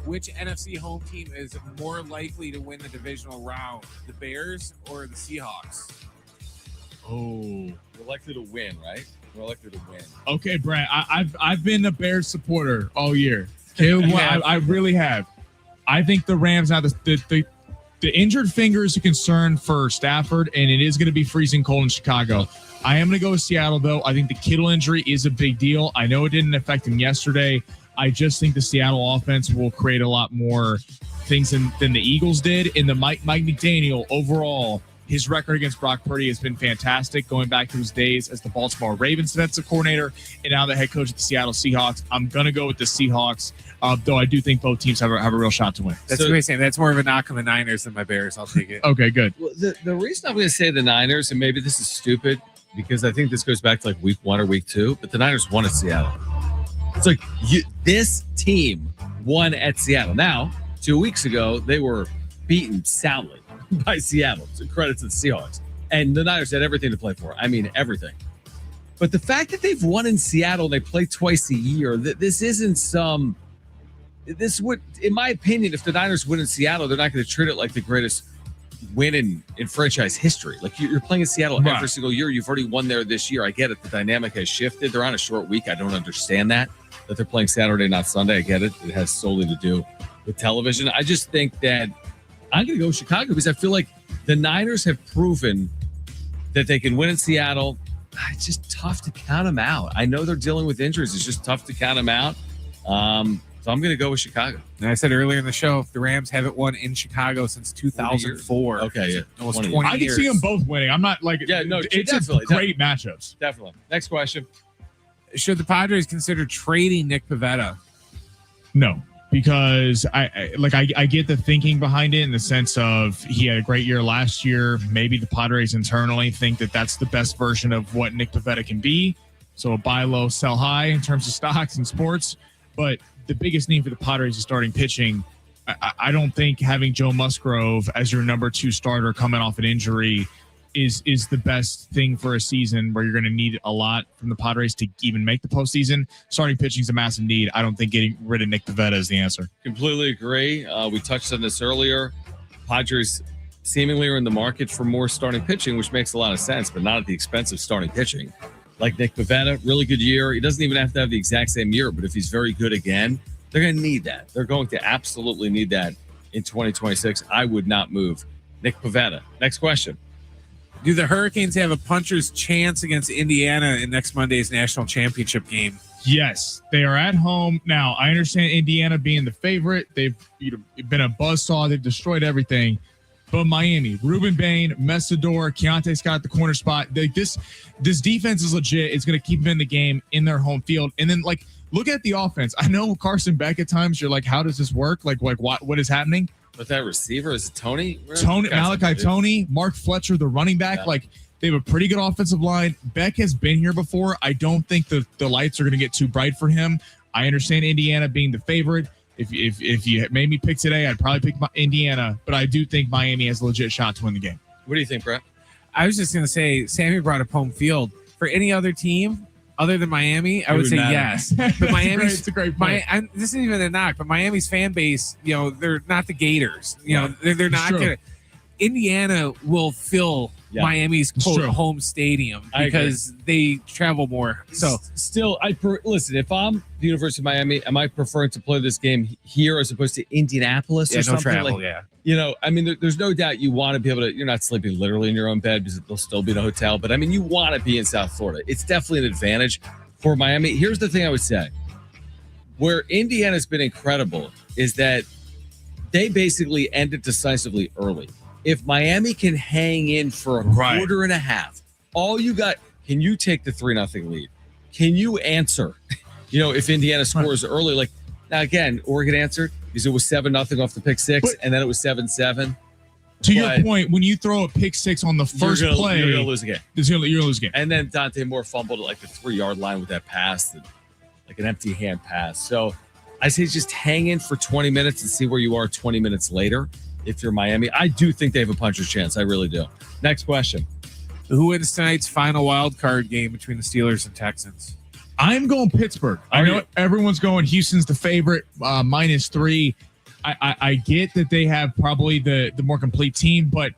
Which NFC home team is more likely to win the divisional round, the Bears or the Seahawks? Oh, we're likely to win, right? We're likely to win. Okay, Brad, I've been a Bears supporter all year. I really have. I think the Rams now the injured finger is a concern for Stafford, and it is going to be freezing cold in Chicago. I am going to go with Seattle, though. I think the Kittle injury is a big deal. I know it didn't affect him yesterday. I just think the Seattle offense will create a lot more things than the Eagles did. And the Mike McDaniel overall, his record against Brock Purdy has been fantastic, going back to his days as the Baltimore Ravens defensive coordinator and now the head coach of the Seattle Seahawks. I'm going to go with the Seahawks, though I do think both teams have a real shot to win. That's what I'm saying. That's more of a knock on the Niners than my Bears. I'll take it. Okay, good. Well, the reason I'm going to say the Niners, and maybe this is stupid, because I think this goes back to like week 1 or week 2, but the Niners won at Seattle. It's like this team won at Seattle. Now, 2 weeks ago, they were beaten soundly by Seattle. So credit to the Seahawks. And the Niners had everything to play for. I mean, everything. But the fact that they've won in Seattle, they play twice a year, this isn't some... This would, in my opinion, if the Niners win in Seattle, they're not going to treat it like the greatest win in franchise history. Like, you're playing in Seattle every single year. You've already won there this year. I get it. The dynamic has shifted. They're on a short week. I don't understand that they're playing Saturday, not Sunday. I get it. It has solely to do with television. I just think that I'm going to go Chicago because I feel like the Niners have proven that they can win in Seattle. It's just tough to count them out. I know they're dealing with injuries. It's just tough to count them out. So I'm going to go with Chicago. And I said earlier in the show, the Rams haven't won in Chicago since 2004. Okay, yeah. Almost 20 I can see them both winning. I'm not like, it's just great matchups. Definitely. Next question. Should the Padres consider trading Nick Pivetta? No. Because I get the thinking behind it in the sense of he had a great year last year. Maybe the Padres internally think that that's the best version of what Nick Pivetta can be. So buy low, sell high in terms of stocks and sports. But the biggest need for the Padres is starting pitching. I don't think having Joe Musgrove as your number 2 starter coming off an injury is the best thing for a season where you're going to need a lot from the Padres to even make the postseason. Starting pitching is a massive need. I don't think getting rid of Nick Pivetta is the answer. Completely agree. We touched on this earlier. Padres seemingly are in the market for more starting pitching, which makes a lot of sense, but not at the expense of starting pitching. Like Nick Pivetta, really good year. He doesn't even have to have the exact same year, but if he's very good again, they're going to need that. They're going to absolutely need that in 2026. I would not move Nick Pivetta. Next question. Do the Hurricanes have a puncher's chance against Indiana in next Monday's national championship game? Yes, they are at home. Now, I understand Indiana being the favorite. They've been a buzzsaw. They've destroyed everything. But Miami, Ruben Bain, Messador, Keontae Scott at the corner spot. This defense is legit. It's going to keep them in the game in their home field. And then, look at the offense. I know Carson Beck at times, you're like, how does this work? Like what is happening? But that receiver, is it Tony? Malachi Tony, Mark Fletcher, the running back. Yeah. They have a pretty good offensive line. Beck has been here before. I don't think the lights are going to get too bright for him. I understand Indiana being the favorite. If you made me pick today, I'd probably pick Indiana. But I do think Miami has a legit shot to win the game. What do you think, Brett? I was just going to say, Sammy brought up home field. For any other team other than Miami, I would say yes. But Miami's it's a great point. This isn't even a knock, but Miami's fan base, they're not the Gators. They're not going to. Indiana will fill Miami's quote home stadium because they travel more. So still, listen. If I'm the University of Miami, am I preferring to play this game here as opposed to Indianapolis or something? Travel, there's no doubt you want to be able to. You're not sleeping literally in your own bed because there'll still be in a hotel. But you want to be in South Florida. It's definitely an advantage for Miami. Here's the thing I would say: where Indiana's been incredible is that they basically ended decisively early. If Miami can hang in for a quarter and a half, all you got, can you take the 3-0 lead? Can you answer? If Indiana scores early, now again, Oregon answered because it was 7-0 off the pick six, and then it was 7-7. To your point, when you throw a pick six on the first play, you're going to lose again. You're going to lose again. And then Dante Moore fumbled at the 3-yard line with that pass, like an empty hand pass. So I say just hang in for 20 minutes and see where you are 20 minutes later. If you're Miami, I do think they have a puncher's chance. I really do. Next question. Who wins tonight's final wild card game between the Steelers and Texans? I'm going Pittsburgh. I know everyone's going Houston's the favorite, -3. I get that they have probably the more complete team, but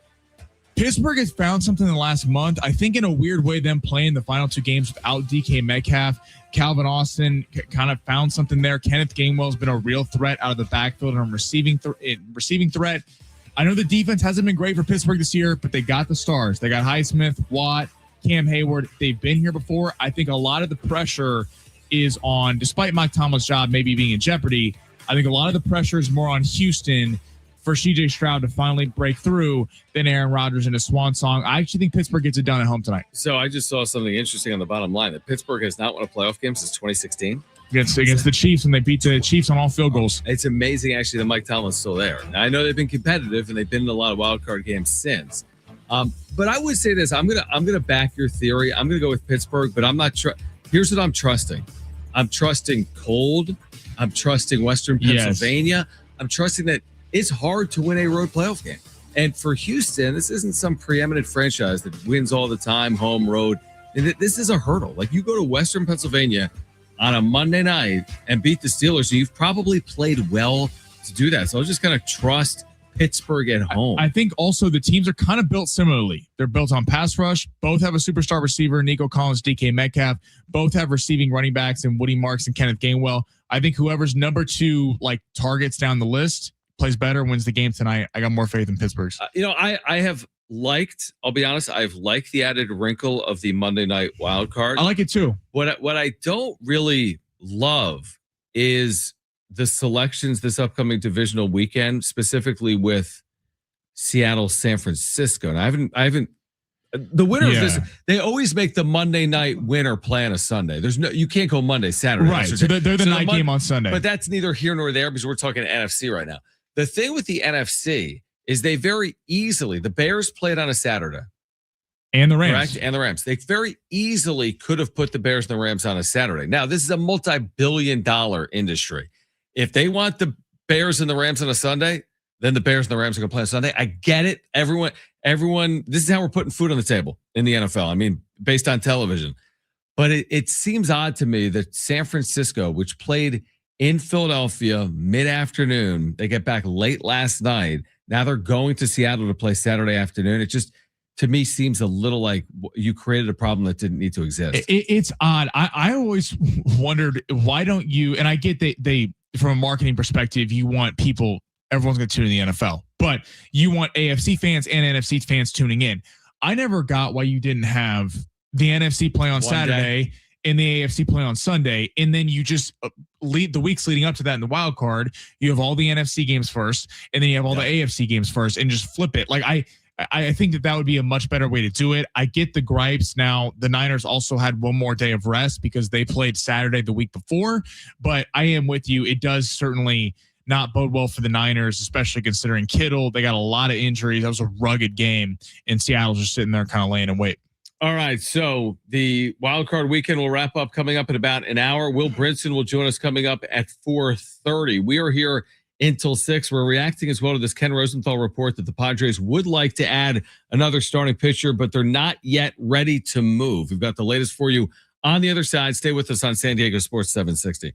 Pittsburgh has found something in the last month. I think in a weird way, them playing the final 2 games without DK Metcalf, Calvin Austin kind of found something there. Kenneth Gainwell's been a real threat out of the backfield and receiving threat. I know the defense hasn't been great for Pittsburgh this year, but they got the stars. They got Highsmith, Watt, Cam Hayward. They've been here before. I think a lot of the pressure is on, despite Mike Tomlin's job maybe being in jeopardy, I think a lot of the pressure is more on Houston for CJ Stroud to finally break through than Aaron Rodgers in a swan song. I actually think Pittsburgh gets it done at home tonight. So I just saw something interesting on the bottom line that Pittsburgh has not won a playoff game since 2016 against the Chiefs, and they beat the Chiefs on all field goals. It's amazing, actually, that Mike Tomlin's still there. Now, I know they've been competitive and they've been in a lot of wild card games since. But I would say this: I'm gonna back your theory. I'm gonna go with Pittsburgh, but I'm not. Here's what I'm trusting. I'm trusting cold. I'm trusting Western Pennsylvania. Yes. I'm trusting that it's hard to win a road playoff game. And for Houston, this isn't some preeminent franchise that wins all the time, home, road. This is a hurdle. Like, you go to Western Pennsylvania on a Monday night and beat the Steelers, so you've probably played well to do that. So I'm just going to trust Pittsburgh at home. I think also the teams are kind of built similarly. They're built on pass rush. Both have a superstar receiver, Nico Collins, DK Metcalf. Both have receiving running backs in Woody Marks and Kenneth Gainwell. I think whoever's number 2 targets down the list plays better, wins the game tonight. I got more faith in Pittsburgh's. I have liked, I'll be honest, I've liked the added wrinkle of the Monday night wild card. I like it too. What I don't really love is the selections this upcoming divisional weekend, specifically with Seattle, San Francisco. And I haven't. The winner of this, they always make the Monday night winner play on a Sunday. You can't go Monday, Saturday. Right. So they're the night game on Sunday. But that's neither here nor there because we're talking NFC right now. The thing with the NFC is they very easily, the Bears played on a Saturday. And the Rams. Correct? And the Rams. They very easily could have put the Bears and the Rams on a Saturday. Now, this is a multi-billion-dollar industry. If they want the Bears and the Rams on a Sunday, then the Bears and the Rams are going to play on Sunday. I get it. Everyone, this is how we're putting food on the table in the NFL. I mean, based on television. But it seems odd to me that San Francisco, which played in Philadelphia mid-afternoon, they get back late last night. Now they're going to Seattle to play Saturday afternoon. It just, to me, seems a little like you created a problem that didn't need to exist. It's odd. I always wondered, why don't you, and I get they from a marketing perspective, you want people, everyone's going to tune in the NFL, but you want AFC fans and NFC fans tuning in. I never got why you didn't have the NFC play on Saturday and the AFC play on Sunday, and then you just lead the weeks leading up to that in the wild card. You have all the NFC games first, and then you have all the AFC games first, and just flip it. Like I think that would be a much better way to do it. I get the gripes. Now, the Niners also had one more day of rest because they played Saturday the week before, but I am with you. It does certainly not bode well for the Niners, especially considering Kittle. They got a lot of injuries. That was a rugged game, and Seattle's just sitting there kind of laying in wait. All right, so the wild card weekend will wrap up coming up in about an hour. Will Brinson will join us coming up at 4:30. We are here until 6. We're reacting as well to this Ken Rosenthal report that the Padres would like to add another starting pitcher, but they're not yet ready to move. We've got the latest for you on the other side. Stay with us on San Diego Sports 760.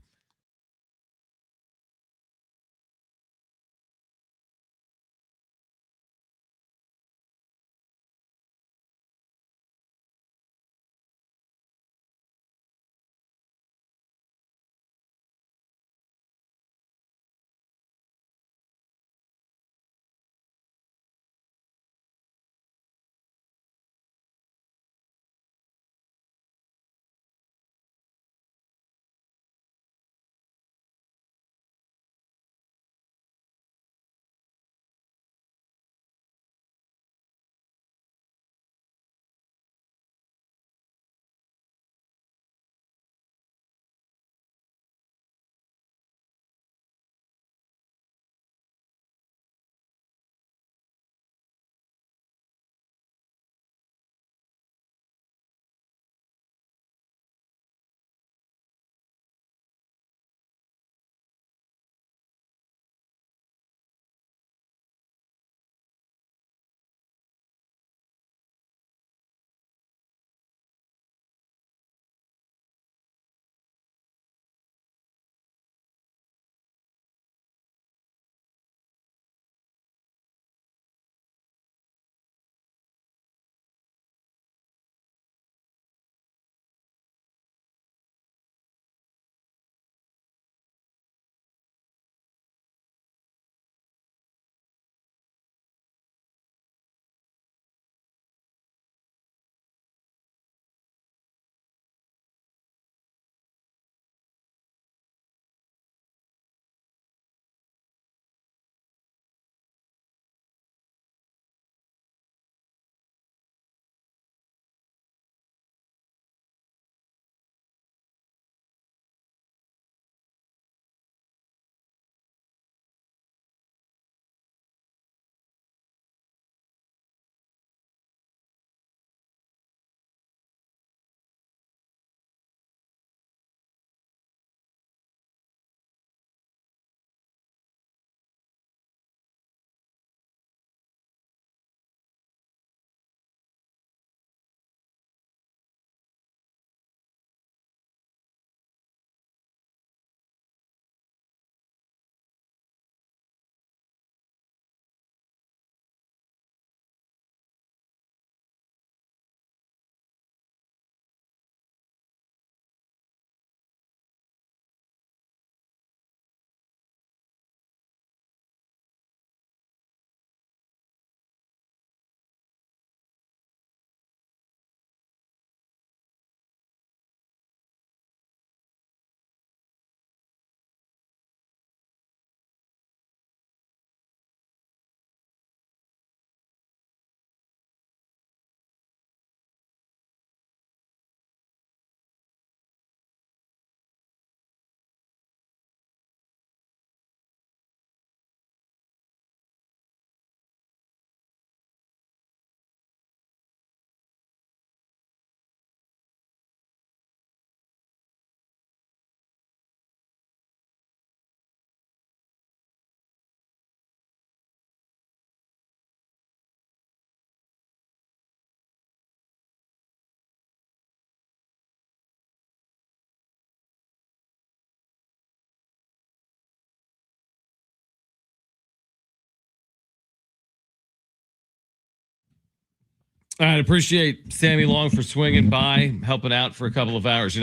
I appreciate Sammy Long for swinging by, helping out for a couple of hours.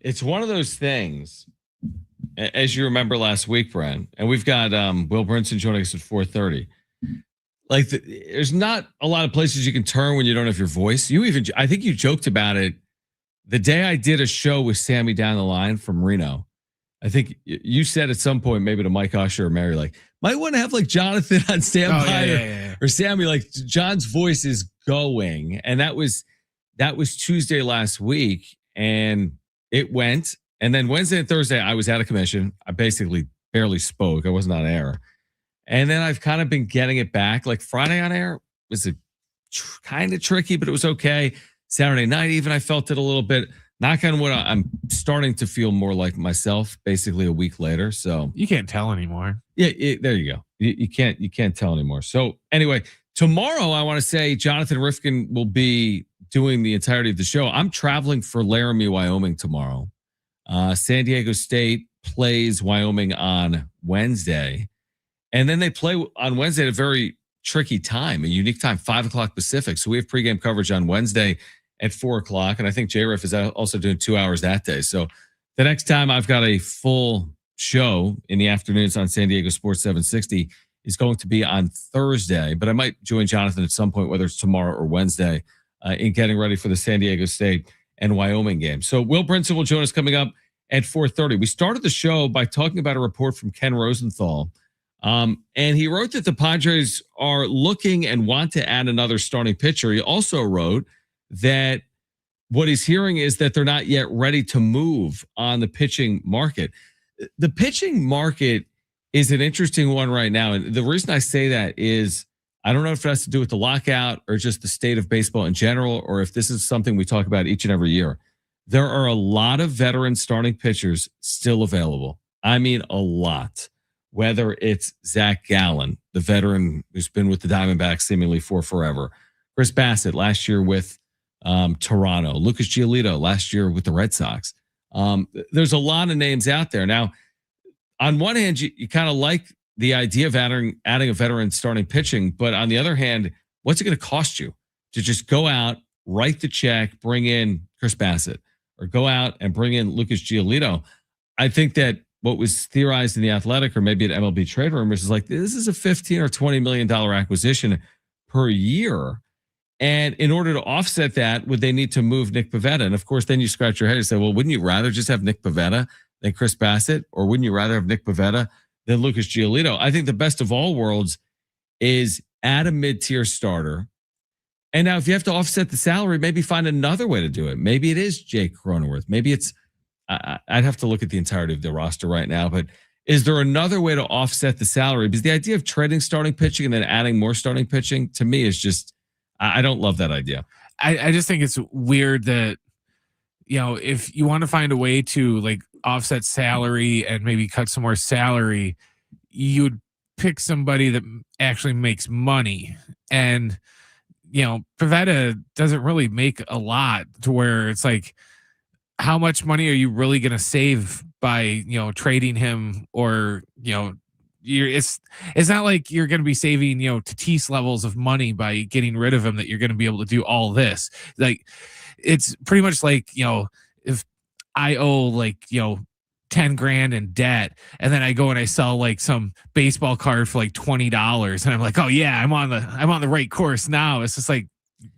It's one of those things, as you remember last week, Brent, and we've got Will Brinson joining us at 4:30. Like, there's not a lot of places you can turn when you don't have your voice. I think you joked about it the day I did a show with Sammy down the line from Reno. I think you said at some point, maybe to Mike Usher or Mary, like, might want to have like Jonathan on standby or Sammy, like John's voice is going. And that was Tuesday last week, and it went. And then Wednesday and Thursday, I was out of commission. I basically barely spoke. I wasn't on air. And then I've kind of been getting it back. Like Friday on air was kind of tricky, but it was okay. Saturday night, even I felt it a little bit. Knock on wood, I'm starting to feel more like myself basically a week later. So you can't tell anymore. Yeah, there you go. You can't tell anymore. So anyway, tomorrow I want to say Jonathan Rifkin will be doing the entirety of the show. I'm traveling for Laramie, Wyoming tomorrow. San Diego State plays Wyoming on Wednesday. And then they play on Wednesday at a very tricky time, a unique time, 5:00 Pacific. So we have pregame coverage on Wednesday at 4:00. And I think J-Riff is also doing 2 hours that day. So the next time I've got a full show in the afternoons on San Diego Sports 760 is going to be on Thursday. But I might join Jonathan at some point, whether it's tomorrow or Wednesday, in getting ready for the San Diego State and Wyoming game. So Will Brinson will join us coming up at 4:30. We started the show by talking about a report from Ken Rosenthal. And he wrote that the Padres are looking and want to add another starting pitcher. He also wrote that what he's hearing is that they're not yet ready to move on the pitching market. The pitching market is an interesting one right now. And the reason I say that is I don't know if it has to do with the lockout or just the state of baseball in general, or if this is something we talk about each and every year. There are a lot of veteran starting pitchers still available. I mean, a lot. Whether it's Zach Gallen, the veteran who's been with the Diamondbacks seemingly for forever. Chris Bassett last year with Toronto. Lucas Giolito last year with the Red Sox. There's a lot of names out there. Now, on one hand, you kind of like the idea of adding a veteran starting pitching, but on the other hand, what's it going to cost you to just go out, write the check, bring in Chris Bassett, or go out and bring in Lucas Giolito? I think that what was theorized in the Athletic or maybe at MLB Trade Rumors is like, this is a $15 or $20 million acquisition per year. And in order to offset that, would they need to move Nick Pivetta? And of course, then you scratch your head and say, well, wouldn't you rather just have Nick Pivetta than Chris Bassett? Or wouldn't you rather have Nick Pivetta than Lucas Giolito? I think the best of all worlds is add a mid-tier starter. And now if you have to offset the salary, maybe find another way to do it. Maybe it is Jake Cronenworth. Maybe it's, I'd have to look at the entirety of the roster right now, but is there another way to offset the salary? Because the idea of trading starting pitching and then adding more starting pitching to me is just, I don't love that idea. I just think it's weird that, if you want to find a way to like offset salary and maybe cut some more salary, you'd pick somebody that actually makes money. And, Pivetta doesn't really make a lot to where it's like, how much money are you really going to save by, trading him? Or, it's not like you're going to be saving, Tatis levels of money by getting rid of him, that you're going to be able to do all this. Like, it's pretty much like, if I owe like, 10 grand in debt, and then I go and I sell like some baseball card for like $20, and I'm like, oh yeah, I'm on the right course now. It's just like,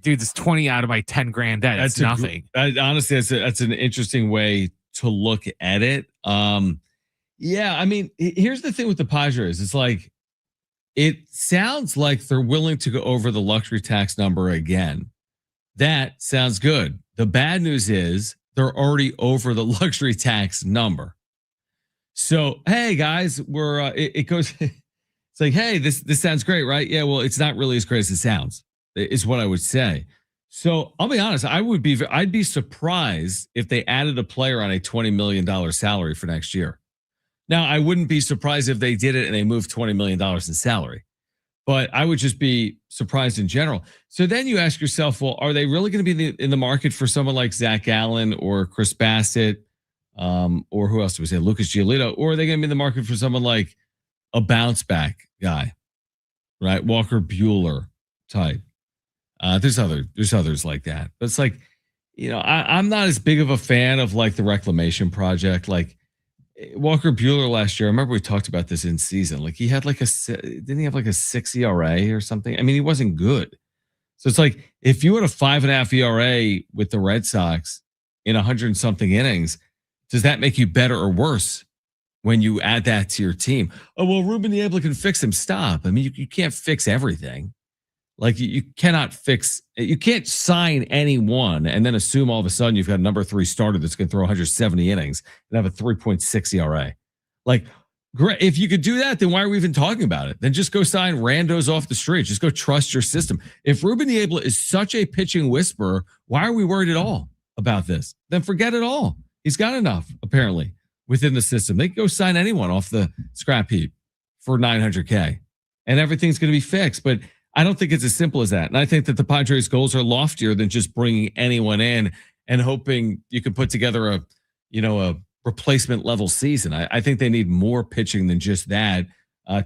dude, it's 20 out of my 10 grand debt. That's nothing. Honestly, that's an interesting way to look at it. Yeah, I mean, here's the thing with the Padres. It's like, it sounds like they're willing to go over the luxury tax number again. That sounds good. The bad news is they're already over the luxury tax number. So, hey guys, it goes, it's like, hey, this sounds great, right? Yeah, well, it's not really as great as it sounds, is what I would say. So I'll be honest, I'd be surprised if they added a player on a $20 million salary for next year. Now, I wouldn't be surprised if they did it and they moved $20 million in salary, but I would just be surprised in general. So then you ask yourself, well, are they really going to be in the market for someone like Zach Gallen or Chris Bassett, or who else do we say, Lucas Giolito, or are they going to be in the market for someone like a bounce back guy, right? Walker Buehler type. There's others like that. But it's like, I'm not as big of a fan of like the reclamation project. Like Walker Buehler last year, I remember we talked about this in season. Like he had didn't he have like a 6 ERA or something? I mean, he wasn't good. So it's like if you had a 5.5 ERA with the Red Sox in 100 and something innings, does that make you better or worse when you add that to your team? Oh, well, Ruben Niebla can fix him. Stop. I mean, you can't fix everything. Like you can't sign anyone and then assume all of a sudden you've got a number 3 starter that's going to throw 170 innings and have a 3.6 ERA. Like, great. If you could do that, then why are we even talking about it? Then just go sign randos off the street. Just go trust your system. If Ruben Niebla is such a pitching whisperer, why are we worried at all about this? Then forget it all. He's got enough, apparently, within the system. They can go sign anyone off the scrap heap for $900K and everything's going to be fixed. But I don't think it's as simple as that. And I think that the Padres' goals are loftier than just bringing anyone in and hoping you can put together a replacement level season. I think they need more pitching than just that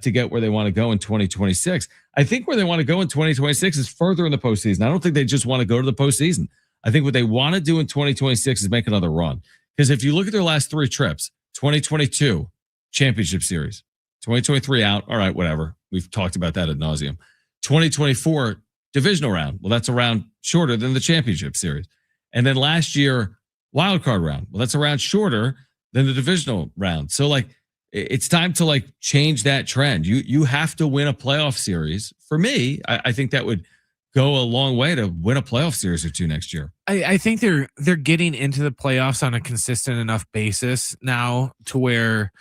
to get where they want to go in 2026. I think where they want to go in 2026 is further in the postseason. I don't think they just want to go to the postseason. I think what they want to do in 2026 is make another run. Because if you look at their last 3 trips, 2022 championship series, 2023 out. All right, whatever. We've talked about that ad nauseum. 2024 divisional round. Well, that's a round shorter than the championship series. And then last year, wild card round. Well, that's a round shorter than the divisional round. So like, it's time to like change that trend. You have to win a playoff series. For me, I think that would go a long way to win a playoff series or 2 next year. I think they're getting into the playoffs on a consistent enough basis now to where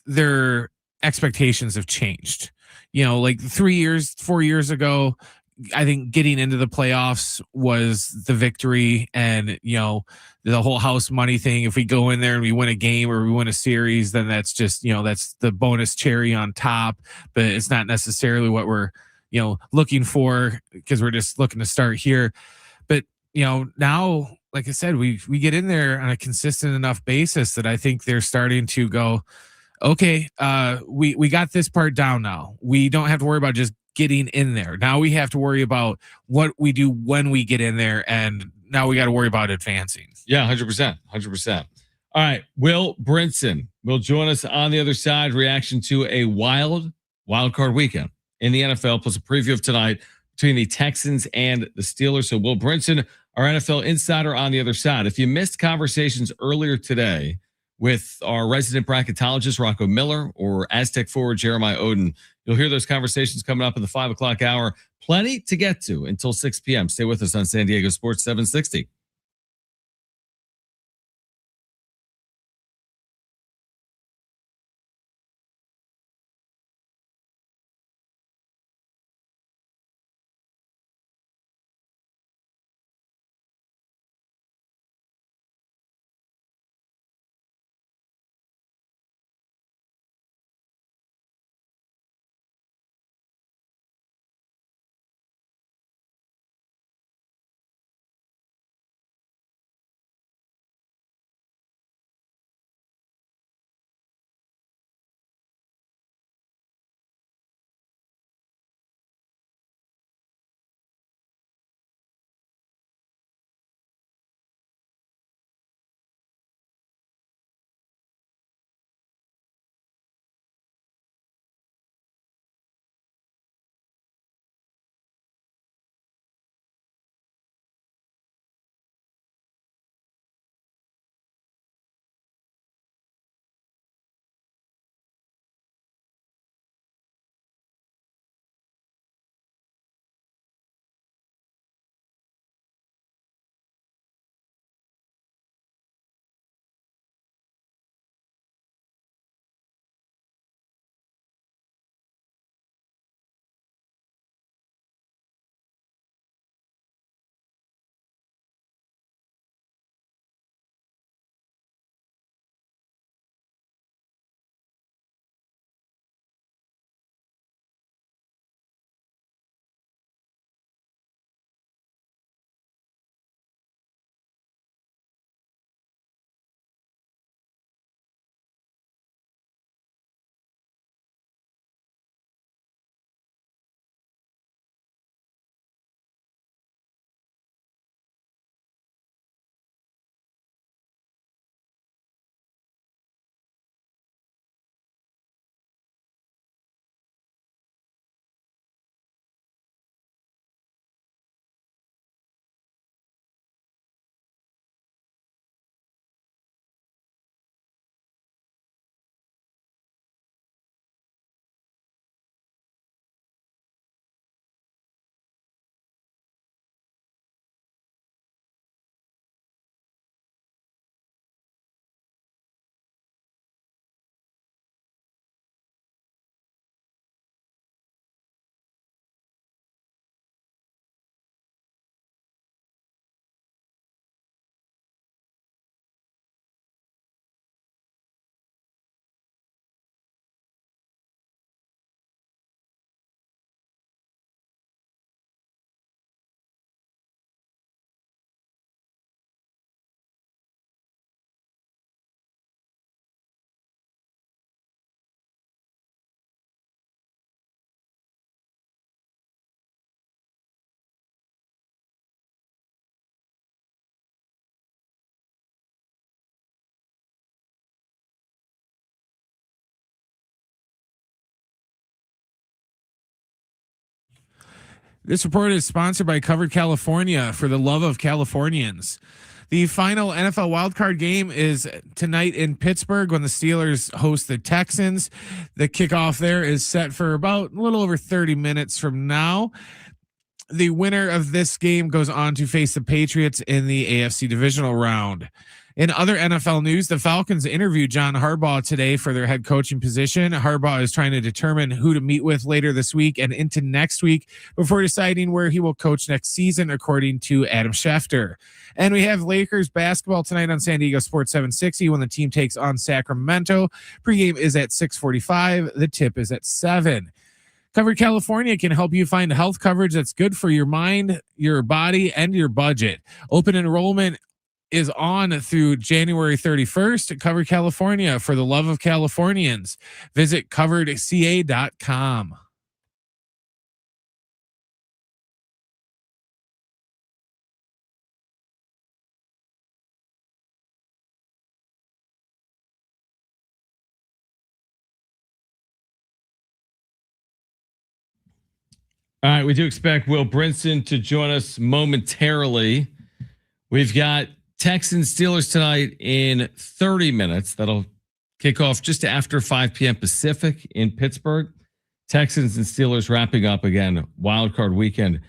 their expectations have changed. Like 3 years, 4 years ago, I think getting into the playoffs was the victory, and the whole house money thing. If we go in there and we win a game or we win a series, then that's just that's the bonus cherry on top. But it's not necessarily what we're looking for, because we're just looking to start here. But now, like I said, we get in there on a consistent enough basis that I think they're starting to go, okay, we got this part down now. We don't have to worry about just getting in there. Now we have to worry about what we do when we get in there, and now we got to worry about advancing. Yeah, 100%. All right, Will Brinson will join us on the other side. Reaction to a wild card weekend in the NFL, plus a preview of tonight between the Texans and the Steelers. So Will Brinson, our NFL insider, on the other side. If you missed conversations earlier today with our resident bracketologist, Rocco Miller, or Aztec forward, Jeremiah Odin, you'll hear those conversations coming up in the 5 o'clock hour. Plenty to get to until 6 p.m. Stay with us on San Diego Sports 760. This report is sponsored by Covered California, for the love of Californians. The final NFL wildcard game is tonight in Pittsburgh when the Steelers host the Texans. The kickoff there is set for about a little over 30 minutes from now. The winner of this game goes on to face the Patriots in the AFC divisional round. In other NFL news, the Falcons interviewed John Harbaugh today for their head coaching position. Harbaugh is trying to determine who to meet with later this week and into next week before deciding where he will coach next season, according to Adam Schefter. And we have Lakers basketball tonight on San Diego Sports 760 when the team takes on Sacramento. Pregame is at 6:45. The tip is at 7. Covered California can help you find health coverage that's good for your mind, your body, and your budget. Open enrollment is on through January 31st. Covered California, for the love of Californians. Visit coveredca.com. All right, we do expect Will Brinson to join us momentarily. We've got Texans Steelers tonight in 30 minutes. That'll kick off just after 5 p.m. Pacific in Pittsburgh. Texans and Steelers wrapping up again wild card weekend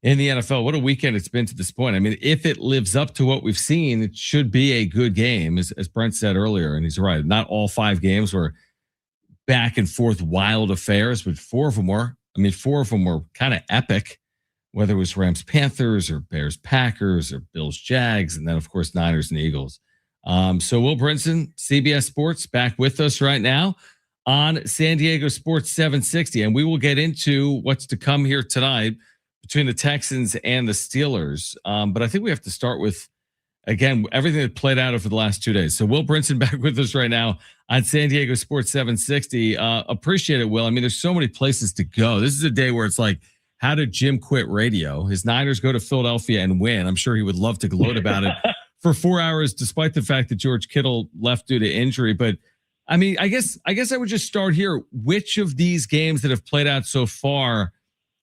in the NFL. What a weekend it's been to this point. I mean, if it lives up to what we've seen, it should be a good game, as Brent said earlier, and he's right. Not all 5 games were back and forth wild affairs, but 4 of them were. I mean, 4 of them were kind of epic, whether it was Rams Panthers or Bears Packers or Bills Jags, and then of course Niners and Eagles. So Will Brinson, CBS Sports, back with us right now on San Diego Sports 760, and we will get into what's to come here tonight between the Texans and the Steelers. But I think we have to start with, again, everything that played out over the last 2 days. So Will Brinson back with us right now on San Diego Sports 760. Appreciate it, Will. I mean, there's so many places to go. This is a day where it's like, how did Jim quit radio? His Niners go to Philadelphia and win. I'm sure he would love to gloat about it for 4 hours, despite the fact that George Kittle left due to injury. But I mean, I guess I would just start here. Which of these games that have played out so far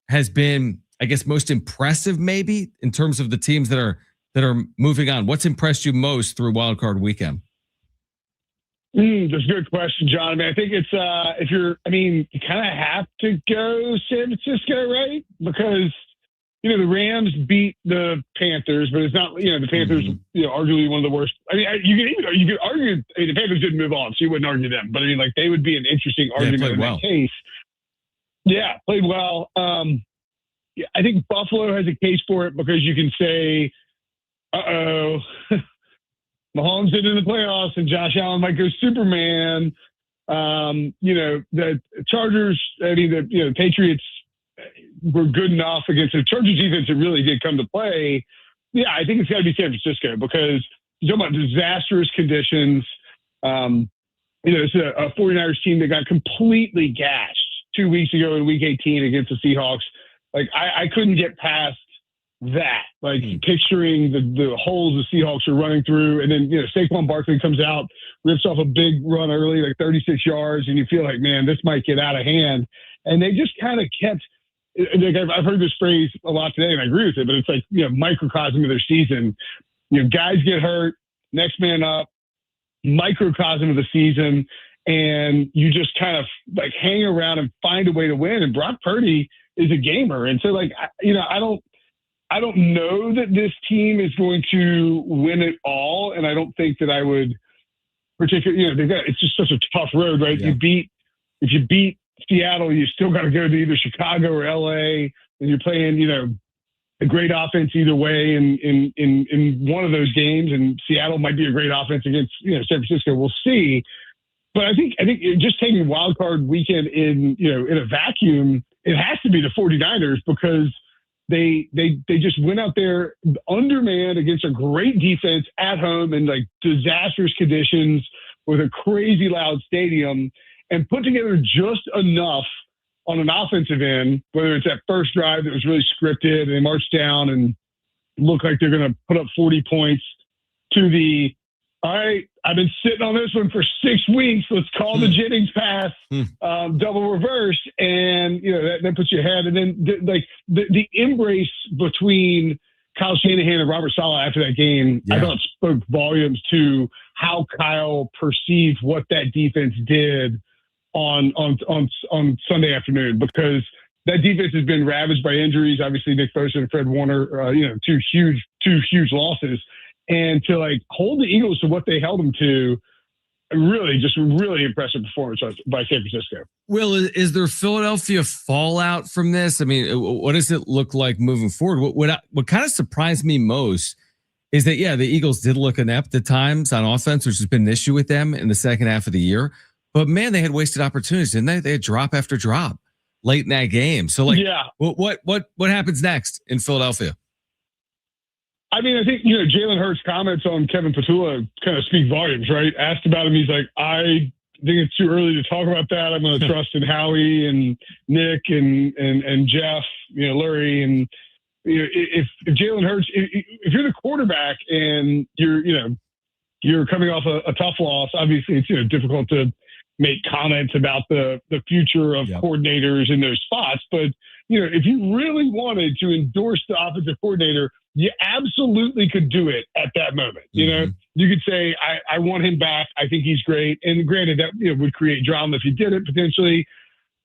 has been, I guess, most impressive, maybe, in terms of the teams that are moving on? What's impressed you most through Wild Card Weekend? That's a good question, John. I mean, I think it's you kind of have to go San Francisco, right? Because the Rams beat the Panthers, but it's not the Panthers. Arguably one of the worst. I mean, you could argue. I mean, the Panthers didn't move on, so you wouldn't argue them. But I mean, like, they would be an interesting argument in that case. Yeah, played well. I think Buffalo has a case for it because you can say, Mahomes is in the playoffs and Josh Allen might go Superman. The Chargers, the Patriots were good enough against the Chargers defense. It really did come to play. Yeah, I think it's got to be San Francisco because you're talking about disastrous conditions. It's a 49ers team that got completely gashed 2 weeks ago in week 18 against the Seahawks. Like, I couldn't get past that, picturing the holes the Seahawks are running through. And then, Saquon Barkley comes out, rips off a big run early, like 36 yards. And you feel like, man, this might get out of hand. And they just kind of kept, I've heard this phrase a lot today and I agree with it, but it's like, microcosm of their season. Guys get hurt, next man up, microcosm of the season. And you just kind of like hang around and find a way to win. And Brock Purdy is a gamer. And so I don't know that this team is going to win it all, and I don't think that I would particularly. It's just such a tough road, right? Yeah. If you beat Seattle, you still got to go to either Chicago or LA, and you're playing, a great offense either way in one of those games. And Seattle might be a great offense against San Francisco. We'll see. But I think just taking wild card weekend in a vacuum, it has to be the 49ers because they just went out there undermanned against a great defense at home in like disastrous conditions with a crazy loud stadium and put together just enough on an offensive end, whether it's that first drive that was really scripted and they marched down and looked like they're going to put up 40 points to the all right, I've been sitting on this one for 6 weeks. Let's call the Jennings pass, double reverse, and that puts you ahead. And then the embrace between Kyle Shanahan and Robert Saleh after that game, I thought spoke volumes to how Kyle perceived what that defense did on Sunday afternoon, because that defense has been ravaged by injuries. Obviously, Nick Bosa and Fred Warner, two huge losses. And to hold the Eagles to what they held them to, really impressive performance by San Francisco. Will, is there Philadelphia fallout from this? I mean, what does it look like moving forward? What kind of surprised me most is that, the Eagles did look inept at times on offense, which has been an issue with them in the second half of the year. But man, they had wasted opportunities, didn't they? They had drop after drop late in that game. So what happens next in Philadelphia? I mean, I think, Jalen Hurts' comments on Kevin Petula kind of speak volumes, right? Asked about him, he's like, I think it's too early to talk about that. I'm going to trust in Howie and Nick and Jeff, Lurie. And, if Jalen Hurts, if you're the quarterback and you're coming off a tough loss, obviously it's, difficult to make comments about the future of coordinators in those spots. But, if you really wanted to endorse the offensive coordinator, you absolutely could do it at that moment. You could say, I want him back. I think he's great. And granted, that would create drama if you did it potentially,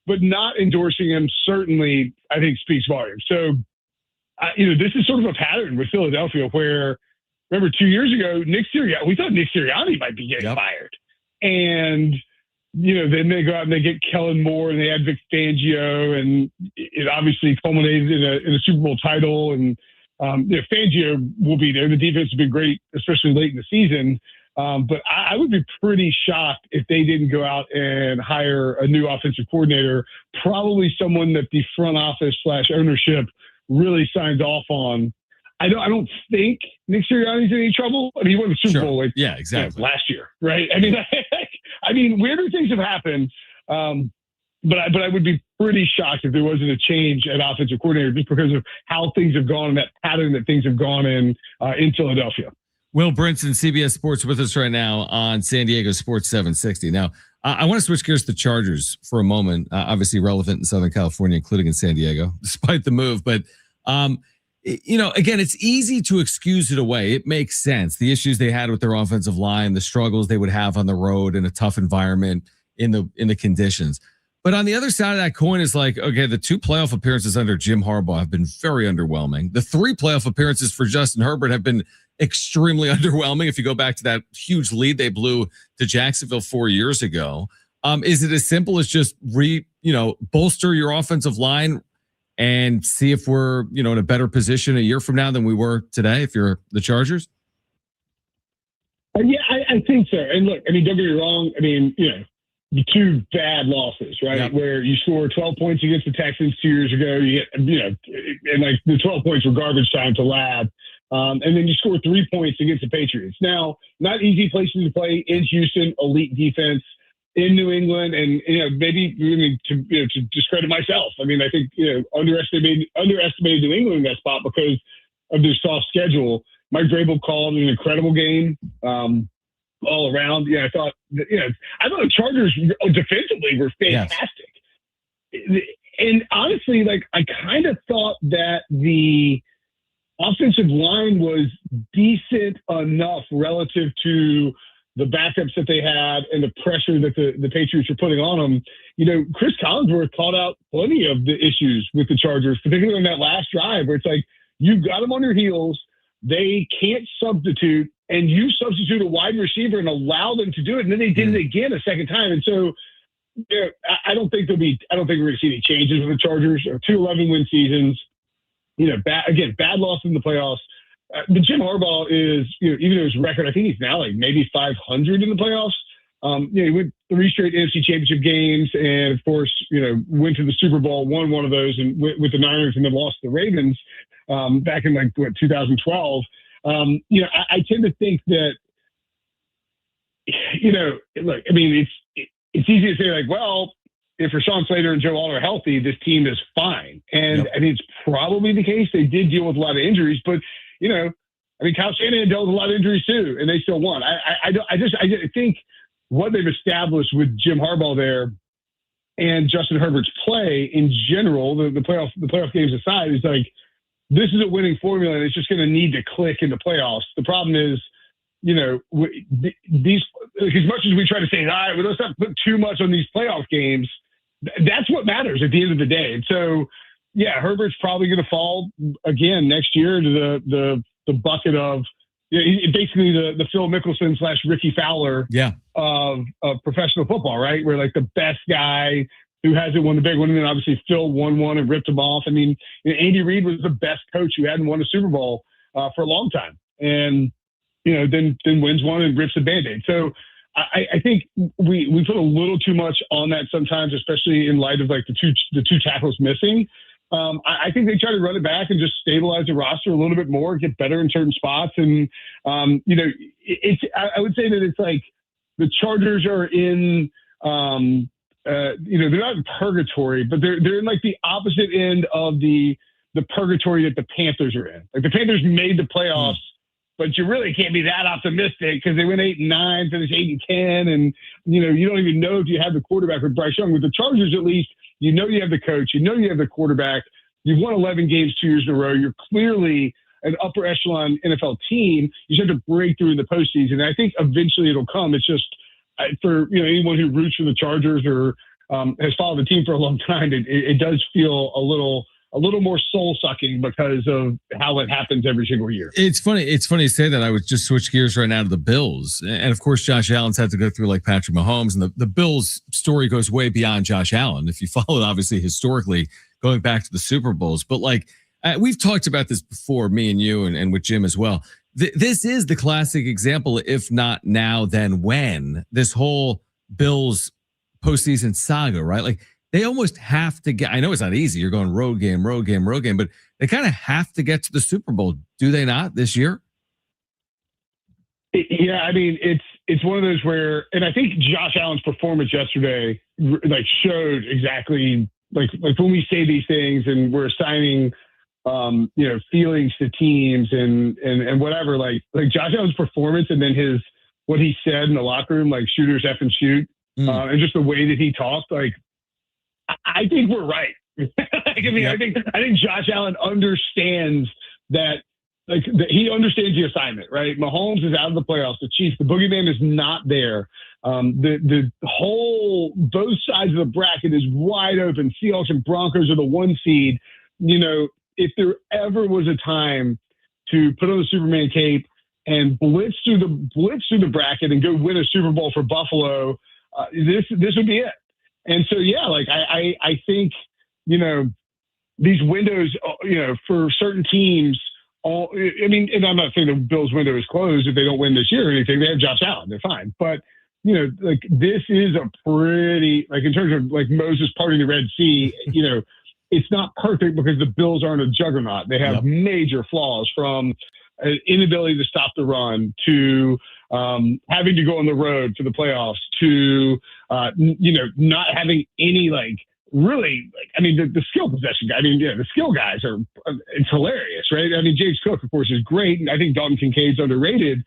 but not endorsing him certainly, I think, speaks volumes. So, this is sort of a pattern with Philadelphia where, remember 2 years ago, we thought Nick Sirianni might be getting fired. And, then they go out and they get Kellen Moore and they add Vic Fangio, and it obviously culminated in a Super Bowl title. And, Fangio will be there. The defense has been great, especially late in the season. But I would be pretty shocked if they didn't go out and hire a new offensive coordinator, probably someone that the front office / ownership really signs off on. I don't think Nick Sirianni's in any trouble. I mean, he won the Super Bowl exactly last year, right? I mean, weirder things have happened. But I would be pretty shocked if there wasn't a change at offensive coordinator just because of how things have gone and that pattern that things have gone in Philadelphia. Will Brinson, CBS Sports, with us right now on San Diego Sports 760. Now, I want to switch gears to Chargers for a moment. Obviously relevant in Southern California, including in San Diego, despite the move. But again, it's easy to excuse it away. It makes sense. The issues they had with their offensive line, the struggles they would have on the road in a tough environment in the conditions. But on the other side of that coin is okay, the 2 playoff appearances under Jim Harbaugh have been very underwhelming. The 3 playoff appearances for Justin Herbert have been extremely underwhelming. If you go back to that huge lead they blew to Jacksonville 4 years ago, is it as simple as just bolster your offensive line and see if we're, in a better position a year from now than we were today if you're the Chargers? Yeah, I think so. And look, I mean, don't get me wrong. I mean, the 2 bad losses, right? Yep. Where you score 12 points against the Texans 2 years ago, you get, and the 12 points were garbage time to Lab. And then you score 3 points against the Patriots. Now, not easy places to play in Houston, elite defense. In New England, and maybe to discredit myself. I mean, I think underestimated New England in that spot because of their soft schedule. Mike Vrabel called an incredible game all around. I thought the Chargers defensively were fantastic, and honestly, I kind of thought that the offensive line was decent enough relative to the backups that they had and the pressure that the Patriots were putting on them. Chris Collinsworth called out plenty of the issues with the Chargers, particularly on that last drive where it's you've got them on your heels. They can't substitute, and you substitute a wide receiver and allow them to do it. And then they did it again a second time. And so I don't think we're going to see any changes with the Chargers. 2 11-win seasons, bad loss in the playoffs. But Jim Harbaugh is, even though his record, I think he's now maybe 500 in the playoffs. He went 3 straight NFC Championship games, and of course, went to the Super Bowl, won one of those, and with the Niners, and then lost to the Ravens back in 2012. I tend to think that, look, I mean, it's easy to say well, if Rashawn Slater and Joe Alt are healthy, this team is fine, and I mean it's probably the case. They did deal with a lot of injuries, but I mean, Kyle Shanahan dealt with a lot of injuries too, and they still won. I think what they've established with Jim Harbaugh there and Justin Herbert's play in general, the playoff games aside, is like, this is a winning formula, and it's just going to need to click in the playoffs. The problem is, you know, these, as much as we try to say, all right, well, let's not put too much on these playoff games, that's what matters at the end of the day. And so, yeah, Herbert's probably going to fall again next year into the bucket of, you know, basically the Phil Mickelson / Ricky Fowler of professional football, right? Where like the best guy who hasn't won the big one, and then obviously Phil won one and ripped him off. I mean, you know, Andy Reid was the best coach who hadn't won a Super Bowl for a long time, and you know, then wins one and rips the Band-Aid. So I think we put a little too much on that sometimes, especially in light of like the two tackles missing. I think they try to run it back and just stabilize the roster a little bit more, get better in certain spots, and you know, I would say that it's like the Chargers are in. You know, they're not in purgatory, but they're in like the opposite end of the purgatory that the Panthers are in. Like the Panthers made the playoffs, but you really can't be that optimistic because they went 8-9, finished 8-10, and you know, you don't even know if you have the quarterback with Bryce Young. With the Chargers, at least you know you have the coach, you know you have the quarterback. You've won 11 games 2 years in a row. You're clearly an upper echelon NFL team. You just have to break through in the postseason. And I think eventually it'll come. It's just, for you know, anyone who roots for the Chargers or has followed the team for a long time, it does feel a little more soul sucking because of how it happens every single year. It's funny you say that. I would just switch gears right now to the Bills, and of course Josh Allen's had to go through like Patrick Mahomes, and the Bills story goes way beyond Josh Allen. If you follow it, obviously historically going back to the Super Bowls, but like we've talked about this before, me and you, and with Jim as well. This is the classic example, if not now, then when, this whole Bills postseason saga, right? Like they almost have to get, I know it's not easy. You're going road game, but they kind of have to get to the Super Bowl. Do they not this year? Yeah. I mean, it's one of those where, and I think Josh Allen's performance yesterday, like showed exactly like when we say these things and we're assigning, you know, feelings to teams and whatever, like Josh Allen's performance and then what he said in the locker room, like shooters F and shoot, and just the way that he talked, like, I think we're right. I think Josh Allen understands that, like he understands the assignment, right? Mahomes is out of the playoffs. The Chiefs, the boogeyman is not there. The whole, both sides of the bracket is wide open. Seahawks and Broncos are the 1 seed. You know, if there ever was a time to put on the Superman cape and blitz through the bracket and go win a Super Bowl for Buffalo, this would be it. And so, yeah, like I think, you know, these windows, you know, for certain teams, I mean, and I'm not saying the Bills' window is closed if they don't win this year or anything. They have Josh Allen, they're fine. But you know, like this is a pretty, like in terms of like Moses parting the Red Sea, you know. It's not perfect because the Bills aren't a juggernaut. They have major flaws, from an inability to stop the run to having to go on the road for the playoffs to, you know, not having any like really, like, I mean, the skill possession guy, I mean, yeah, the skill guys are, it's hilarious, right? I mean, James Cook, of course, is great. And I think Dalton Kincaid's underrated.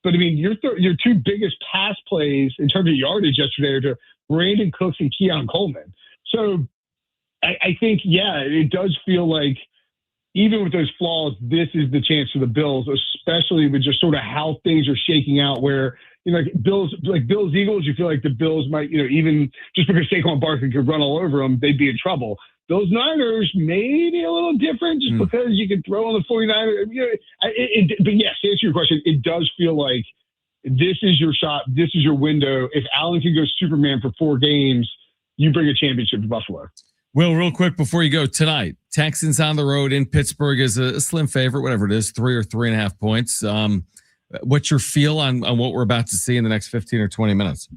But I mean, your two biggest pass plays in terms of yardage yesterday are to Brandon Cooks and Keon Coleman. So, I think, yeah, it does feel like even with those flaws, this is the chance for the Bills, especially with just sort of how things are shaking out where, you know, Bills Eagles, you feel like the Bills might, you know, even just because Saquon Barkley could run all over them, they'd be in trouble. Bills Niners maybe a little different just because you can throw on the 49ers. You know, but yes, to answer your question, it does feel like this is your shot. This is your window. If Allen can go Superman for 4 games, you bring a championship to Buffalo. Will, real quick before you go, tonight, Texans on the road in Pittsburgh is a slim favorite, whatever it is, 3 or 3.5 points. What's your feel on what we're about to see in the next 15 or 20 minutes?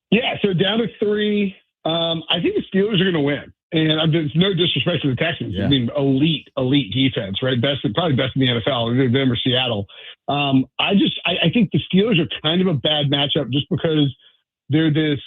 Yeah, so down to 3. I think the Steelers are going to win. And there's no disrespect to the Texans. Yeah. I mean, elite defense, right? Probably best in the NFL, them or Seattle. I think the Steelers are kind of a bad matchup just because they're this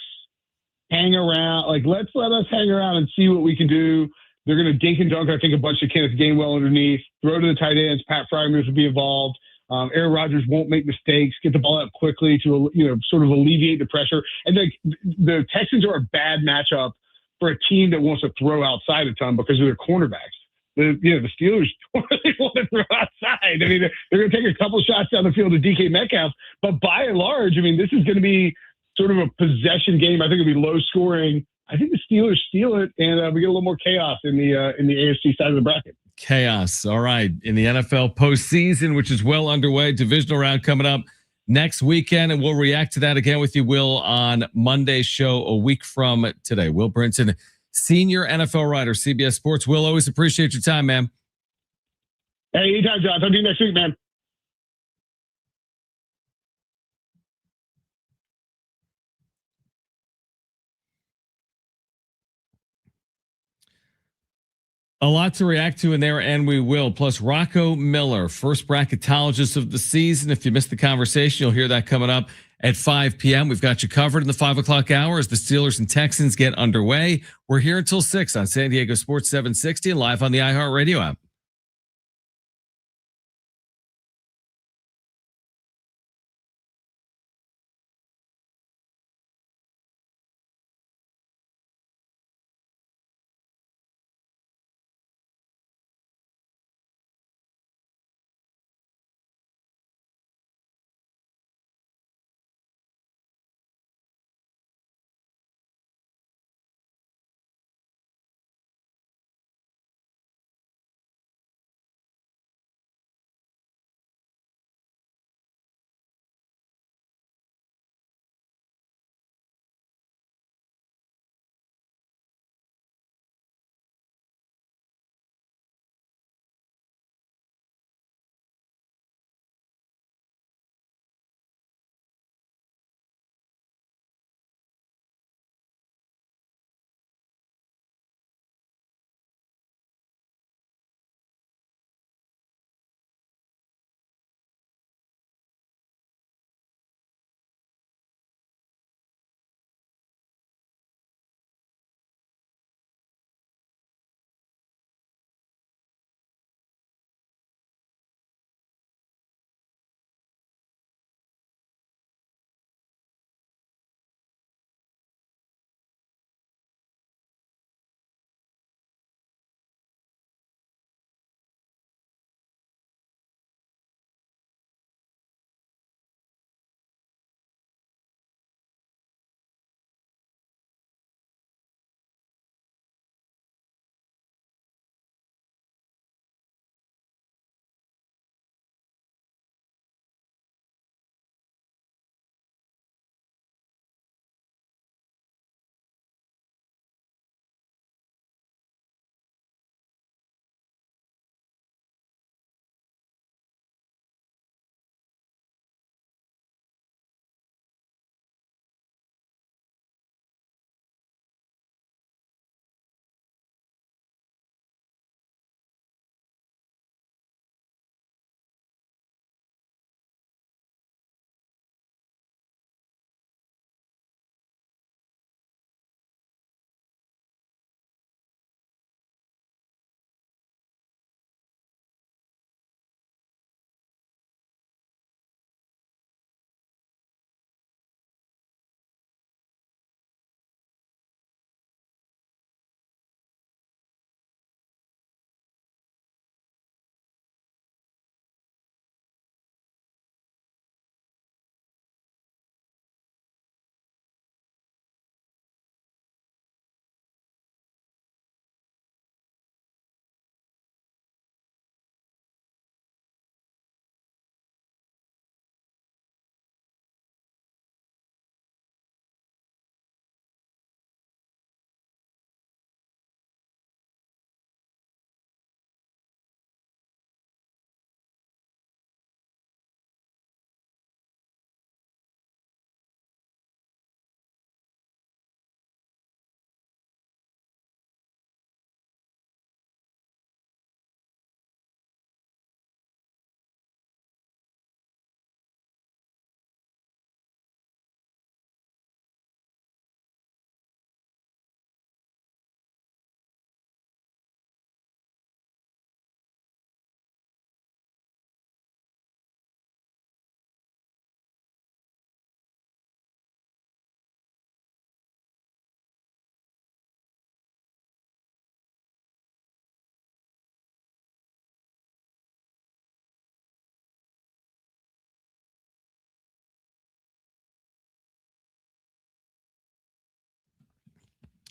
hang around, like let us hang around and see what we can do. They're going to dink and dunk, I think, a bunch of Kenneth Gainwell underneath, throw to the tight ends. Pat Fryermuth will be involved. Aaron Rodgers won't make mistakes, get the ball out quickly to, sort of alleviate the pressure. And the Texans are a bad matchup for a team that wants to throw outside a ton because of their cornerbacks. The Steelers don't really want to throw outside. I mean, they're going to take a couple shots down the field to DK Metcalf, but by and large, I mean, this is going to be sort of a possession game. I think it'll be low scoring. I think the Steelers steal it, and we get a little more chaos in the AFC side of the bracket. Chaos. All right. In the NFL postseason, which is well underway, divisional round coming up next weekend, and we'll react to that again with you, Will, on Monday's show a week from today. Will Brinson, senior NFL writer, CBS Sports. Will, always appreciate your time, man. Hey, anytime, John. Talk to you next week, man. A lot to react to in there, and we will. Plus, Rocco Miller, first bracketologist of the season. If you missed the conversation, you'll hear that coming up at 5 p.m. We've got you covered in the 5 o'clock hour as the Steelers and Texans get underway. We're here until 6 on San Diego Sports 760 and live on the iHeartRadio app.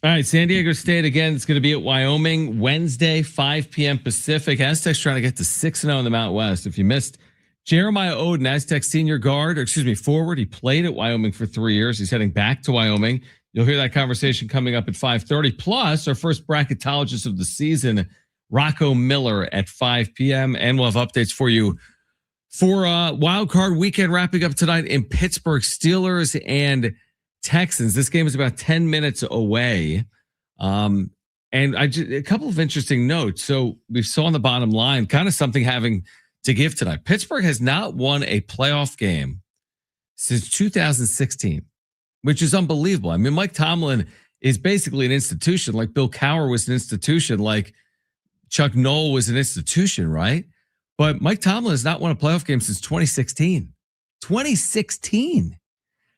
All right, San Diego State again. It's going to be at Wyoming Wednesday, 5 p.m. Pacific. Aztecs trying to get to 6-0 in the Mountain West. If you missed Jeremiah Odin, Aztec senior forward. He played at Wyoming for 3 years. He's heading back to Wyoming. You'll hear that conversation coming up at 5:30. Plus, our first bracketologist of the season, Rocco Miller, at 5 p.m. And we'll have updates for you for Wild Card Weekend wrapping up tonight in Pittsburgh. Steelers and Texans. This game is about 10 minutes away. And a couple of interesting notes. So we saw on the bottom line, kind of something having to give tonight. Pittsburgh has not won a playoff game since 2016, which is unbelievable. I mean, Mike Tomlin is basically an institution, like Bill Cowher was an institution, like Chuck Noll was an institution, right? But Mike Tomlin has not won a playoff game since 2016. 2016.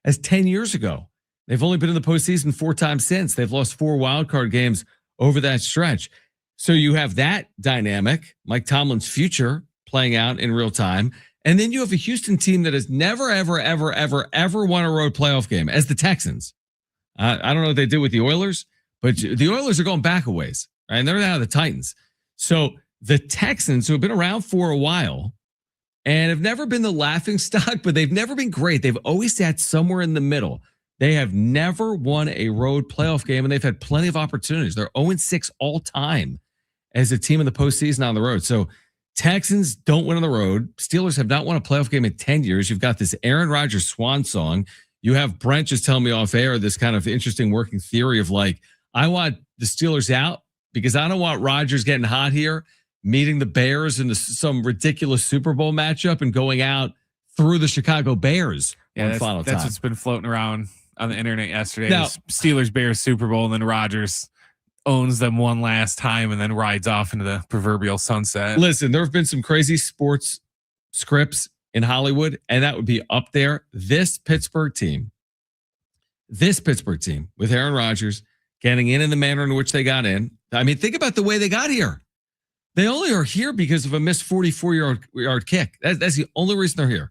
That's 10 years ago. They've only been in the postseason 4 times since. They've lost 4 wild card games over that stretch. So you have that dynamic, Mike Tomlin's future playing out in real time. And then you have a Houston team that has never, ever, ever, ever, ever won a road playoff game as the Texans. I don't know what they did with the Oilers, but the Oilers are going back a ways, right? And they're now the Titans. So the Texans, who have been around for a while and have never been the laughing stock, but they've never been great. They've always sat somewhere in the middle. They have never won a road playoff game, and they've had plenty of opportunities. They're 0-6 all time as a team in the postseason on the road. So Texans don't win on the road. Steelers have not won a playoff game in 10 years. You've got this Aaron Rodgers swan song. You have Brent just telling me off air this kind of interesting working theory of like, I want the Steelers out because I don't want Rodgers getting hot here, meeting the Bears in some ridiculous Super Bowl matchup and going out through the Chicago Bears. Yeah, that's what's been floating around on the internet yesterday. Now, Steelers Bears Super Bowl, and then Rodgers owns them one last time and then rides off into the proverbial sunset. Listen, there have been some crazy sports scripts in Hollywood, and that would be up there. This Pittsburgh team with Aaron Rodgers getting in the manner in which they got in. I mean, think about the way they got here. They only are here because of a missed 44-yard kick. That's the only reason they're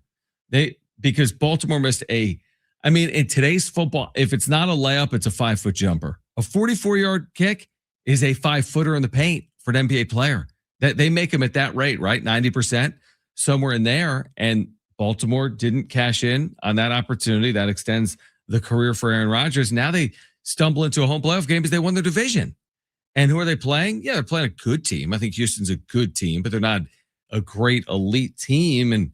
here. Because Baltimore missed in today's football, if it's not a layup, it's a 5-foot jumper. A 44-yard kick is a 5-footer in the paint for an NBA player. That they make them at that rate, right? 90%, somewhere in there. And Baltimore didn't cash in on that opportunity. That extends the career for Aaron Rodgers. Now they stumble into a home playoff game because they won their division. And who are they playing? Yeah, they're playing a good team. I think Houston's a good team, but they're not a great elite team. And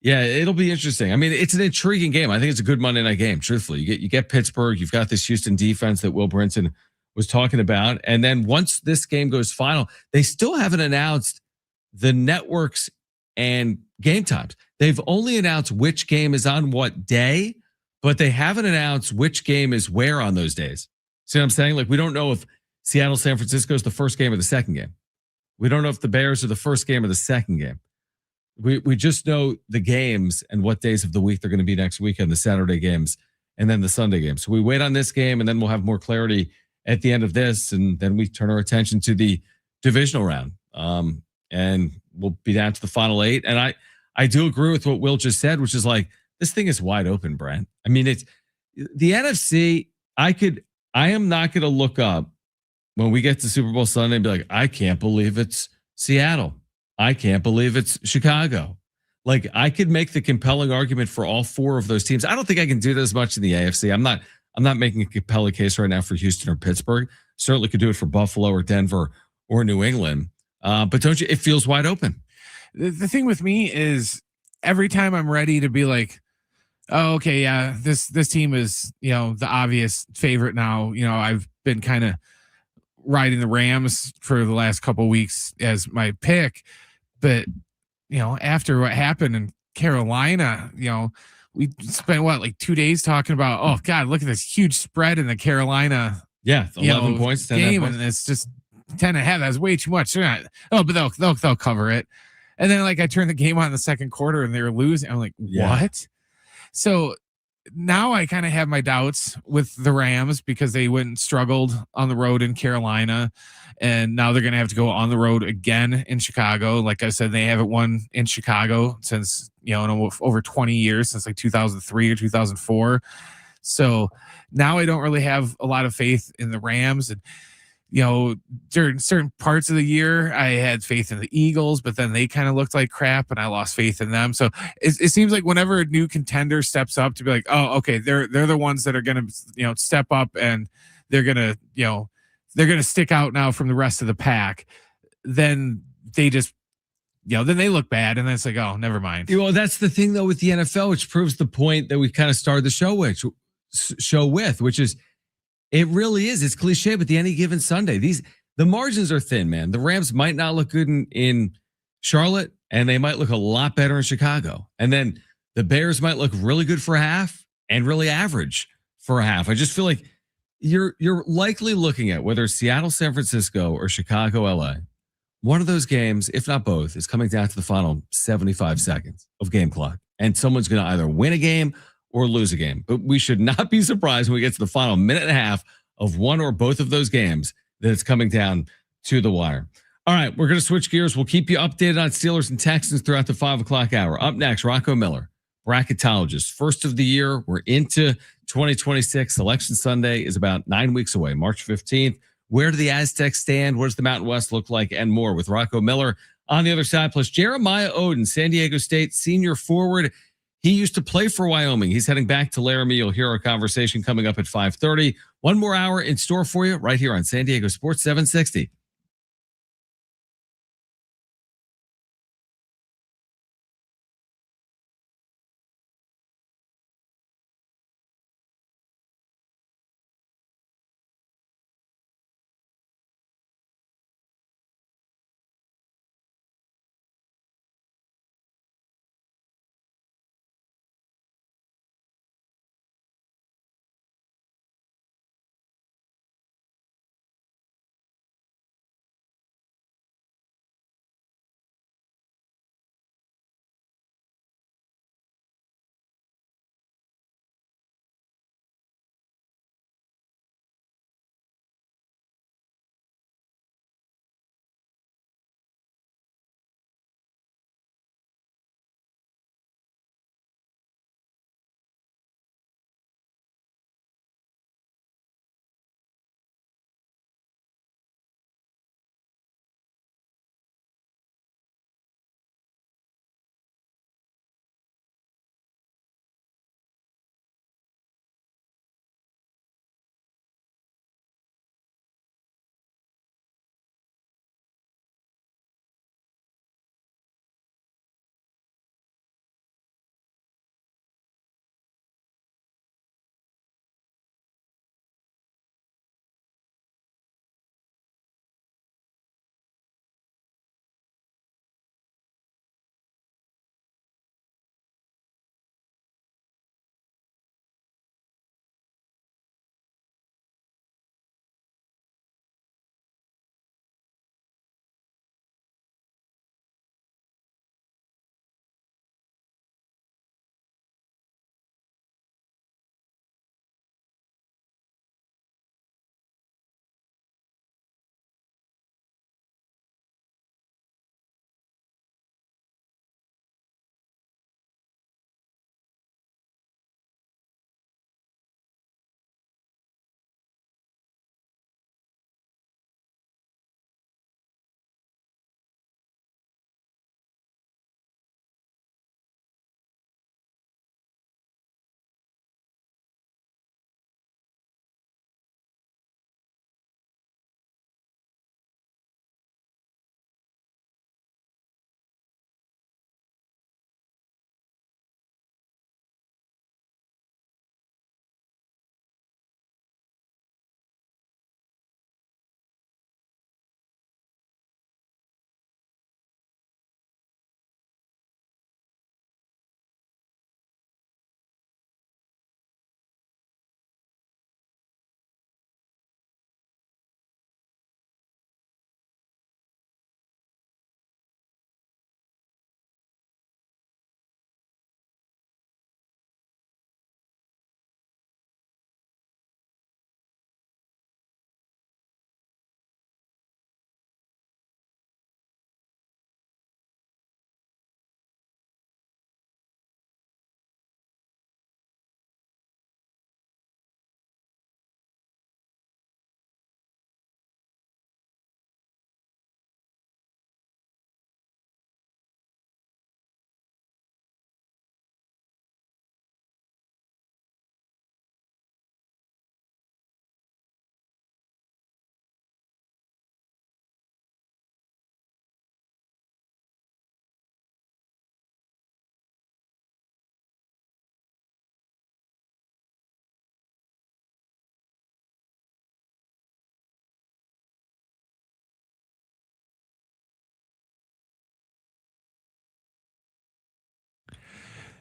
yeah, it'll be interesting. I mean, it's an intriguing game. I think it's a good Monday night game, truthfully. You get Pittsburgh. You've got this Houston defense that Will Brinson was talking about. And then once this game goes final, they still haven't announced the networks and game times. They've only announced which game is on what day, but they haven't announced which game is where on those days. See what I'm saying? Like, we don't know if Seattle, San Francisco is the first game or the second game. We don't know if the Bears are the first game or the second game. We just know the games and what days of the week they're going to be next weekend, the Saturday games and then the Sunday games. So we wait on this game and then we'll have more clarity at the end of this. And then we turn our attention to the divisional round. And we'll be down to the final 8. And I do agree with what Will just said, which is like, this thing is wide open, Brent. I mean, it's the NFC. I am not going to look up when we get to Super Bowl Sunday and be like, I can't believe it's Seattle. I can't believe it's Chicago. Like, I could make the compelling argument for all 4 of those teams. I don't think I can do that as much in the AFC. I'm not making a compelling case right now for Houston or Pittsburgh. Certainly could do it for Buffalo or Denver or New England. But don't you? It feels wide open. The thing with me is every time I'm ready to be like, oh, okay, yeah, this team is, the obvious favorite now. I've been kind of riding the Rams for the last couple of weeks as my pick. But, after what happened in Carolina, we spent like 2 days talking about, oh God, look at this huge spread in the Carolina. Yeah. 11 points, 10 game. Points. And it's just 10.5. That's way too much. They're not, but they'll cover it. And then like I turned the game on in the second quarter and they were losing. I'm like, what? So now I kind of have my doubts with the Rams because they went and struggled on the road in Carolina. And now they're going to have to go on the road again in Chicago. Like I said, they haven't won in Chicago since, in over 20 years, since like 2003 or 2004. So now I don't really have a lot of faith in the Rams. And, during certain parts of the year, I had faith in the Eagles, but then they kind of looked like crap and I lost faith in them. So it seems like whenever a new contender steps up to be like, oh, okay, they're the ones that are going to, step up and they're going to, they're going to stick out now from the rest of the pack. Then they just, then they look bad, and then it's like, oh, never mind. Well, that's the thing though with the NFL, which proves the point that we kind of started the show with, which is it really is. It's cliche, but any given Sunday, the margins are thin, man. The Rams might not look good in Charlotte, and they might look a lot better in Chicago, and then the Bears might look really good for a half and really average for a half. I just feel like you're likely looking at whether Seattle, San Francisco, or Chicago, LA. One of those games, if not both, is coming down to the final 75 seconds of game clock. And someone's going to either win a game or lose a game. But we should not be surprised when we get to the final minute and a half of one or both of those games that it's coming down to the wire. All right, we're going to switch gears. We'll keep you updated on Steelers and Texans throughout the 5 o'clock hour. Up next, Rocco Miller, bracketologist. First of the year. We're into 2026. Election Sunday is about 9 weeks away, March 15th. Where do the Aztecs stand? What does the Mountain West look like? And more with Rocco Miller on the other side. Plus Jeremiah Odin, San Diego State senior forward. He used to play for Wyoming. He's heading back to Laramie. You'll hear our conversation coming up at 5:30. One more hour in store for you right here on San Diego Sports 760.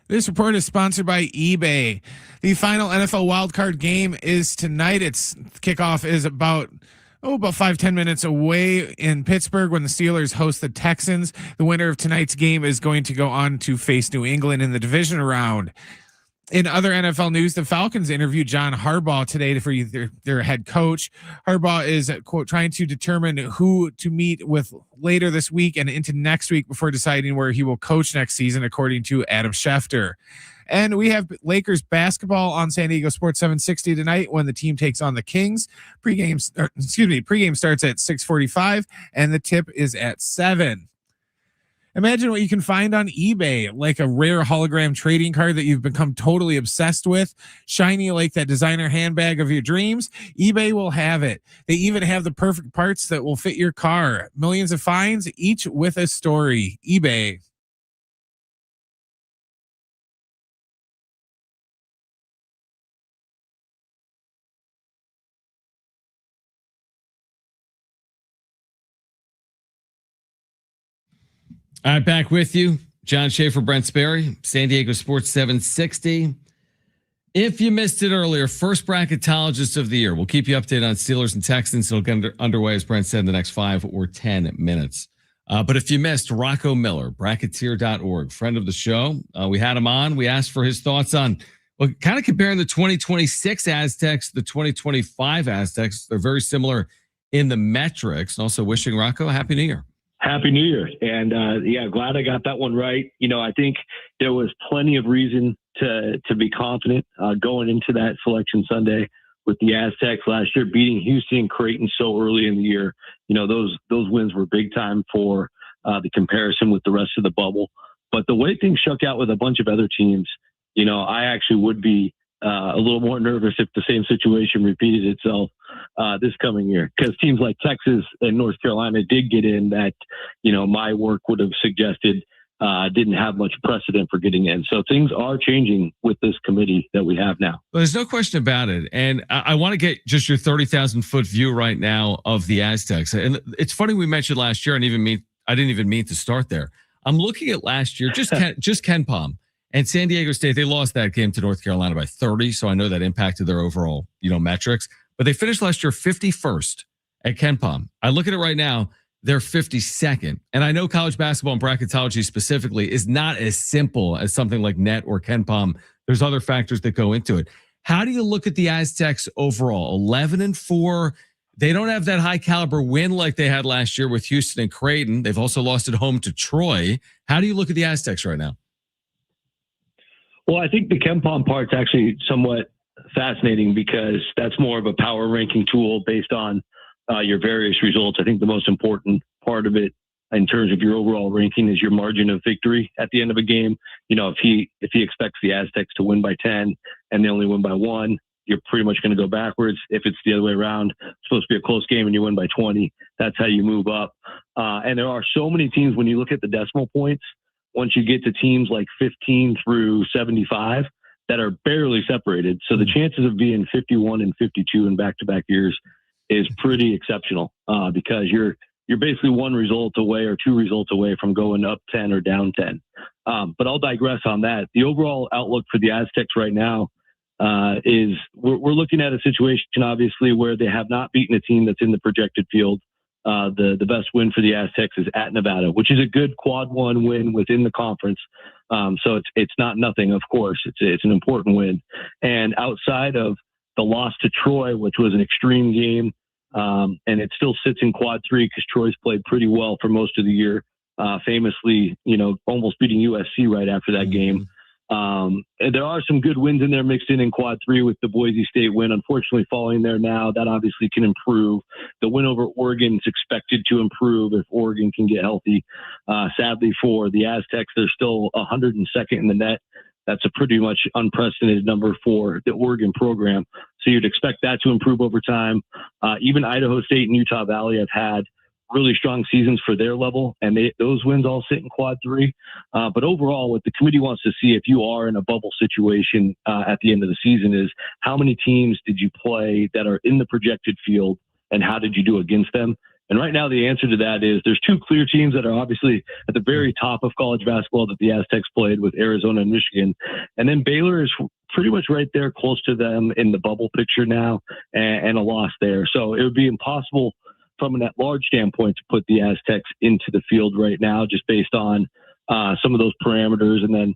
This report is sponsored by eBay. The final NFL wildcard game is tonight. Its kickoff is about 5-10 minutes away in Pittsburgh when the Steelers host the Texans. The winner of tonight's game is going to go on to face New England in the division round. In other NFL news, the Falcons interviewed John Harbaugh today for their head coach. Harbaugh is, quote, trying to determine who to meet with later this week and into next week before deciding where he will coach next season, according to Adam Schefter. And we have Lakers basketball on San Diego Sports 760 tonight when the team takes on the Kings. Pregame starts at 6:45 and the tip is at 7. Imagine what you can find on eBay, like a rare hologram trading card that you've become totally obsessed with, shiny like that designer handbag of your dreams. eBay will have it. They even have the perfect parts that will fit your car. Millions of finds, each with a story. eBay. All right, back with you. John Schaefer, Brent Sperry, San Diego Sports 760. If you missed it earlier, first bracketologist of the year. We'll keep you updated on Steelers and Texans. It'll get underway, as Brent said, in the next 5 or 10 minutes. But if you missed, Rocco Miller, bracketeer.org, friend of the show. We had him on. We asked for his thoughts on, well, kind of comparing the 2026 Aztecs, the 2025 Aztecs. They're very similar in the metrics. And also wishing Rocco a Happy New Year. Happy New Year. And glad I got that one right. I think there was plenty of reason to be confident going into that selection Sunday with the Aztecs last year, beating Houston and Creighton so early in the year. Those wins were big time for the comparison with the rest of the bubble. But the way things shook out with a bunch of other teams, I actually would be a little more nervous if the same situation repeated itself this coming year, because teams like Texas and North Carolina did get in that, my work would have suggested didn't have much precedent for getting in. So things are changing with this committee that we have now. Well, there's no question about it. And I want to get just your 30,000 foot view right now of the Aztecs. And it's funny we mentioned last year, I didn't even mean to start there. I'm looking at last year, just Ken Pom. And San Diego State, they lost that game to North Carolina by 30, so I know that impacted their overall, metrics. But they finished last year 51st at Ken Pom. I look at it right now, they're 52nd. And I know college basketball and bracketology specifically is not as simple as something like net or Ken Pom. There's other factors that go into it. How do you look at the Aztecs overall? 11-4. They don't have that high caliber win like they had last year with Houston and Creighton. They've also lost at home to Troy. How do you look at the Aztecs right now? Well, I think the KenPom part's actually somewhat fascinating because that's more of a power ranking tool based on your various results. I think the most important part of it in terms of your overall ranking is your margin of victory at the end of a game. If he expects the Aztecs to win by 10 and they only win by 1, you're pretty much going to go backwards. If it's the other way around, it's supposed to be a close game and you win by 20, that's how you move up. And there are so many teams when you look at the decimal points, once you get to teams like 15 through 75 that are barely separated. So the chances of being 51 and 52 in back-to-back years is pretty exceptional because you're basically one result away or two results away from going up 10 or down 10. But I'll digress on that. The overall outlook for the Aztecs right now is we're looking at a situation, obviously, where they have not beaten a team that's in the projected field. The best win for the Aztecs is at Nevada, which is a good quad one win within the conference. So it's not nothing, of course. It's an important win. And outside of the loss to Troy, which was an extreme game, and it still sits in quad 3 because Troy's played pretty well for most of the year, famously, almost beating USC right after that game. And there are some good wins in there mixed in quad 3 with the Boise State win, unfortunately falling there now. That obviously can improve. The win over Oregon is expected to improve if Oregon can get healthy. Sadly for the Aztecs, they're still 102nd in the net. That's a pretty much unprecedented number for the Oregon program. So you'd expect that to improve over time. Even Idaho State and Utah Valley have had really strong seasons for their level, and those wins all sit in quad 3. But overall, what the committee wants to see if you are in a bubble situation at the end of the season is how many teams did you play that are in the projected field, and how did you do against them? And right now, the answer to that is there's two clear teams that are obviously at the very top of college basketball that the Aztecs played with, Arizona and Michigan. And then Baylor is pretty much right there close to them in the bubble picture now, and a loss there. So it would be impossible from an at-large standpoint to put the Aztecs into the field right now, just based on some of those parameters. And then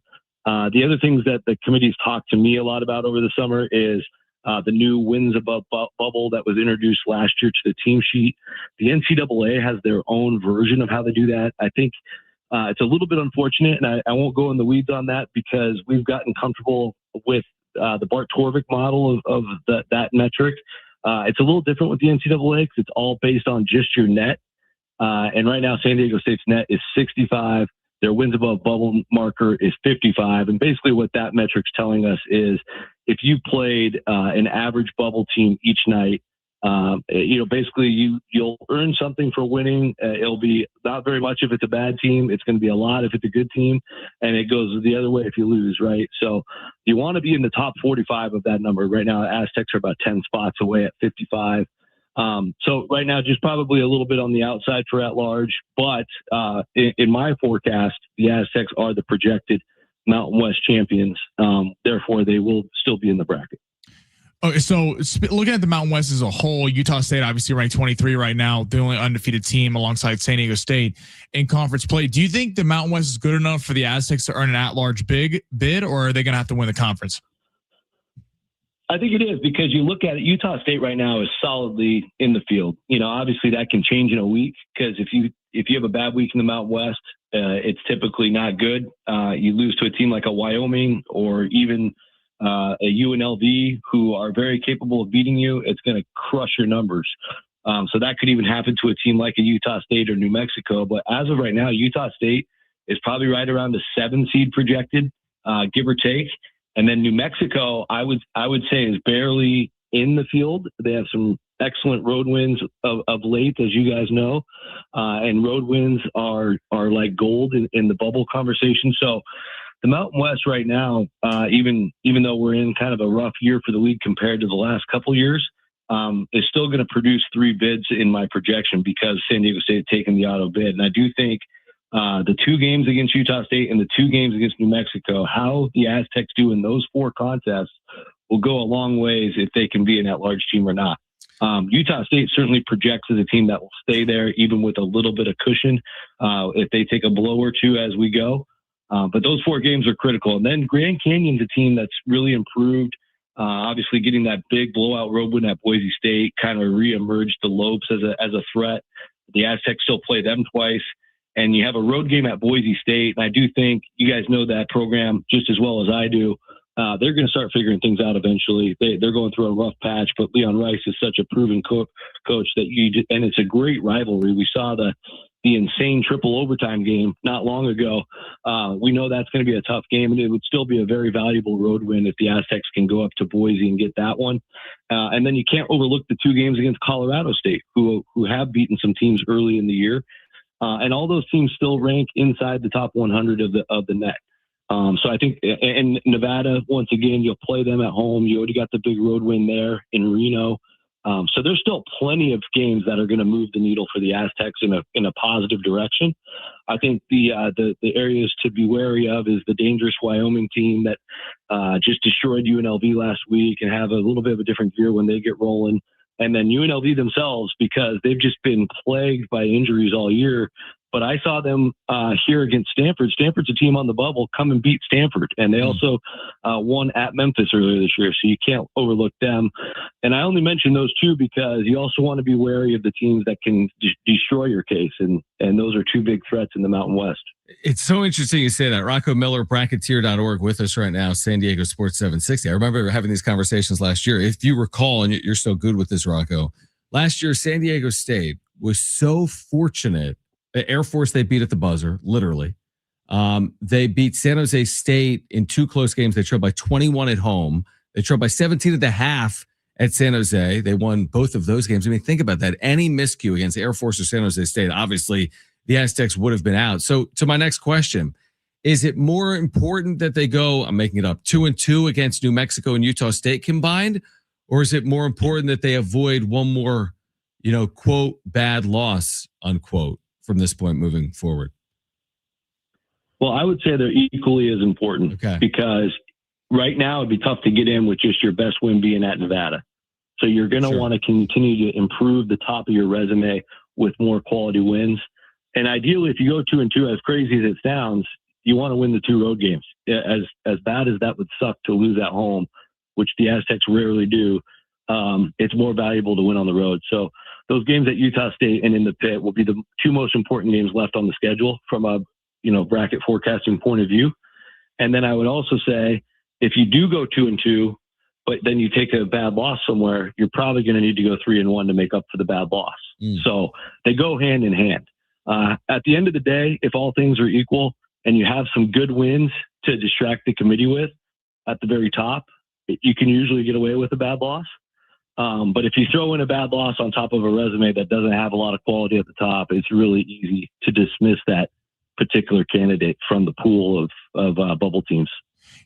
the other things that the committee's talked to me a lot about over the summer is the new wins above bubble that was introduced last year to the team sheet. The NCAA has their own version of how they do that. I think it's a little bit unfortunate, and I won't go in the weeds on that because we've gotten comfortable with the Bart Torvik model of that metric. It's a little different with the NCAA because it's all based on just your net. And right now, San Diego State's net is 65. Their wins above bubble marker is 55. And basically what that metric's telling us is if you played an average bubble team each night, basically you'll earn something for winning. It'll be not very much if it's a bad team. It's going to be a lot if it's a good team. And it goes the other way if you lose, right? So you want to be in the top 45 of that number. Right now, Aztecs are about 10 spots away at 55. So right now, just probably a little bit on the outside for at large, but in my forecast, the Aztecs are the projected Mountain West champions. Therefore, they will still be in the bracket. Okay, so looking at the Mountain West as a whole, Utah State obviously ranked 23 right now, the only undefeated team alongside San Diego State in conference play. Do you think the Mountain West is good enough for the Aztecs to earn an at-large bid, or are they going to have to win the conference? I think it is because you look at it, Utah State right now is solidly in the field. Obviously that can change in a week because if you have a bad week in the Mountain West, it's typically not good. You lose to a team like a Wyoming or even a UNLV who are very capable of beating you. It's going to crush your numbers. So that could even happen to a team like a Utah State or New Mexico. But as of right now, Utah State is probably right around the 7 seed projected, give or take. And then New Mexico, I would say, is barely in the field. They have some excellent road wins of late, as you guys know, and road wins are like gold in the bubble conversation. So the Mountain West right now, even though we're in kind of a rough year for the league compared to the last couple years, is still going to produce 3 bids in my projection because San Diego State taking the auto bid. And I do think the 2 games against Utah State and the 2 games against New Mexico, how the Aztecs do in those 4 contests will go a long ways if they can be an at-large team or not. Utah State certainly projects as a team that will stay there even with a little bit of cushion if they take a blow or 2 as we go. But those 4 games are critical. And then Grand Canyon's a team that's really improved. Obviously getting that big blowout road win at Boise State kind of reemerged the Lopes as a threat. The Aztecs still play them twice. And you have a road game at Boise State. And I do think you guys know that program just as well as I do. They're going to start figuring things out eventually. They're going through a rough patch, but Leon Rice is such a proven coach that and it's a great rivalry. We saw the insane triple overtime game not long ago. We know that's going to be a tough game, and it would still be a very valuable road win if the Aztecs can go up to Boise and get that one. And then you can't overlook the 2 games against Colorado State, who have beaten some teams early in the year. And all those teams still rank inside the top 100 of the net. So I think, and Nevada, once again, you'll play them at home. You already got the big road win there in Reno. So there's still plenty of games that are going to move the needle for the Aztecs in a positive direction. I think the areas to be wary of is the dangerous Wyoming team that just destroyed UNLV last week and have a little bit of a different gear when they get rolling. And then UNLV themselves, because they've just been plagued by injuries all year. But I saw them here against Stanford. Stanford's a team on the bubble, come and beat Stanford. And they also won at Memphis earlier this year, so you can't overlook them. And I only mention those 2 because you also want to be wary of the teams that can destroy your case. And those are 2 big threats in the Mountain West. It's so interesting you say that. Rocco Miller, Bracketeer.org with us right now, San Diego Sports 760. I remember having these conversations last year. If you recall, and you're so good with this, Rocco, last year, San Diego State was so fortunate. The Air Force they beat at the buzzer, literally. They beat San Jose State in 2 close games. They trailed by 21 at home. They trailed by 17 at the half at San Jose. They won both of those games. I mean, think about that. Any miscue against Air Force or San Jose State, obviously the Aztecs would have been out. So to my next question, is it more important that they go, I'm making it up, 2-2 against New Mexico and Utah State combined? Or is it more important that they avoid one more, quote, bad loss, unquote, from this point moving forward? Well, I would say they're equally as important because right now it'd be tough to get in with just your best win being at Nevada. So you're going to want to continue to improve the top of your resume with more quality wins. And ideally, if you go 2-2, as crazy as it sounds, you want to win the 2 road games. As bad as that would suck to lose at home, which the Aztecs rarely do, it's more valuable to win on the road. So those games at Utah State and in the pit will be the 2 most important games left on the schedule from a bracket forecasting point of view. And then I would also say, if you do go 2-2, but then you take a bad loss somewhere, you're probably going to need to go 3-1 to make up for the bad loss. So they go hand in hand. At the end of the day, if all things are equal and you have some good wins to distract the committee with at the very top, you can usually get away with a bad loss. But if you throw in a bad loss on top of a resume that doesn't have a lot of quality at the top, it's really easy to dismiss that particular candidate from the pool of bubble teams.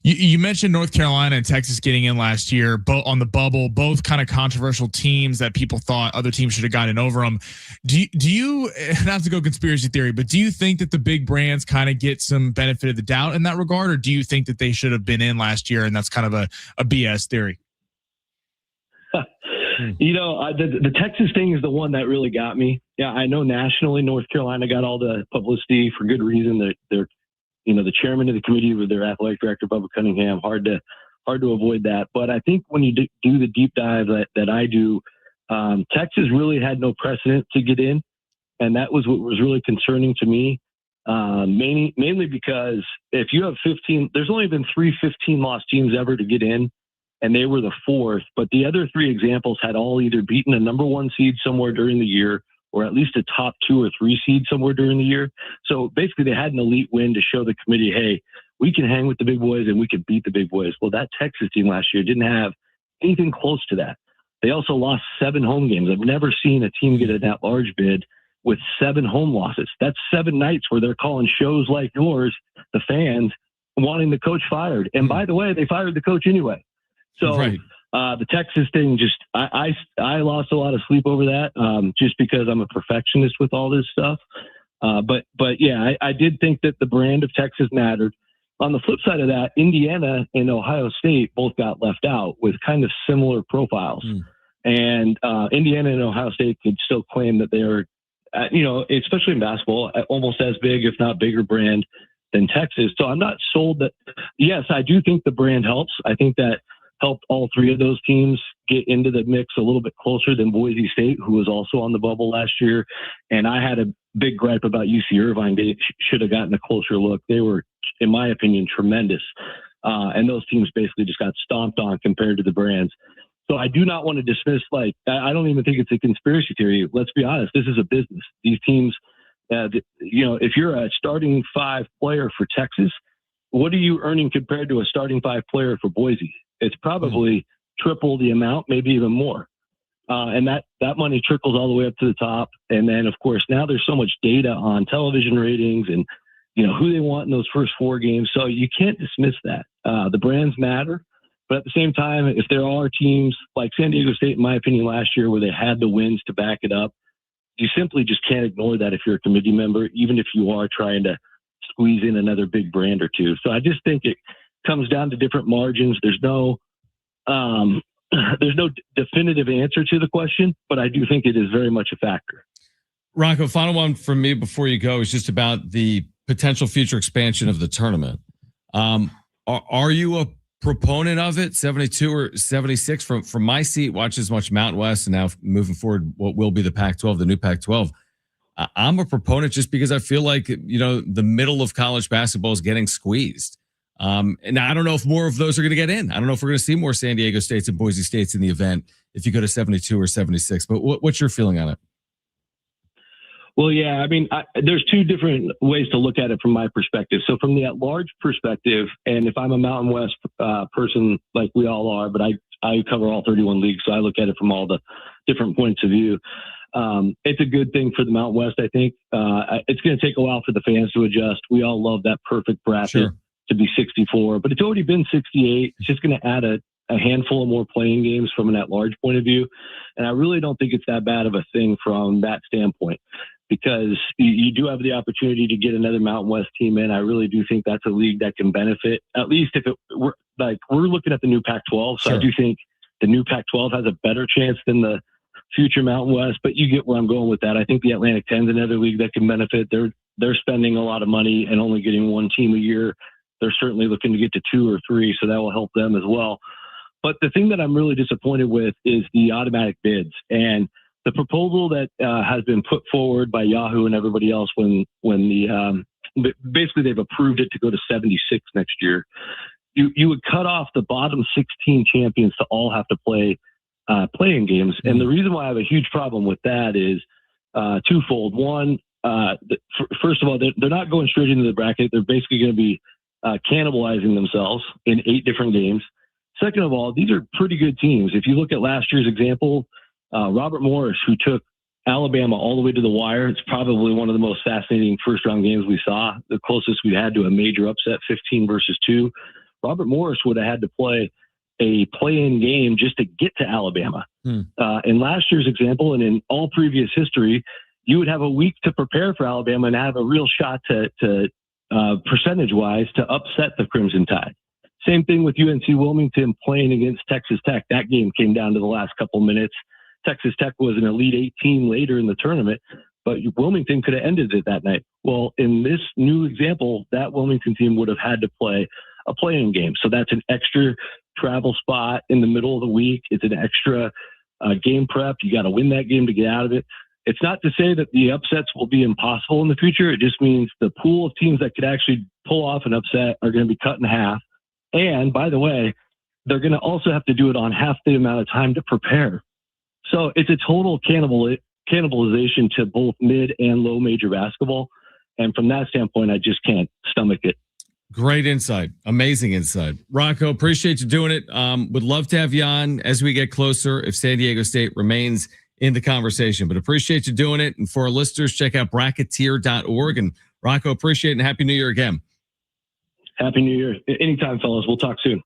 You mentioned North Carolina and Texas getting in last year, both on the bubble, both kind of controversial teams that people thought other teams should have gotten over them. Do you, not to go conspiracy theory, but do you think that the big brands kind of get some benefit of the doubt in that regard? Or do you think that they should have been in last year and that's kind of a BS theory? The Texas thing is the one that really got me. Yeah, I know nationally North Carolina got all the publicity for good reason. They're the chairman of the committee with their athletic director, Bubba Cunningham, hard to avoid that. But I think when you do the deep dive that I do, Texas really had no precedent to get in. And that was what was really concerning to me, mainly because if you have 15, there's only been 3 15-loss teams ever to get in, and they were the 4th. But the other 3 examples had all either beaten a number 1 seed somewhere during the year or at least a top 2 or 3 seed somewhere during the year. So basically they had an elite win to show the committee, hey, we can hang with the big boys and we can beat the big boys. Well, that Texas team last year didn't have anything close to that. They also lost 7 home games. I've never seen a team get an at-large bid with 7 home losses. That's 7 nights where they're calling shows like yours, the fans, wanting the coach fired. And by the way, they fired the coach anyway. So the Texas thing, just I lost a lot of sleep over that, just because I'm a perfectionist with all this stuff. But yeah, I did think that the brand of Texas mattered. On the flip side of that, Indiana and Ohio State both got left out with kind of similar profiles. And Indiana and Ohio State could still claim that they're, especially in basketball, almost as big, if not bigger brand than Texas. So I'm not sold that. Yes, I do think the brand helps. I think that helped all 3 of those teams get into the mix a little bit closer than Boise State, who was also on the bubble last year. And I had a big gripe about UC Irvine. They should have gotten a closer look. They were, in my opinion, tremendous. And those teams basically just got stomped on compared to the brands. So I do not want to dismiss, I don't even think it's a conspiracy theory. Let's be honest. This is a business. These teams, if you're a starting 5 player for Texas, what are you earning compared to a starting 5 player for Boise? It's probably triple the amount, maybe even more. And that money trickles all the way up to the top. And then, of course, now there's so much data on television ratings and, who they want in those first 4 games. So you can't dismiss that. The brands matter. But at the same time, if there are teams like San Diego State, in my opinion, last year where they had the wins to back it up, you simply just can't ignore that if you're a committee member, even if you are trying to squeeze in another big brand or 2. So I just think it comes down to different margins. There's no definitive answer to the question, but I do think it is very much a factor. Rocco, final one from me before you go is just about the potential future expansion of the tournament. Are you a proponent of it, 72 or 76? From my seat, watch as much Mountain West, and now moving forward, what will be the Pac-12, the new Pac-12. I'm a proponent just because I feel like, the middle of college basketball is getting squeezed. And I don't know if more of those are going to get in. I don't know if we're going to see more San Diego States and Boise States in the event if you go to 72 or 76. But what's your feeling on it? Well, yeah, I mean, there's 2 different ways to look at it from my perspective. So from the at-large perspective, and if I'm a Mountain West person like we all are, but I cover all 31 leagues, so I look at it from all the different points of view. It's a good thing for the Mountain West, I think. It's going to take a while for the fans to adjust. We all love that perfect bracket to be 64, but it's already been 68. It's just going to add a a handful of more playing games from an at-large point of view. And I really don't think it's that bad of a thing from that standpoint, because you do have the opportunity to get another Mountain West team in. I really do think that's a league that can benefit, at least if we're looking at the new Pac-12. So Sure. I do think the new Pac-12 has a better chance than the future Mountain West, but you get where I'm going with that. I think the Atlantic 10 is another league that can benefit. They're spending a lot of money and only getting one team a year. They're certainly looking to get to 2 or 3, so that will help them as well. But the thing that I'm really disappointed with is the automatic bids and the proposal that has been put forward by Yahoo and everybody else when basically they've approved it to go to 76 next year. You would cut off the bottom 16 champions to all have to play playing games. And the reason why I have a huge problem with that is twofold. One, first of all, they're not going straight into the bracket. They're basically going to be cannibalizing themselves in 8 different games. Second of all, these are pretty good teams. If you look at last year's example, Robert Morris, who took Alabama all the way to the wire, it's probably one of the most fascinating first-round games we saw, the closest we had to a major upset, 15-2. Robert Morris would have had to play a play-in game just to get to Alabama. In last year's example, and in all previous history, you would have a week to prepare for Alabama and have a real shot to percentage-wise, to upset the Crimson Tide. Same thing with UNC Wilmington playing against Texas Tech. That game came down to the last couple minutes. Texas Tech was an Elite 8 team later in the tournament, but Wilmington could have ended it that night. Well, in this new example, that Wilmington team would have had to play a playing game. So that's an extra travel spot in the middle of the week. It's an extra game prep. You got to win that game to get out of it. It's not to say that the upsets will be impossible in the future. It just means the pool of teams that could actually pull off an upset are going to be cut in half. And by the way, they're going to also have to do it on half the amount of time to prepare. So it's a total cannibalization to both mid and low major basketball. And from that standpoint, I just can't stomach it. Great insight. Amazing insight. Rocco, appreciate you doing it. Would love to have you on as we get closer if San Diego State remains in the conversation, but appreciate you doing it. And for our listeners, check out bracketeer.org. And Rocco, appreciate it and Happy New Year again. Happy New Year. Anytime, fellas. We'll talk soon.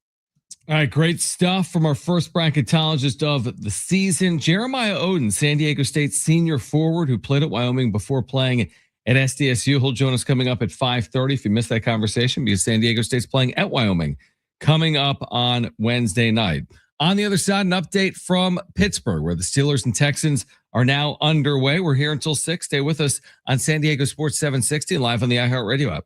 All right, great stuff from our first bracketologist of the season, Jeremiah Odin, San Diego State senior forward who played at Wyoming before playing at SDSU. He'll join us coming up at 5:30 if you missed that conversation, because San Diego State's playing at Wyoming coming up on Wednesday night. On the other side, an update from Pittsburgh, where the Steelers and Texans are now underway. We're here until 6. Stay with us on San Diego Sports 760 live on the iHeartRadio app.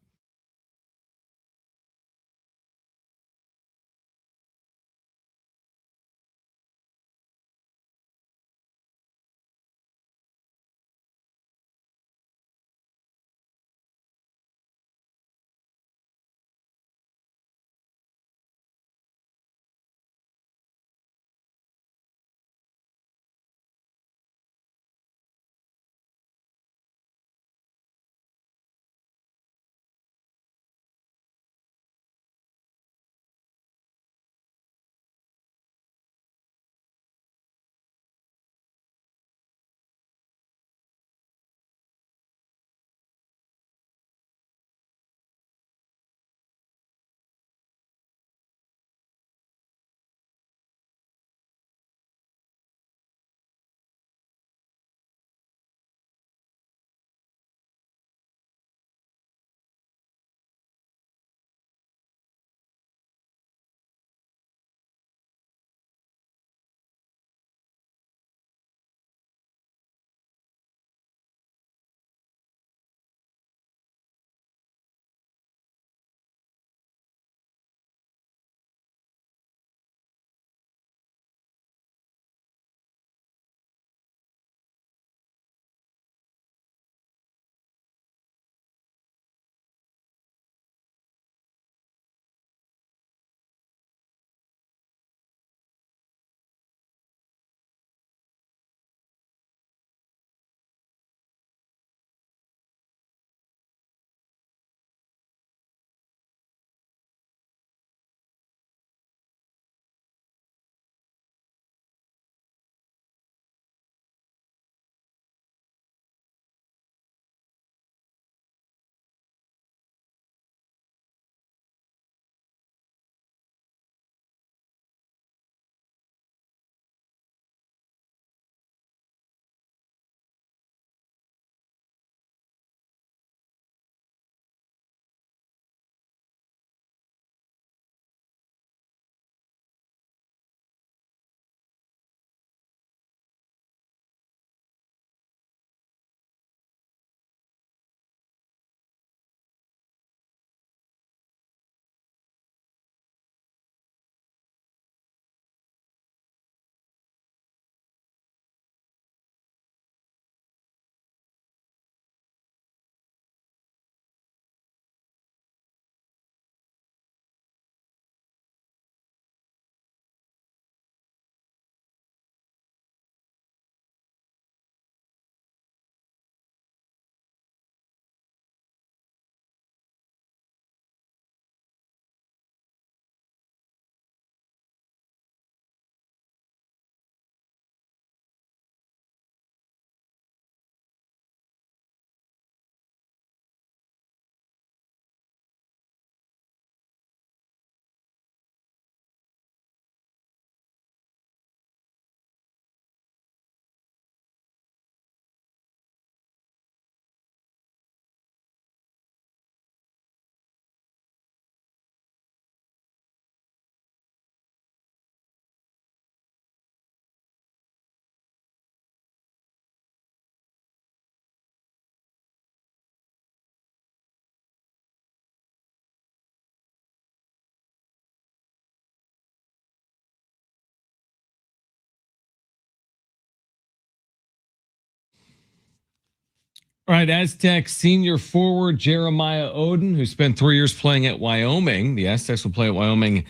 All right, Aztecs senior forward Jeremiah Odin, who spent 3 years playing at Wyoming. The Aztecs will play at Wyoming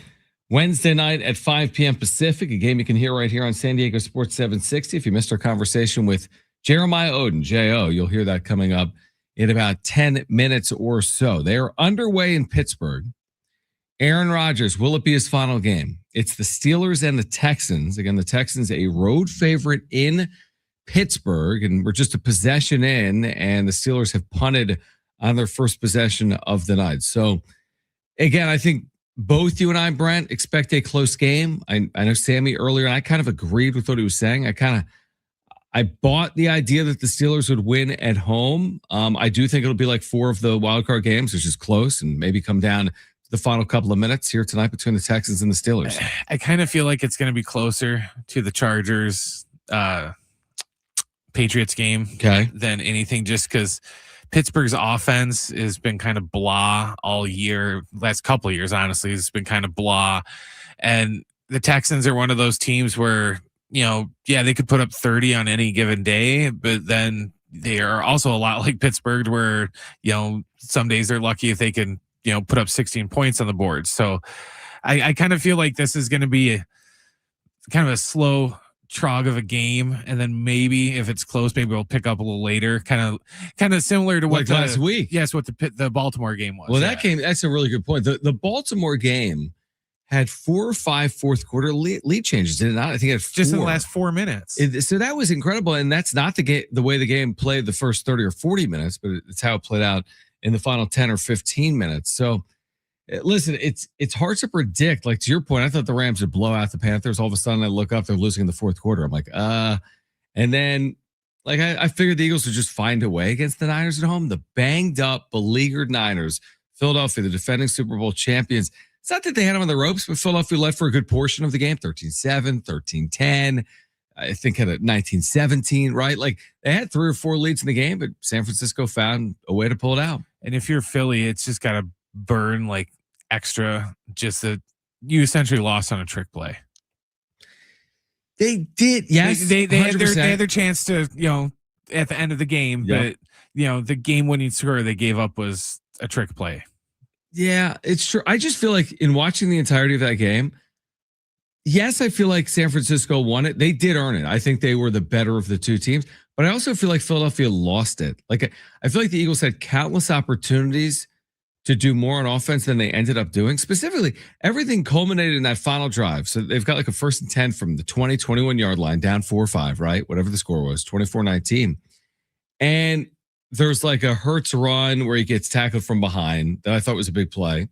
Wednesday night at 5 p.m. Pacific, a game you can hear right here on San Diego Sports 760. If you missed our conversation with Jeremiah Odin, J.O., you'll hear that coming up in about 10 minutes or so. They are underway in Pittsburgh. Aaron Rodgers, will it be his final game? It's the Steelers and the Texans. Again, the Texans, a road favorite in Pittsburgh, and we're just a possession in, and the Steelers have punted on their first possession of the night. So, again, I think both you and I, Brent, expect a close game. I know Sammy earlier, and I kind of agreed with what he was saying. I bought the idea that the Steelers would win at home. I do think it'll be like 4 of the wildcard games, which is close, and maybe come down to the final couple of minutes here tonight between the Texans and the Steelers. I kind of feel like it's going to be closer to the Chargers Patriots game than anything, just because Pittsburgh's offense has been kind of blah all year. Last couple of years, honestly, it's been kind of blah. And the Texans are one of those teams where, they could put up 30 on any given day, but then they are also a lot like Pittsburgh where, some days they're lucky if they can, put up 16 points on the board. So I kind of feel like this is going to be kind of a slow trog of a game, and then maybe if it's close, maybe we'll pick up a little later. Kind of similar to what last week. Yes, what the Baltimore game was. Well, that game, that's a really good point. The Baltimore game had 4 or 5 fourth quarter lead changes, did it not? I think it had 4. Just in the last 4 minutes. So that was incredible, and that's not the way the game played the first 30 or 40 minutes, but it's how it played out in the final 10 or 15 minutes. So listen, it's hard to predict. Like, to your point, I thought the Rams would blow out the Panthers. All of a sudden I look up, they're losing in the fourth quarter. I'm like, and then like I figured the Eagles would just find a way against the Niners at home. The banged up, beleaguered Niners, Philadelphia, the defending Super Bowl champions. It's not that they had them on the ropes, but Philadelphia led for a good portion of the game, 13-7, 13-10. I think had a 19-17, right? Like, they had 3 or 4 leads in the game, but San Francisco found a way to pull it out. And if you're Philly, it's just got to burn like extra, just that you essentially lost on a trick play. They did, yes. They had their chance to, at the end of the game, but the game-winning score they gave up was a trick play. Yeah, it's true. I just feel like in watching the entirety of that game, yes, I feel like San Francisco won it. They did earn it. I think they were the better of the two teams, but I also feel like Philadelphia lost it. Like, I feel like the Eagles had countless opportunities to do more on offense than they ended up doing. Specifically, everything culminated in that final drive. So they've got like a 1st and 10 from the 20, 21 yard line, down 4-5, right? Whatever the score was, 24-19. And there's like a Hurts run where he gets tackled from behind that I thought was a big play.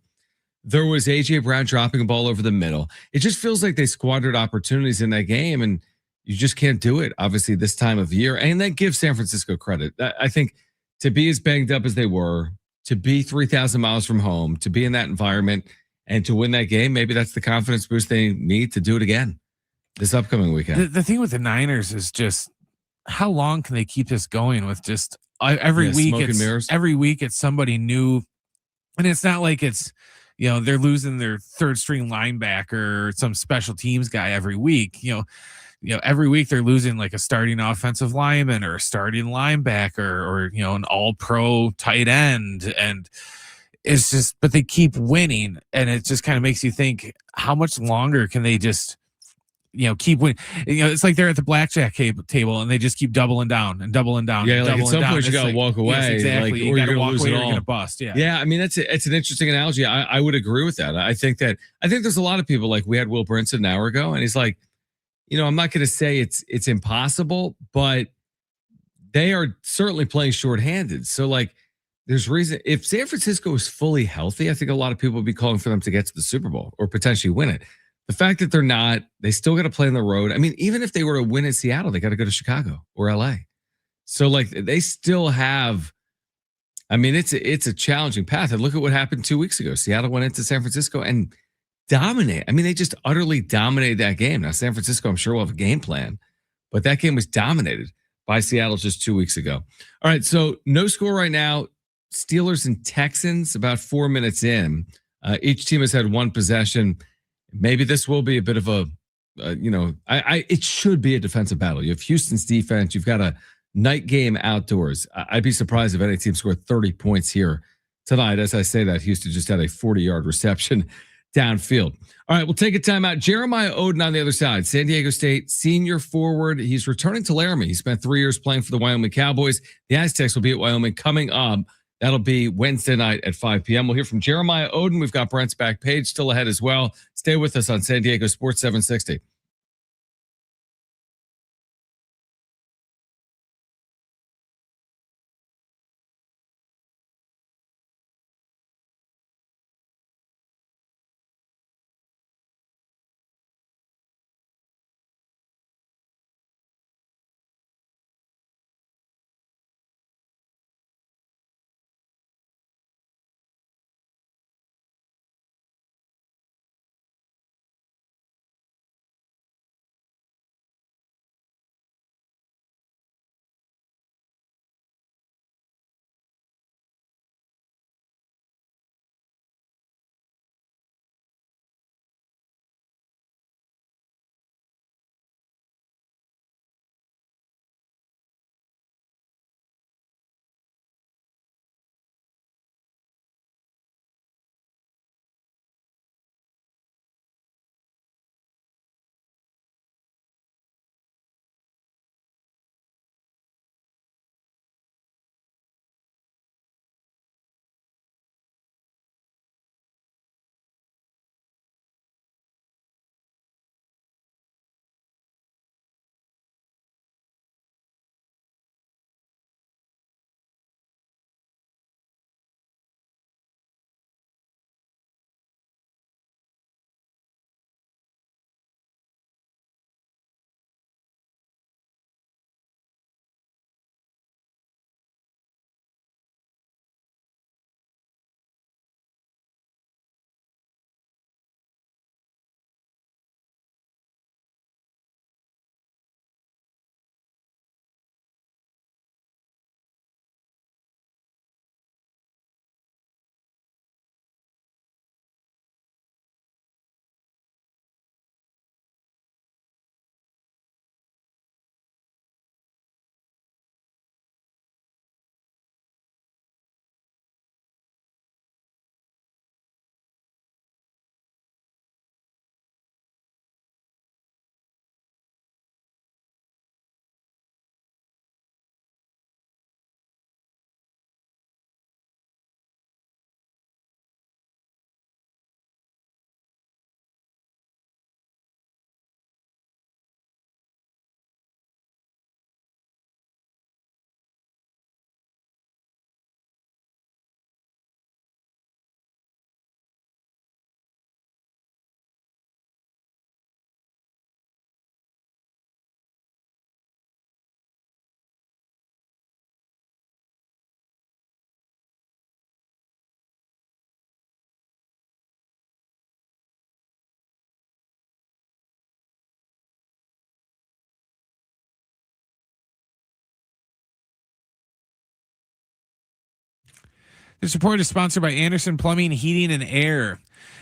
There was A.J. Brown dropping a ball over the middle. It just feels like they squandered opportunities in that game, and you just can't do it, obviously, this time of year. And that gives San Francisco credit. I think to be as banged up as they were, to be 3,000 miles from home, to be in that environment, and to win that game, maybe that's the confidence boost they need to do it again this upcoming weekend. The thing with the Niners is just how long can they keep this going with just every week? Every week it's somebody new, and it's not like it's they're losing their 3rd string linebacker or some special teams guy every week. Every week they're losing like a starting offensive lineman or a starting linebacker or an all-pro tight end, and it's just, but they keep winning, and it just kind of makes you think, how much longer can they just keep winning? It's like they're at the blackjack table and they just keep doubling down and doubling down. Yeah, like at some point you got to walk away. Yes, exactly. Like, you got to walk away or you're going to bust. Yeah. I mean, it's an interesting analogy. I would agree with that. I think there's a lot of people, like we had Will Brinson an hour ago, and he's like, I'm not going to say it's impossible, but they are certainly playing shorthanded. So like, there's reason, if San Francisco is fully healthy, I think a lot of people would be calling for them to get to the Super Bowl or potentially win it. The fact that they're not, they still got to play on the road. I mean, even if they were to win in Seattle, they got to go to Chicago or LA. So like, they still have, I mean, it's a challenging path. And look at what happened 2 weeks ago. Seattle went into San Francisco and dominate. I mean, they just utterly dominated that game. Now, San Francisco, I'm sure, will have a game plan, but that game was dominated by Seattle just 2 weeks ago. All right, so no score right now. Steelers and Texans about 4 minutes in. Each team has had one possession. Maybe this will be a bit of a, it should be a defensive battle. You have Houston's defense. You've got a night game outdoors. I'd be surprised if any team scored 30 points here tonight. As I say that, Houston just had a 40-yard reception downfield. All right, we'll take a timeout. Jeremiah Odin on the other side, San Diego State senior forward. He's returning to Laramie. He spent 3 years playing for the Wyoming Cowboys. The Aztecs will be at Wyoming coming up. That'll be Wednesday night at 5 p.m. We'll hear from Jeremiah Odin. We've got Brent's back page still ahead as well. Stay with us on San Diego Sports 760. This report is sponsored by Anderson Plumbing, Heating, and Air.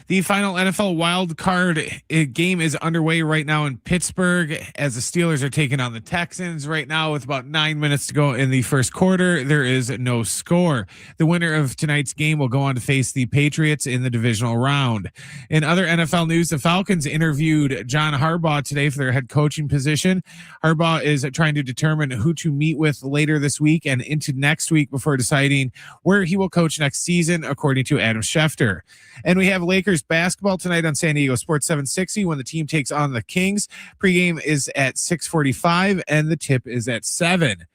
The final NFL wild card game is underway right now in Pittsburgh as the Steelers are taking on the Texans right now with about 9 minutes to go in the first quarter. There is no score. The winner of tonight's game will go on to face the Patriots in the divisional round. In other NFL news, the Falcons interviewed John Harbaugh today for their head coaching position. Harbaugh is trying to determine who to meet with later this week and into next week before deciding where he will coach next season, according to Adam Schefter. And we have Lakers basketball tonight on San Diego Sports 760 when the team takes on the Kings. Pregame is at 6:45 and the tip is at 7.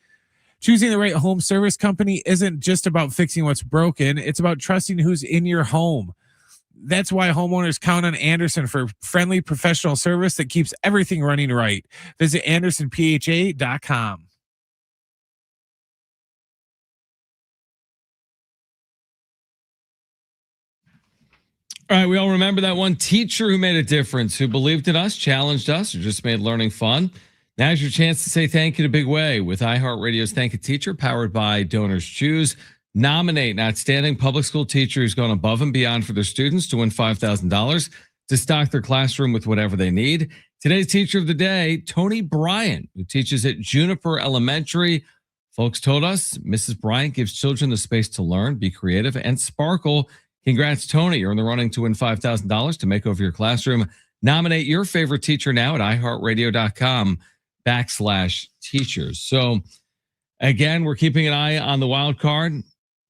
Choosing the right home service company isn't just about fixing what's broken. It's about trusting who's in your home. That's why homeowners count on Anderson for friendly professional service that keeps everything running right. Visit AndersonPHA.com. All right, we all remember that one teacher who made a difference, who believed in us, challenged us, or just made learning fun. Now's your chance to say thank you in a big way with iHeartRadio's Thank a Teacher, powered by Donors Choose. Nominate an outstanding public school teacher who's gone above and beyond for their students to win $5,000 to stock their classroom with whatever they need. Today's teacher of the day, Tony Bryan, who teaches at Juniper Elementary. Folks told us Mrs. Bryant gives children the space to learn, be creative, and sparkle. Congrats, Tony. You're in the running to win $5,000 to make over your classroom. Nominate your favorite teacher now at iHeartRadio.com/teachers. So, again, we're keeping an eye on the wild card.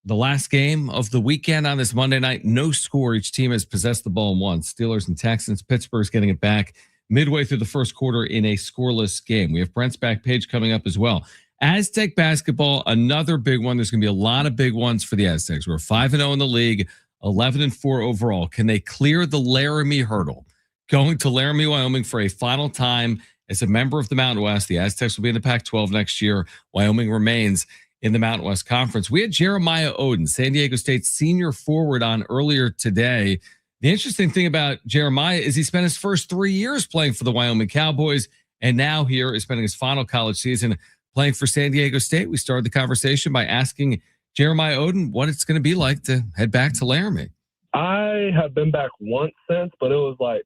The last game of the weekend on this Monday night, no score. Each team has possessed the ball in one. Steelers and Texans. Pittsburgh's getting it back midway through the first quarter in a scoreless game. We have Brent's back page coming up as well. Aztec basketball, another big one. There's going to be a lot of big ones for the Aztecs. We're 5-0 in the league, 11-4 overall. Can they clear the Laramie hurdle? Going to Laramie, Wyoming for a final time as a member of the Mountain West. The Aztecs will be in the Pac-12 next year. Wyoming remains in the Mountain West Conference. We had Jeremiah Odin, San Diego State senior forward, on earlier today. The interesting thing about Jeremiah is he spent his first 3 years playing for the Wyoming Cowboys, and now here is spending his final college season playing for San Diego State. We started the conversation by asking Jeremiah Odin what it's going to be like to head back to Laramie. I have been back once since, but it was like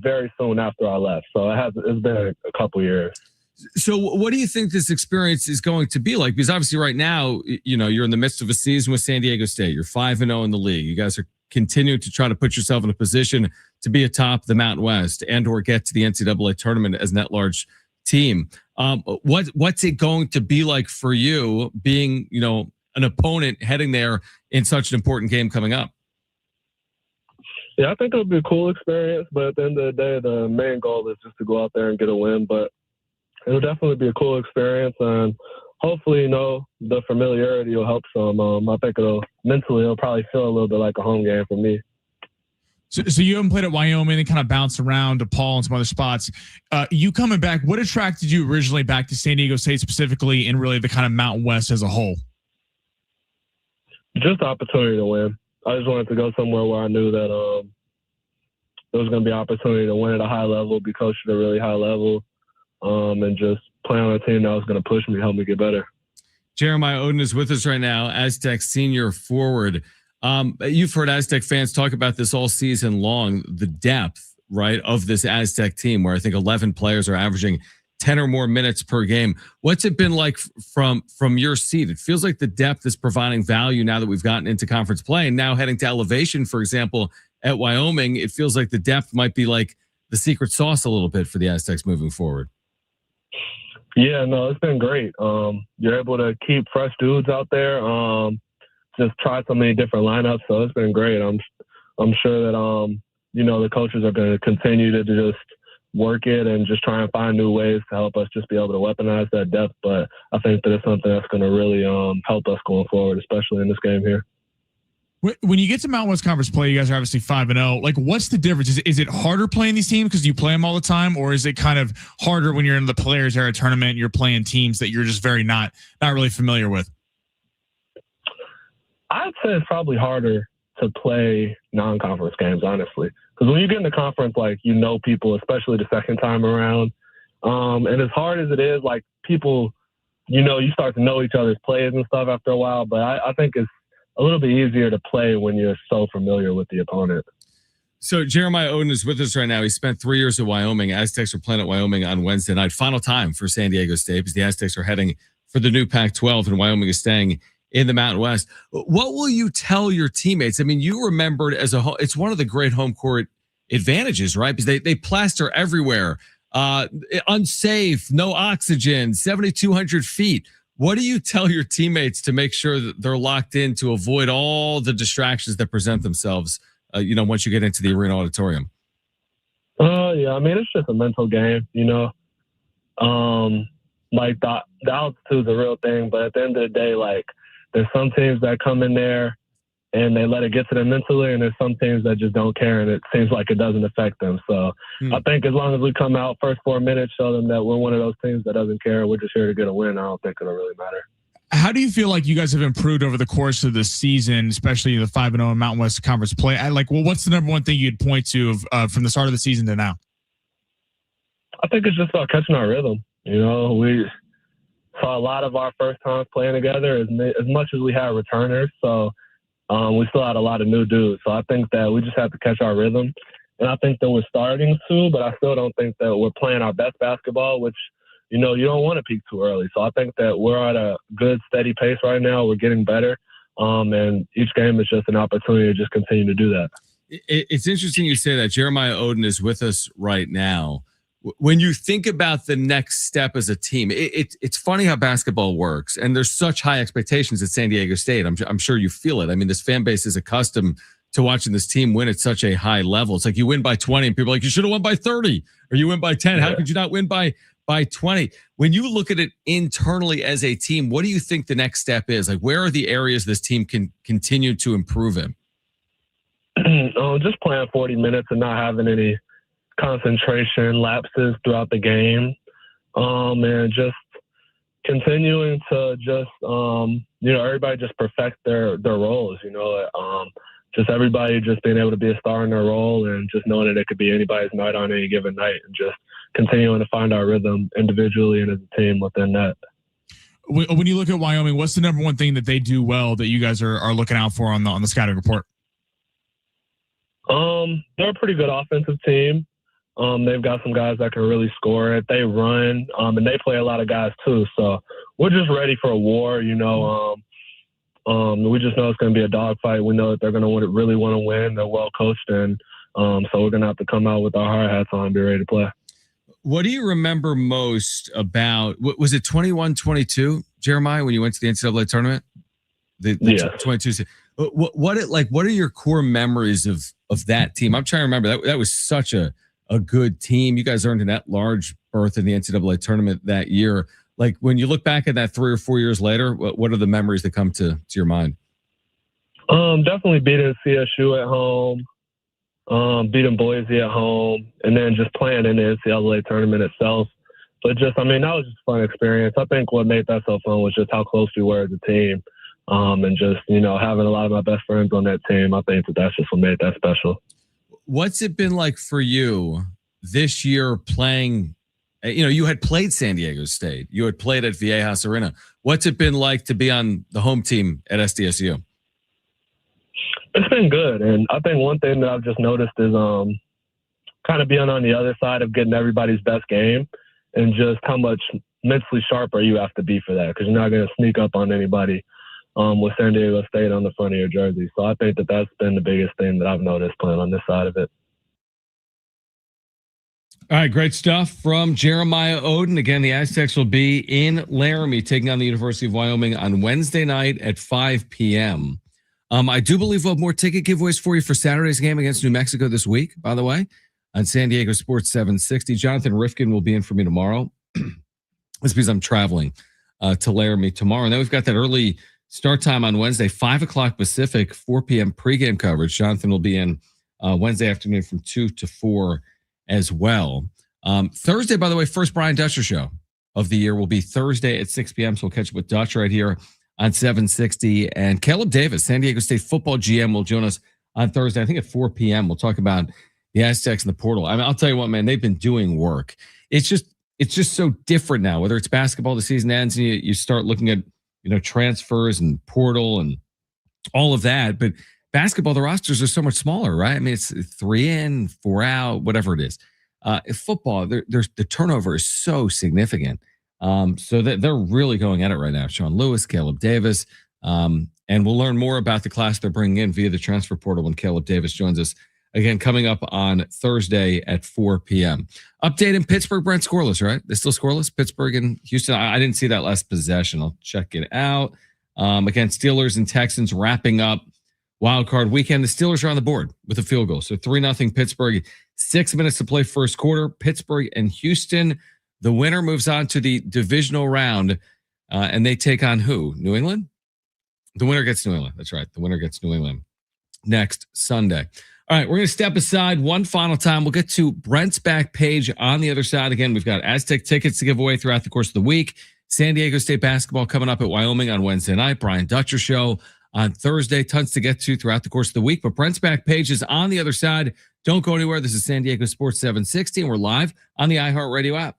very soon after I left. So it's been a couple years. So what do you think this experience is going to be like? Because obviously right now, you know, you're in the midst of a season with San Diego State. You're 5-0 in the league. You guys are continuing to try to put yourself in a position to be atop the Mountain West and or get to the NCAA tournament as an at-large team. What's it going to be like for you being, you know, an opponent heading there in such an important game coming up? Yeah, I think it'll be a cool experience, but at the end of the day, the main goal is just to go out there and get a win. But it'll definitely be a cool experience, and hopefully, you know, the familiarity will help some. I think it'll probably feel a little bit like a home game for me. So you haven't played at Wyoming and kind of bounced around to Paul and some other spots. You coming back, what attracted you originally back to San Diego State specifically, and really the kind of Mountain West as a whole? Just the opportunity to win. I just wanted to go somewhere where I knew that there was going to be opportunity to win at a high level, be coached at a really high level, and just play on a team that was going to push me, help me get better. Jeremiah Odin is with us right now, Aztec senior forward. You've heard Aztec fans talk about this all season long, the depth, right, of this Aztec team, where I think 11 players are averaging 10 or more minutes per game. What's it been like from your seat? It feels like the depth is providing value now that we've gotten into conference play, and now heading to elevation, for example, at Wyoming, it feels like the depth might be like the secret sauce a little bit for the Aztecs moving forward. Yeah, no, it's been great. You're able to keep fresh dudes out there. Just try so many different lineups, so it's been great. I'm sure that you know, the coaches are going to continue to just work it and just try and find new ways to help us just be able to weaponize that depth. But I think that it's something that's going to really help us going forward, especially in this game here. When you get to Mountain West Conference play, you guys are obviously 5-0. Like, what's the difference? Is it harder playing these teams because you play them all the time, or is it kind of harder when you're in the Players Era tournament and you're playing teams that you're just very not really familiar with? I'd say it's probably harder to play non-conference games, honestly, because when you get in the conference, like, you know people, especially the second time around, and as hard as it is, like, people, you know, you start to know each other's plays and stuff after a while. But I think it's a little bit easier to play when you're so familiar with the opponent. So Jeremiah Odin is with us right now. He spent 3 years at Wyoming. Aztecs are playing at Wyoming on Wednesday night. Final time for San Diego State because the Aztecs are heading for the new Pac-12 and Wyoming is staying in the Mountain West. What will you tell your teammates? I mean, you remembered as a whole, it's one of the great home court advantages, right? Because they plaster everywhere. Unsafe, no oxygen, 7,200 feet. What do you tell your teammates to make sure that they're locked in to avoid all the distractions that present themselves, you know, once you get into the arena auditorium? Yeah, I mean, it's just a mental game, you know. Like, the altitude's a real thing, but at the end of the day, like, there's some teams that come in there and they let it get to them mentally, and there's some teams that just don't care, and it seems like it doesn't affect them. So I think as long as we come out first 4 minutes, show them that we're one of those teams that doesn't care, we're just here to get a win, I don't think it'll really matter. How do you feel like you guys have improved over the course of the season, especially the 5-0 Mountain West Conference play? What's the number one thing you'd point to from the start of the season to now? I think it's just about catching our rhythm. You know, we saw a lot of our first times playing together as much as we had returners. So we still had a lot of new dudes. So I think that we just have to catch our rhythm. And I think that we're starting to, but I still don't think that we're playing our best basketball, which, you don't want to peak too early. So I think that we're at a good, steady pace right now. We're getting better. And each game is just an opportunity to just continue to do that. It's interesting you say that. Jeremiah Odin is with us right now. When you think about the next step as a team, it's funny how basketball works, and there's such high expectations at San Diego State. I'm sure you feel it. I mean, this fan base is accustomed to watching this team win at such a high level. It's like you win by 20, and people are like, you should have won by 30, or you win by 10. How could you not win by 20? When you look at it internally as a team, what do you think the next step is? Like, where are the areas this team can continue to improve in? Just playing 40 minutes and not having any concentration lapses throughout the game, and just continuing to just everybody just perfect their roles. Just everybody just being able to be a star in their role, and just knowing that it could be anybody's night on any given night, and just continuing to find our rhythm individually and as a team within that. When you look at Wyoming, what's the number one thing that they do well that you guys are looking out for on the scouting report? They're a pretty good offensive team. They've got some guys that can really score it. They run, and they play a lot of guys too. So we're just ready for a war, We just know it's going to be a dogfight. We know that they're going to really want to win. They're well coached, and so we're going to have to come out with our hard hats on and be ready to play. What do you remember most about, was it 21-22, Jeremiah, when you went to the NCAA tournament? Yeah. 22. What are your core memories of that team? I'm trying to remember. That was such a good team. You guys earned an at-large berth in the NCAA tournament that year. Like, when you look back at that 3 or 4 years later, what are the memories that come to your mind? Definitely beating CSU at home, beating Boise at home, and then just playing in the NCAA tournament itself. But that was just a fun experience. I think what made that so fun was just how close we were as a team. And just, having a lot of my best friends on that team. I think that's just what made that special. What's it been like for you this year playing? You had played San Diego State. You had played at Viejas Arena. What's it been like to be on the home team at SDSU? It's been good. And I think one thing that I've just noticed is kind of being on the other side of getting everybody's best game, and just how much mentally sharper you have to be for that, because you're not going to sneak up on anybody with San Diego State on the front of your jersey. So I think that that's been the biggest thing that I've noticed playing on this side of it. All right, great stuff from Jeremiah Odin. Again, the Aztecs will be in Laramie taking on the University of Wyoming on Wednesday night at 5 p.m. I do believe we'll have more ticket giveaways for you for Saturday's game against New Mexico this week, by the way, on San Diego Sports 760. Jonathan Rifkin will be in for me tomorrow. That's because I'm traveling to Laramie tomorrow. And then we've got that early start time on Wednesday, 5 o'clock Pacific, 4 p.m. pregame coverage. Jonathan will be in Wednesday afternoon from 2 to 4 as well. Thursday, by the way, first Brian Dutcher show of the year will be Thursday at 6 p.m. So we'll catch up with Dutch right here on 760. And Caleb Davis, San Diego State football GM, will join us on Thursday, I think at 4 p.m. We'll talk about the Aztecs and the portal. I mean, I'll tell you what, man, they've been doing work. It's just so different now. Whether it's basketball, the season ends, and you start looking at transfers and portal and all of that. But basketball, the rosters are so much smaller, right? I mean, it's 3 in, 4 out, whatever it is. Football, there's the turnover is so significant. So that they're really going at it right now. Sean Lewis, Caleb Davis, and we'll learn more about the class they're bringing in via the transfer portal when Caleb Davis joins us again coming up on Thursday at 4 p.m. Update in Pittsburgh, Brent, scoreless, right? They're still scoreless, Pittsburgh and Houston. I didn't see that last possession. I'll check it out. Again, Steelers and Texans wrapping up wild card weekend. The Steelers are on the board with a field goal. So 3-0 Pittsburgh, 6 minutes to play first quarter. Pittsburgh and Houston. The winner moves on to the divisional round, and they take on who? New England? The winner gets New England. That's right. The winner gets New England next Sunday. All right, we're going to step aside one final time. We'll get to Brent's back page on the other side. Again, we've got Aztec tickets to give away throughout the course of the week. San Diego State basketball coming up at Wyoming on Wednesday night. Brian Dutcher show on Thursday. Tons to get to throughout the course of the week. But Brent's back page is on the other side. Don't go anywhere. This is San Diego Sports 760, and we're live on the iHeartRadio app.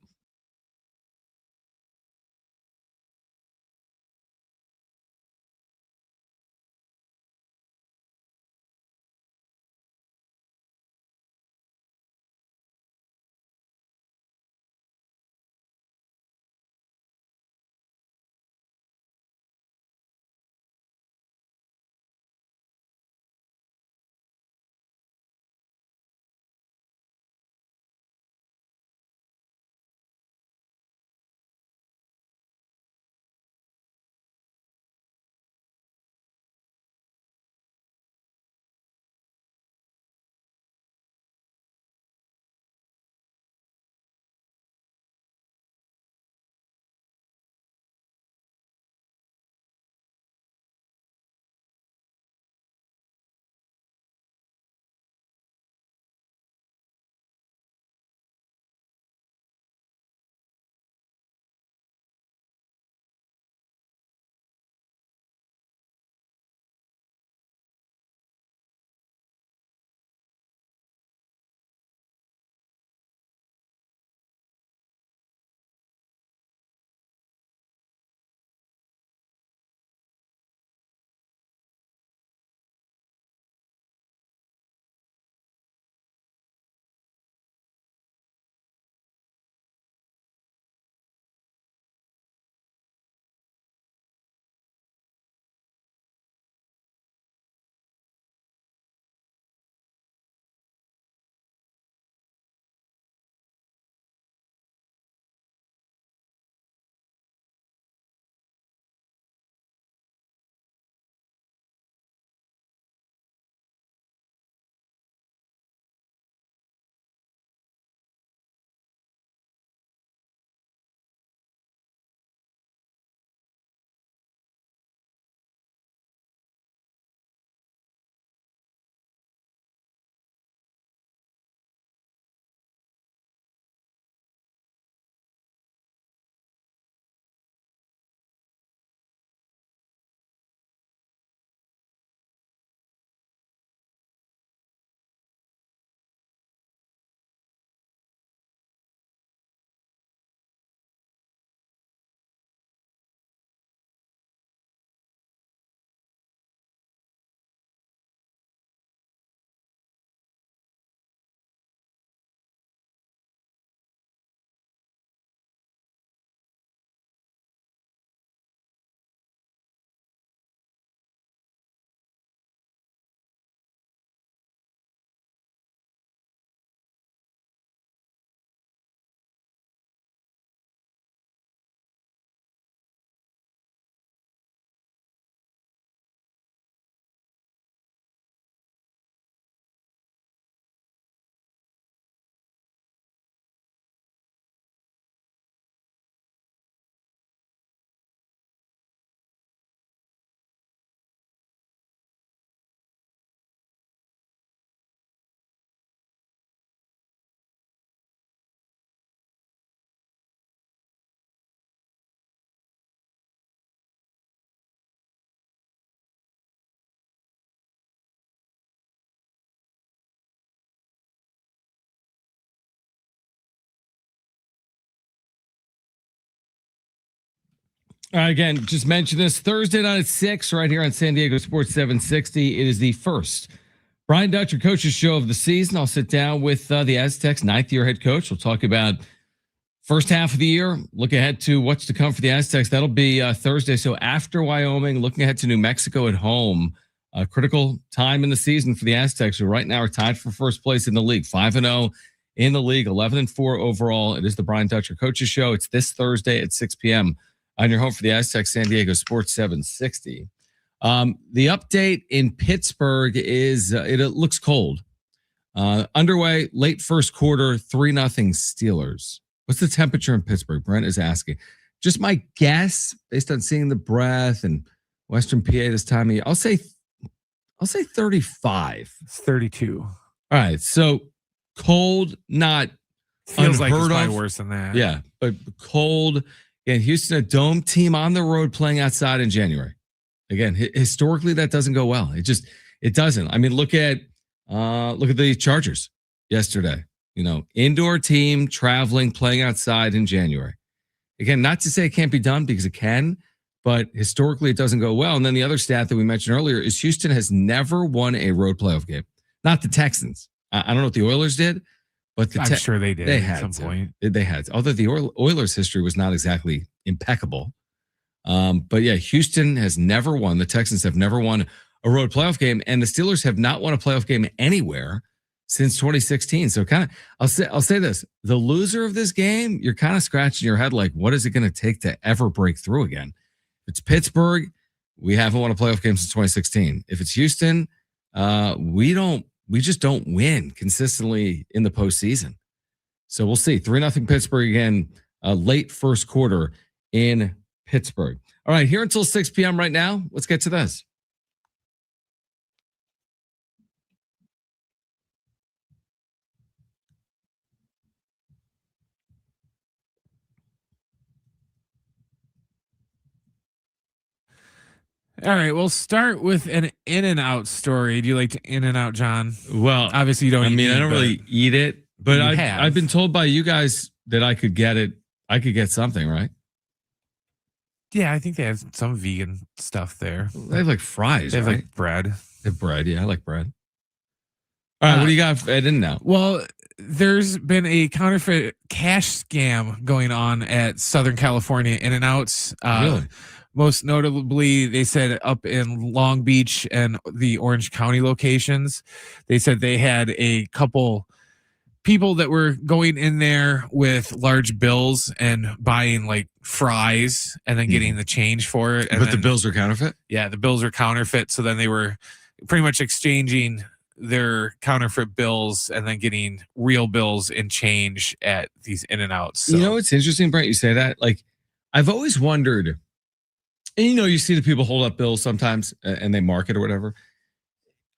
Again, just mention this Thursday night at 6 right here on San Diego Sports 760. It is the first Brian Dutcher Coaches Show of the season. I'll sit down with the Aztecs, 9th-year head coach. We'll talk about first half of the year, look ahead to what's to come for the Aztecs. That'll be Thursday. So after Wyoming, looking ahead to New Mexico at home, a critical time in the season for the Aztecs, who right now are tied for first place in the league, 5-0 in the league, 11-4 overall. It is the Brian Dutcher Coaches Show. It's this Thursday at 6 p.m. on your home for the Aztecs, San Diego Sports 760. The update in Pittsburgh is it looks cold. Underway, late first quarter, 3-0 Steelers. What's the temperature in Pittsburgh? Brent is asking. Just my guess, based on seeing the breath and Western PA this time of year, I'll say 35. It's 32. All right, so cold, not Feels like it's unheard probably of. worse than that. Yeah, but cold. Again, Houston, a dome team on the road playing outside in January. Again, historically, that doesn't go well. It doesn't. I mean, look at the Chargers yesterday. Indoor team traveling, playing outside in January. Again, not to say it can't be done because it can, but historically it doesn't go well. And then the other stat that we mentioned earlier is Houston has never won a road playoff game. Not the Texans. I don't know what the Oilers did, but I'm sure they did at some point. They had to. Although the Oilers' history was not exactly impeccable. But yeah, Houston has never won. The Texans have never won a road playoff game, and the Steelers have not won a playoff game anywhere since 2016. So I'll say this, the loser of this game, you're kind of scratching your head like, what is it going to take to ever break through again? If it's Pittsburgh, we haven't won a playoff game since 2016. If it's Houston, we just don't win consistently in the postseason. So we'll see. 3-0 Pittsburgh again, late first quarter in Pittsburgh. All right, here until 6 p.m. right now. Let's get to this. All right, we'll start with an In-N-Out story. Do you like to In-N-Out, John? Well, Obviously, you don't. I don't really eat it, but I've been told by you guys that I could get it. I could get something, right? Yeah, I think they have some vegan stuff there. They have like fries, They have right? like bread. They have bread. Yeah, I like bread. All right, what do you got at In-N-Out? Well, there's been a counterfeit cash scam going on at Southern California In-N-Outs. Really? Most notably, they said up in Long Beach and the Orange County locations. They said they had a couple people that were going in there with large bills and buying like fries and then getting the change for it. But the bills are counterfeit? Yeah, the bills are counterfeit. So then they were pretty much exchanging their counterfeit bills and then getting real bills in change at these In-N-Outs. So. You know what's interesting, Brent? You say that. Like, I've always wondered, and you see the people hold up bills sometimes and they mark it or whatever.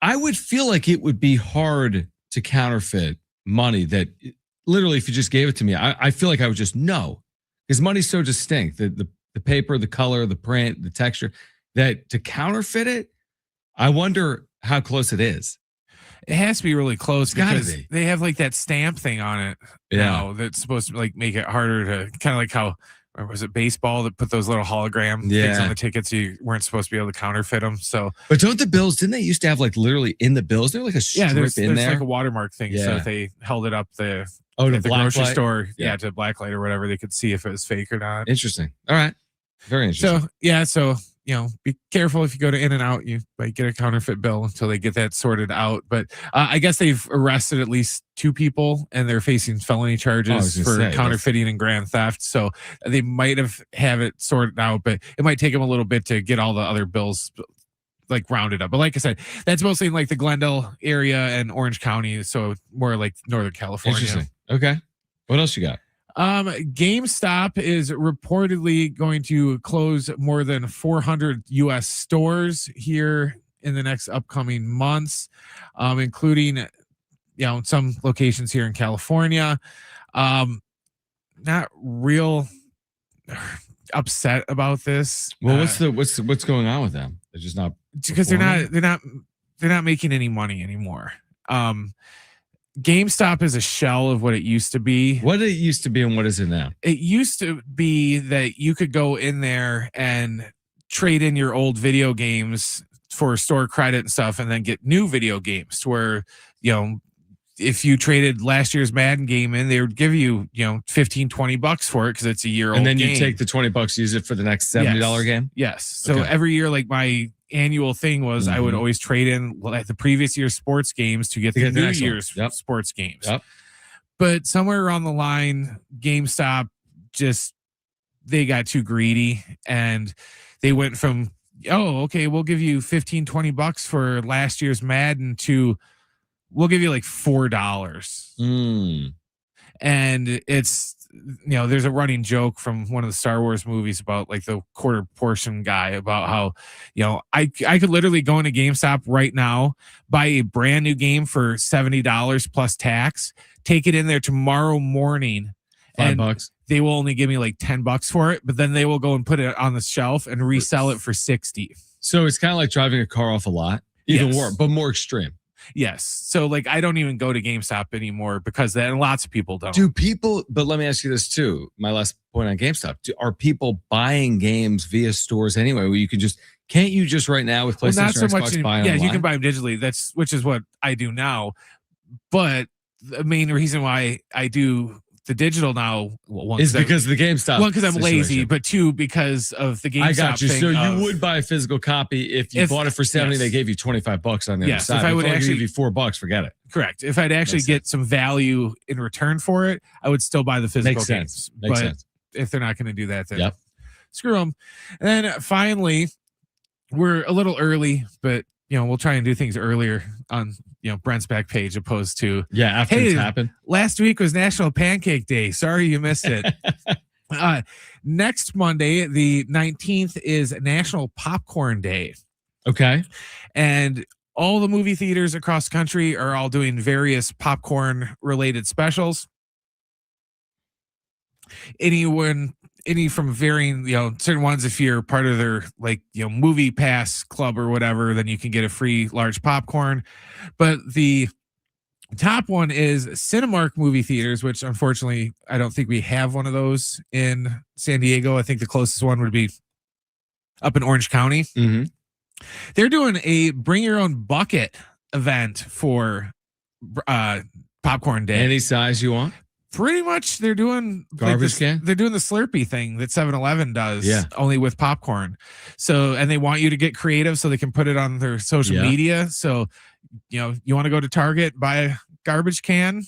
I would feel like it would be hard to counterfeit money that literally, if you just gave it to me, I feel like I would just know, because money's so distinct. The paper, the color, the print, the texture, that to counterfeit it, I wonder how close it is. It has to be really close because be. they have like that stamp thing on it. Yeah. That's supposed to like make it harder to kind of like how, or was it baseball that put those little hologram things on the tickets? You weren't supposed to be able to counterfeit them. So, but don't the bills, didn't they used to have like literally in the bills, there like a strip there's in there? like a watermark thing. Yeah. So if they held it up to the black grocery light? store, Yeah. to black light or whatever, they could see if it was fake or not. Interesting. All right. Very interesting. So be careful if you go to In-N-Out, you might get a counterfeit bill until they get that sorted out. But I guess they've arrested at least 2 people and they're facing felony charges for counterfeiting and grand theft. So they might have it sorted out, but it might take them a little bit to get all the other bills like rounded up. But like I said, that's mostly in like the Glendale area and Orange County. So more like Northern California. Interesting. Okay. What else you got? GameStop is reportedly going to close more than 400 U.S. stores here in the next upcoming months, including, some locations here in California. Not real upset about this. Well, what's going on with them? They're just not, because they're not making any money anymore. GameStop is a shell of what it used to be. What it used to be and what is it now? It used to be that you could go in there and trade in your old video games for store credit and stuff, and then get new video games where, if you traded last year's Madden game in, they would give you, $15-$20 for it because it's a year old. And then game. you take the $20, use it for the next $70 game. Yes. So every year, like my annual thing was, I would always trade in the previous year's sports games to get the new year's sports games. Yep. But somewhere around the line, GameStop they got too greedy, and they went from, we'll give you $15-$20 for last year's Madden to we'll give you like $4. And it's, there's a running joke from one of the Star Wars movies about like the quarter portion guy about how, I could literally go into GameStop right now, buy a brand new game for $70 plus tax, take it in there tomorrow morning, $5. They will only give me like $10 for it, but then they will go and put it on the shelf and resell it for $60. So it's kind of like driving a car off a lot, but more extreme. Yes. So like I don't even go to GameStop anymore because that, and lots of people don't. But let me ask you this too. My last point on GameStop. Are people buying games via stores anyway where you can can't you just right now with PlayStation not so or Xbox much buy online? You can buy them digitally. Which is what I do now. But the main reason why I do the digital now is because of the GameStop. One, because I'm lazy, but two, because of the GameStop. I got you. Thing so you would buy a physical copy if you bought it for $70. They gave you $25 on the other side. If I would actually give you $4, forget it. Correct. If I'd actually get some value in return for it, I would still buy the physical games. Makes sense. If they're not going to do that, then screw them. And then finally, we're a little early, but we'll try and do things earlier on Brent's back page opposed to after it's happened. Last week was National Pancake Day. Sorry you missed it. Next Monday, the 19th, is National Popcorn Day. Okay. And all the movie theaters across the country are all doing various popcorn related specials. Any from varying, certain ones, if you're part of their movie pass club or whatever, then you can get a free large popcorn. But the top one is Cinemark movie theaters, which unfortunately I don't think we have one of those in San Diego. I think the closest one would be up in Orange County. Mm-hmm. They're doing a bring your own bucket event for popcorn day. Any size you want. Pretty much they're doing garbage can. They're doing the Slurpee thing that 7-Eleven does, only with popcorn. So, and they want you to get creative so they can put it on their social media. So, you want to go to Target, buy a garbage can,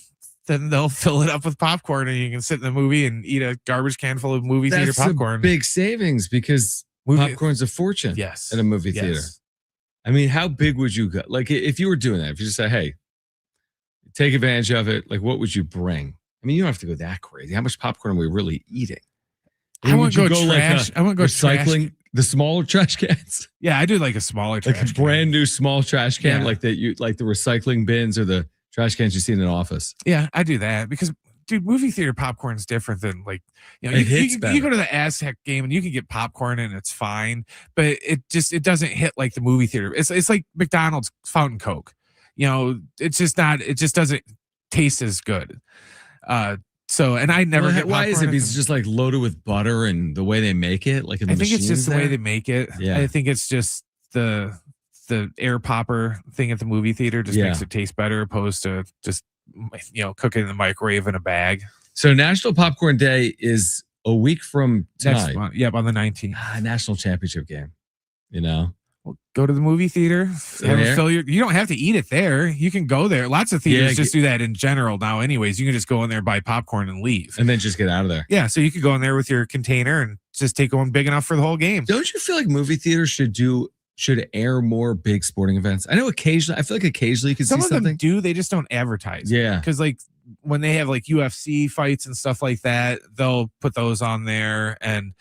then they'll fill it up with popcorn and you can sit in the movie and eat a garbage can full of movie theater popcorn. A big savings because popcorn's a fortune. Yes. At a movie theater. I mean, how big would you go? Like if you were doing that, if you just say, hey, take advantage of it, like what would you bring? I mean, you don't have to go that crazy. How much popcorn are we really eating? I want to go trash. I want to go recycling the smaller trash cans. Yeah, I do like a smaller trash can. Like a brand new small trash can, like that you like the recycling bins or the trash cans you see in an office. Yeah, I do that because dude, movie theater popcorn is different than you go to the Aztec game and you can get popcorn and it's fine, but it doesn't hit like the movie theater. It's like McDonald's fountain Coke. It's just not. It just doesn't taste as good. So, and I never get popcorn. Why is it? Because it's just like loaded with butter and the way they make it. Like in the I think it's just the way they make it. Yeah. I think it's just the air popper thing at the movie theater just makes it taste better opposed to just cook it in the microwave in a bag. So National Popcorn Day is a week from tonight. Next month. Yep, on the 19th. National championship game. Well, go to the movie theater. You don't have to eat it there. You can go there. Lots of theaters just do that in general now. Anyways, you can just go in there, buy popcorn, and leave, and then just get out of there. Yeah, so you could go in there with your container and just take one big enough for the whole game. Don't you feel like movie theaters should air more big sporting events? I know occasionally. I feel like occasionally you can see something. Some of them do. They just don't advertise. Yeah, because when they have UFC fights and stuff like that, they'll put those on there and.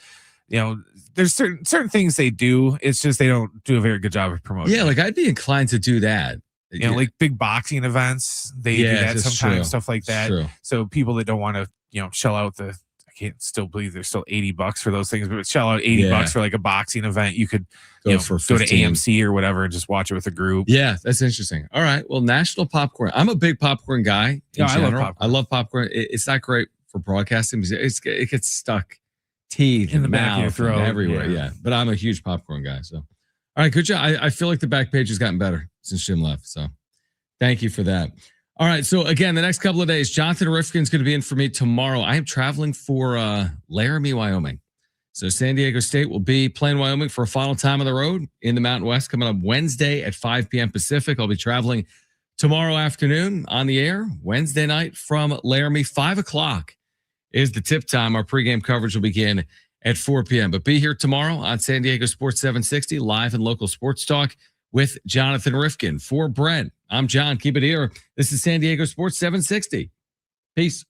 There's certain things they do. It's just they don't do a very good job of promoting. Yeah, like I'd be inclined to do that. Like big boxing events, they do that sometimes, stuff like that. True. So people that don't want to, shell out I can't still believe there's still $80 for those things, but shell out $80 for like a boxing event. You could go to AMC or whatever and just watch it with a group. Yeah, that's interesting. All right. Well, National Popcorn. I'm a big popcorn guy. I love popcorn. It's not great for broadcasting because it gets stuck teeth in the mouth, back of your throat, everywhere. Yeah. But I'm a huge popcorn guy. So, all right, good job. I feel like the back page has gotten better since Jim left. So, thank you for that. All right. So again, the next couple of days, Jonathan Rifkin's going to be in for me tomorrow. I am traveling for Laramie, Wyoming. So San Diego State will be playing Wyoming for a final time on the road in the Mountain West coming up Wednesday at 5 p.m. Pacific. I'll be traveling tomorrow afternoon on the air. Wednesday night from Laramie, 5 o'clock is the tip time. Our pregame coverage will begin at 4 p.m. But be here tomorrow on San Diego Sports 760, live and local sports talk with Jonathan Rifkin. For Brent, I'm John. Keep it here. This is San Diego Sports 760. Peace.